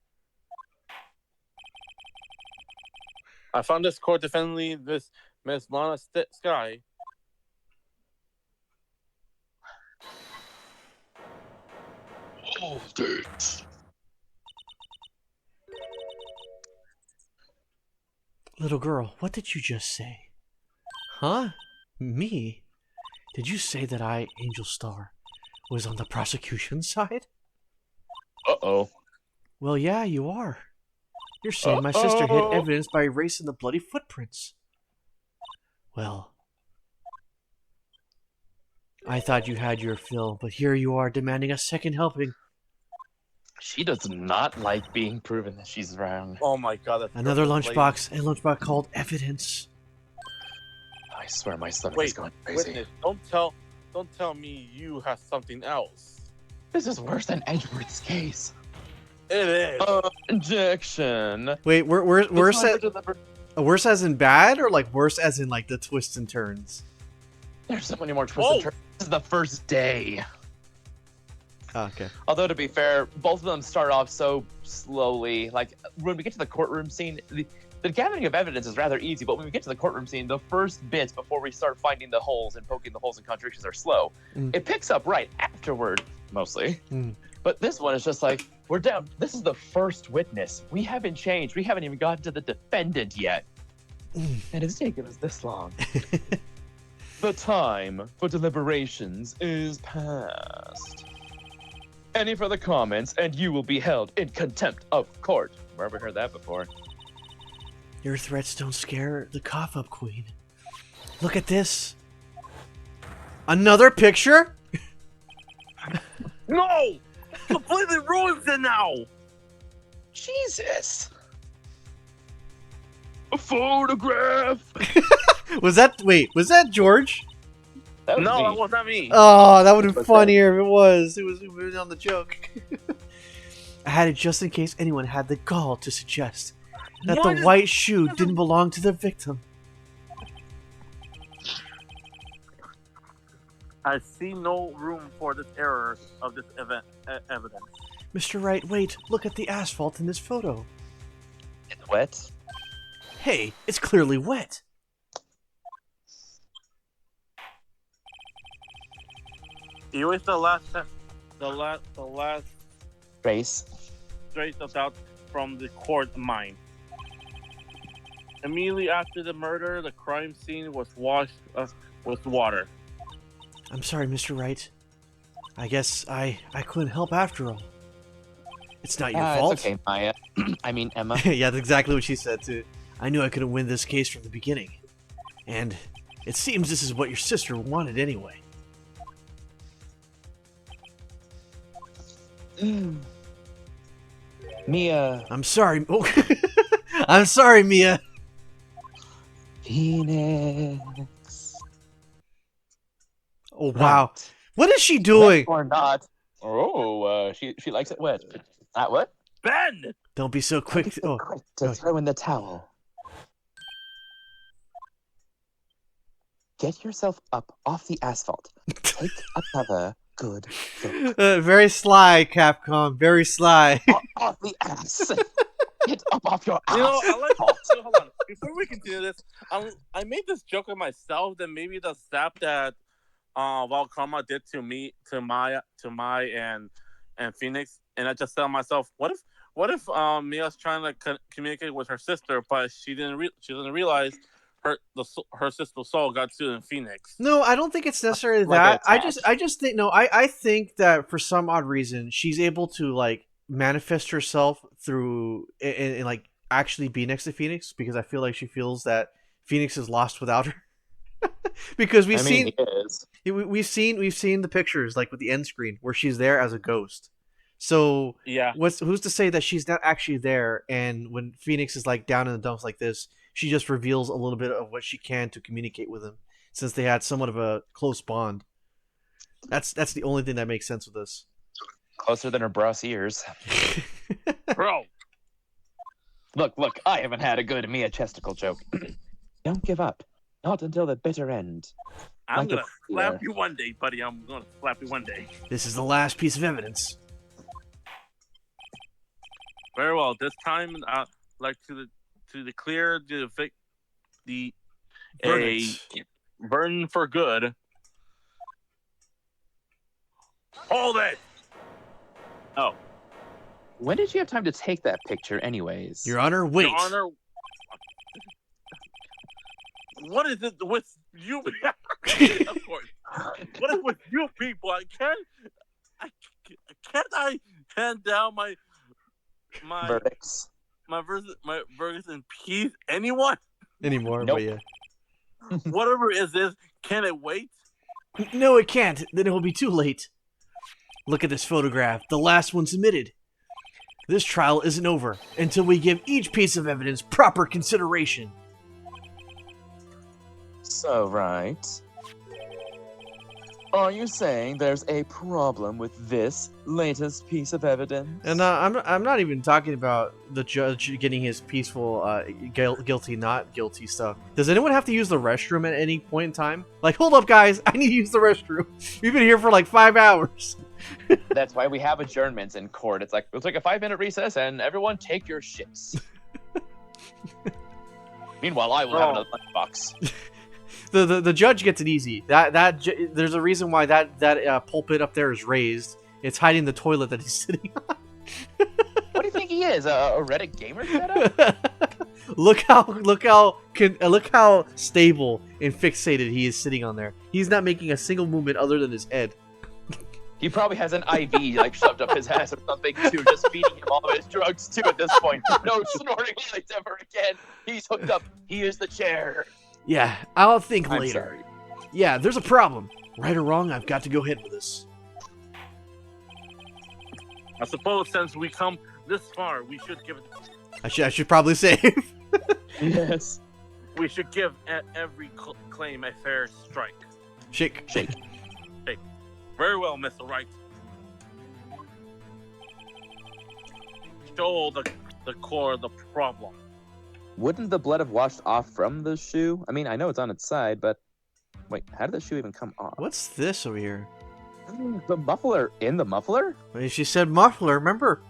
I found this court defending this Miss Lana Sky. Hold it. Little girl, what did you just say? Huh? Me? Did you say that I, Angel Star, was on the prosecution side? Uh-oh. Well, yeah, you are. You're saying my sister hid Uh-oh. evidence by erasing the bloody footprints. Well, I thought you had your fill, but here you are demanding a second helping. She does not like being proven that she's wrong. Oh my god! That's Another perfect, lunchbox, a lunchbox called evidence. I swear my stomach is Wait, going crazy. witness, don't tell me you have something else. This is worse than Edward's case. It is. Objection. Wait, worse The time to deliver- worse as in bad, or like worse as in like the twists and turns? There's so many more twists and turns. This is the first day. Oh, okay. Although, to be fair, both of them start off so slowly. Like, when we get to the courtroom scene, the gathering of evidence is rather easy, but when we get to the courtroom scene, the first bits before we start finding the holes and poking the holes and contradictions are slow. Mm. It picks up right afterward, mostly. Mm. But this one is just like, we're down. This is the first witness. We haven't changed. We haven't even gotten to the defendant yet. Mm. And it's taken us this long. The time for deliberations is past. Any further comments, and you will be held in contempt of court. Where have we heard that before? Your threats don't scare the cough up queen. Look at this. Another picture? No! Completely ruins it now! Jesus! A photograph! Was that George? That was No, me. that was not me. Oh, that would have been What's funnier if it was. It was on the joke. I had it just in case anyone had the gall to suggest that What the is- white shoe didn't belong to the victim. I see no room for this error of this evidence. Mr. Wright, wait, look at the asphalt in this photo. It's wet. Hey, it's clearly wet. Erase the last Race. trace of doubt from the court mind. Immediately after the murder, the crime scene was washed with water. I'm sorry, Mr. Wright. I guess I couldn't help after all. It's not your fault. It's okay, Maya. I mean, Emma. Yeah, that's exactly what she said too. I knew I couldn't win this case from the beginning. And it seems this is what your sister wanted anyway. Mia. I'm sorry. Oh. I'm sorry, Mia. Phoenix. Oh, wow. Right. What is she doing? Wet or not? Oh, she likes it wet. What? Ben! Don't be so quick. So Oh, quick to okay. throw in the towel. Get yourself up off the asphalt. Take another good look. very sly, Capcom. Very sly. Off the ass. Get up off your ass. You know, I like. So hold on. Before we continue this, I made this joke of myself that maybe the sap that Valkama did to me, to Mai, and Phoenix, and I just said to myself, what if Mia's trying to communicate with her sister, but she doesn't realize her sister Soul got to in Phoenix. No, I don't think it's necessarily Like that. attached. I just think no. I think that for some odd reason she's able to like manifest herself through and like actually be next to Phoenix because I feel like she feels that Phoenix is lost without her. Because I mean, he is. we've seen the pictures like with the end screen where she's there as a ghost. So Yeah. who's to say that she's not actually there? And when Phoenix is like down in the dumps like this, she just reveals a little bit of what she can to communicate with him, since they had somewhat of a close bond. That's the only thing that makes sense with this. Closer than her brass ears. Bro. Look, I haven't had a good Mia Chesticle joke. Don't give up. Not until the bitter end. I'm Like gonna a- slap yeah. you one day, buddy. I'm gonna slap you one day. This is the last piece of evidence. Very well. This time, like to declare the Verdict. a burn for good. Hold it. Oh, When did you have time to take that picture, anyways? Your Honor, wait. Your Honor. What is it with you? Of course. What is with you people? Can't I hand down my Verdicts. verdicts in peace? Anyone? Anymore, Nope. but yeah. Whatever is this? Can it wait? No, it can't. Then it will be too late. Look at this photograph, the last one submitted. This trial isn't over until we give each piece of evidence proper consideration. So, right. Are you saying there's a problem with this latest piece of evidence? And I'm not even talking about the judge getting his peaceful guilty, not guilty stuff. Does anyone have to use the restroom at any point in time? Like, hold up, guys, I need to use the restroom. We've been here for like 5 hours. That's why we have adjournments in court. It's like, we'll take a 5-minute recess and everyone take your shits. Meanwhile, I will have another lunchbox. The judge gets it easy. There's a reason why that pulpit up there is raised. It's hiding the toilet that he's sitting on. What do you think he is? A Reddit gamer setup? Look how stable and fixated he is sitting on there. He's not making a single movement other than his head. He probably has an IV like shoved up his ass or something too, just feeding him all of his drugs too at this point. No snorting lights ever again. He's hooked up. He is the chair. Yeah, I'll think I'm later. sorry. Yeah, there's a problem. Right or wrong, I've got to go ahead with this. I suppose since we come this far, we should give it. I should probably save. Yes. We should give every claim a fair strike. Shake. Very well, Mr. Wright. Show the core of the problem. Wouldn't the blood have washed off from the shoe? I mean, I know it's on its side, but wait, how did the shoe even come off? What's this over here? The muffler in the muffler? Well, she said muffler, remember?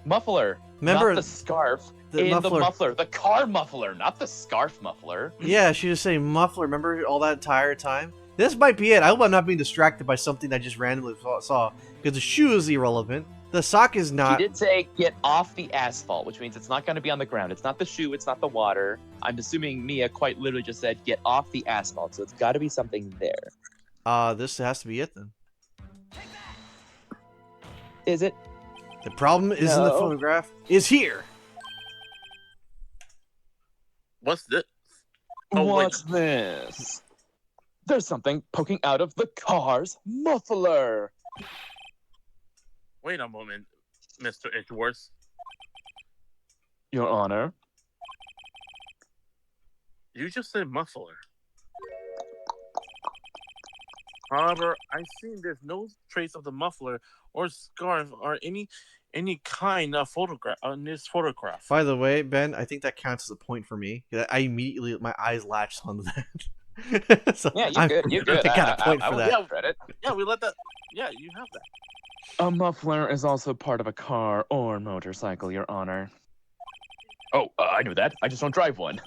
Muffler. Remember Not the scarf. the in muffler. the muffler. The car muffler, not the scarf muffler. Yeah, she was saying muffler, remember all that entire time? This might be it. I hope I'm not being distracted by something I just randomly saw. Because the shoe is irrelevant. The sock is She not. did say get off the asphalt, which means it's not going to be on the ground. It's not the shoe, it's not the water. I'm assuming Mia quite literally just said get off the asphalt, so it's got to be something there. This has to be it then. Is it? The problem isn't the No. photograph. Is here. What's this? Oh, wait. What's this? There's something poking out of the car's muffler. Wait a moment, Mr. Edgeworth. Your Honor. You just said muffler. However, I see there's no trace of the muffler or scarf or any kind of photograph on this photograph. By the way, Ben, I think that counts as a point for me. I immediately, my eyes latched onto that. So Yeah, you're good. You're good. I got a point for would that. give credit. Yeah, we let that. Yeah, you have that. A muffler is also part of a car or motorcycle, Your Honor. Oh, I knew that. I just don't drive one.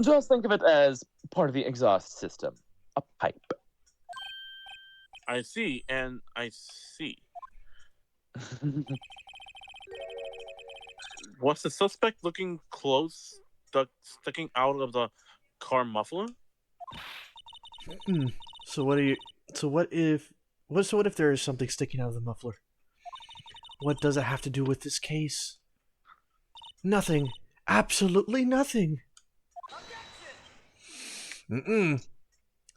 Just think of it as part of the exhaust system. A pipe. I see, and I see. Was the suspect looking close, sticking out of the car muffler? So what are you? So what if? So what if there is something sticking out of the muffler? What does it have to do with this case? Nothing. Absolutely nothing.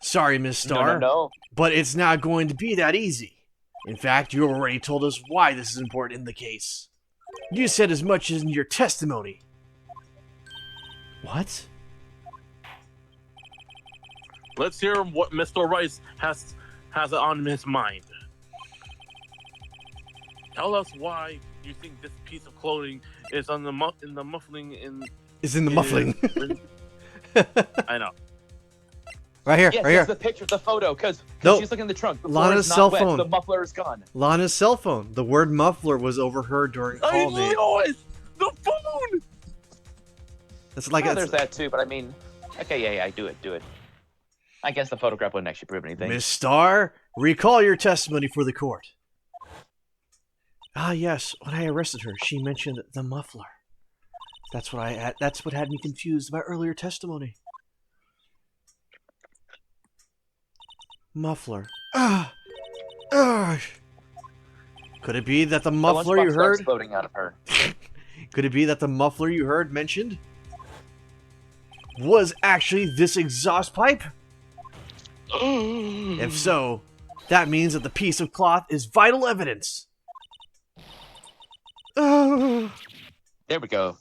Sorry, Miss Star. No. But it's not going to be that easy. In fact, you already told us why this is important in the case. You said as much as in your testimony. What? Let's hear what Mr. Rice has on his mind. Tell us why you think this piece of clothing is on the muffling in. Is in the muffling. I know. Right here, Yes, right here. the picture, the photo, because Nope. she's looking in the trunk. The Lana's floor is not cell wet, phone. The muffler is gone. Lana's cell phone. The word muffler was overheard during I call date. know it! The phone! That's like Oh, it's, there's that too, but I mean, okay, yeah, do it. I guess the photograph wouldn't actually prove anything. Miss Starr, recall your testimony for the court. Ah, yes. When I arrested her, she mentioned the muffler. That's what had me confused about earlier testimony. Muffler. Could it be that the muffler you lunchbox heard? exploding out of her. Could it be that the muffler you heard mentioned was actually this exhaust pipe? If so, that means that the piece of cloth is vital evidence. There we go.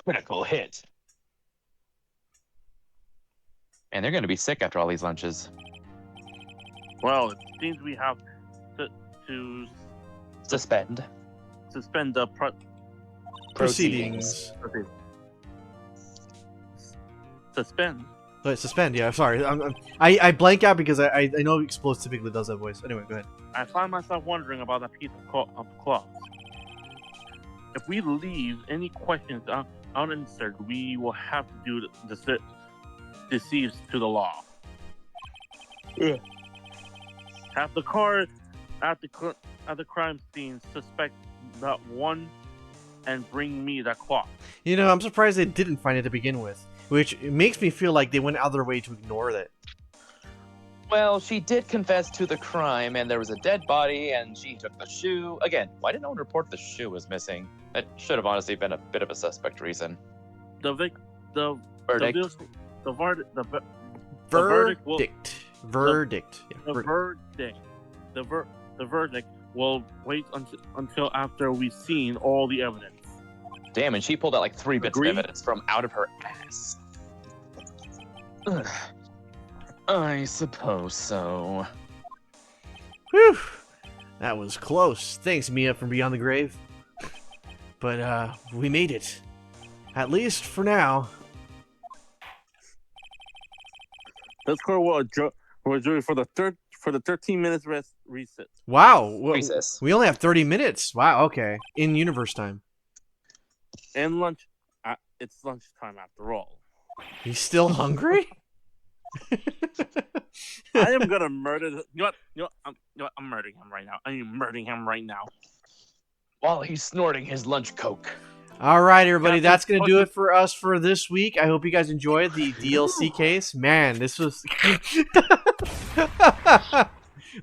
Critical hit. And they're going to be sick after all these lunches. Well, it seems we have to Suspend. suspend the Proceedings. suspend. Wait, suspend, yeah, sorry. I blank out because I know Explode typically does that voice. Anyway, go ahead. I find myself wondering about that piece of cloth. If we leave any questions unanswered, we will have to do the deceives to the law. Yeah. Have the car at the crime scene suspect that one and bring me that cloth. You know, I'm surprised they didn't find it to begin with, which makes me feel like they went out of their way to ignore that. Well, she did confess to the crime, and there was a dead body, and she took the shoe. Again, why didn't no one report the shoe was missing? That should have honestly been a bit of a suspect reason. The verdict. Verdict. The verdict will. Verdict. Yeah, The verdict. The verdict will wait until after we've seen all the evidence. Damn, and she pulled out like 3 bits Agreed. of evidence from out of her ass. Ugh. I suppose so. Whew. That was close. Thanks, Mia, from Beyond the Grave. But, we made it. At least for now. Let's go. We're doing for the 13 minutes reset. Wow. Recess. We only have 30 minutes. Wow, okay. In universe time. And lunch. It's lunchtime after all. He's still hungry? I am gonna murder. You know what? I'm murdering him right now. I am murdering him right now. While he's snorting his lunch coke. All right, everybody. That's going to do it for us for this week. I hope you guys enjoyed the DLC case. Man, this was...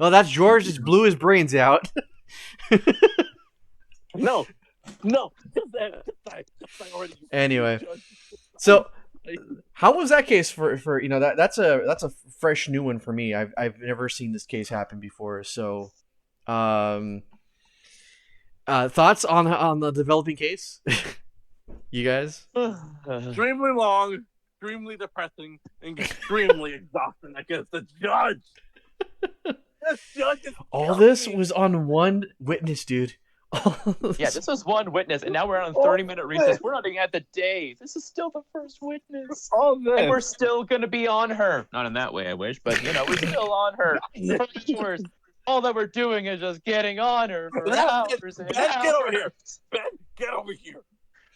Well, that's George just blew his brains out. No. Anyway. So, how was that case for you know, that's a fresh new one for me. I've never seen this case happen before. So, thoughts on the developing case? You guys? Extremely long, extremely depressing, and extremely exhausting against the judge. This judge is All this was on one witness, dude. Yeah, this was one witness, and now we're on a 30-minute recess. We're not even at the day. This is still the first witness. all this. And we're still going to be on her. Not in that way, I wish, but, you know, we're still on her. For hours. All that we're doing is just getting on her for hours and Ben, hours. get over here. Ben, get over here.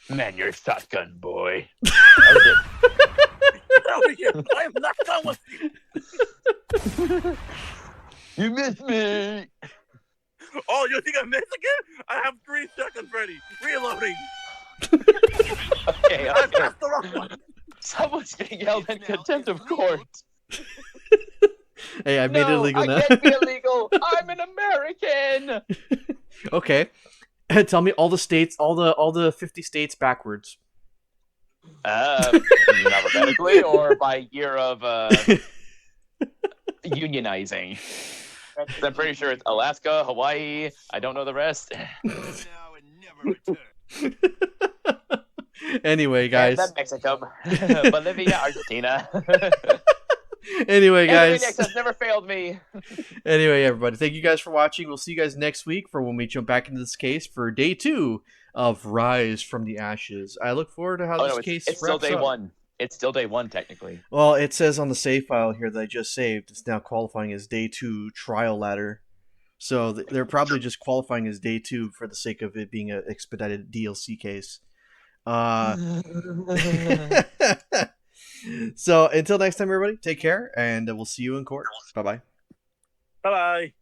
Man, you're shotgun boy. Get over here. I am not done with you. You missed me. Oh, you think I missed again? I have 3 seconds ready. Reloading. Okay, I okay. pressed the wrong one. Someone's getting yelled in contempt of court. Hey, I made it illegal I now. can't be illegal. I'm an American. Okay. Tell me all the states, all the 50 states backwards. Alphabetically or by year of unionizing? I'm pretty sure it's Alaska, Hawaii. I don't know the rest. Anyway, guys. And then Mexico, Bolivia, Argentina. Anyway, guys. Anime has never failed me. Anyway, everybody, thank you guys for watching. We'll see you guys next week for when we jump back into this case for day 2 of Rise from the Ashes. I look forward to how this case it's still wraps day up. 1. It's still day 1, technically. Well, it says on the save file here that I just saved, it's now qualifying as day 2 trial ladder. So they're probably just qualifying as day 2 for the sake of it being an expedited DLC case. So until next time, everybody, take care, and we'll see you in court. Bye-bye. Bye bye.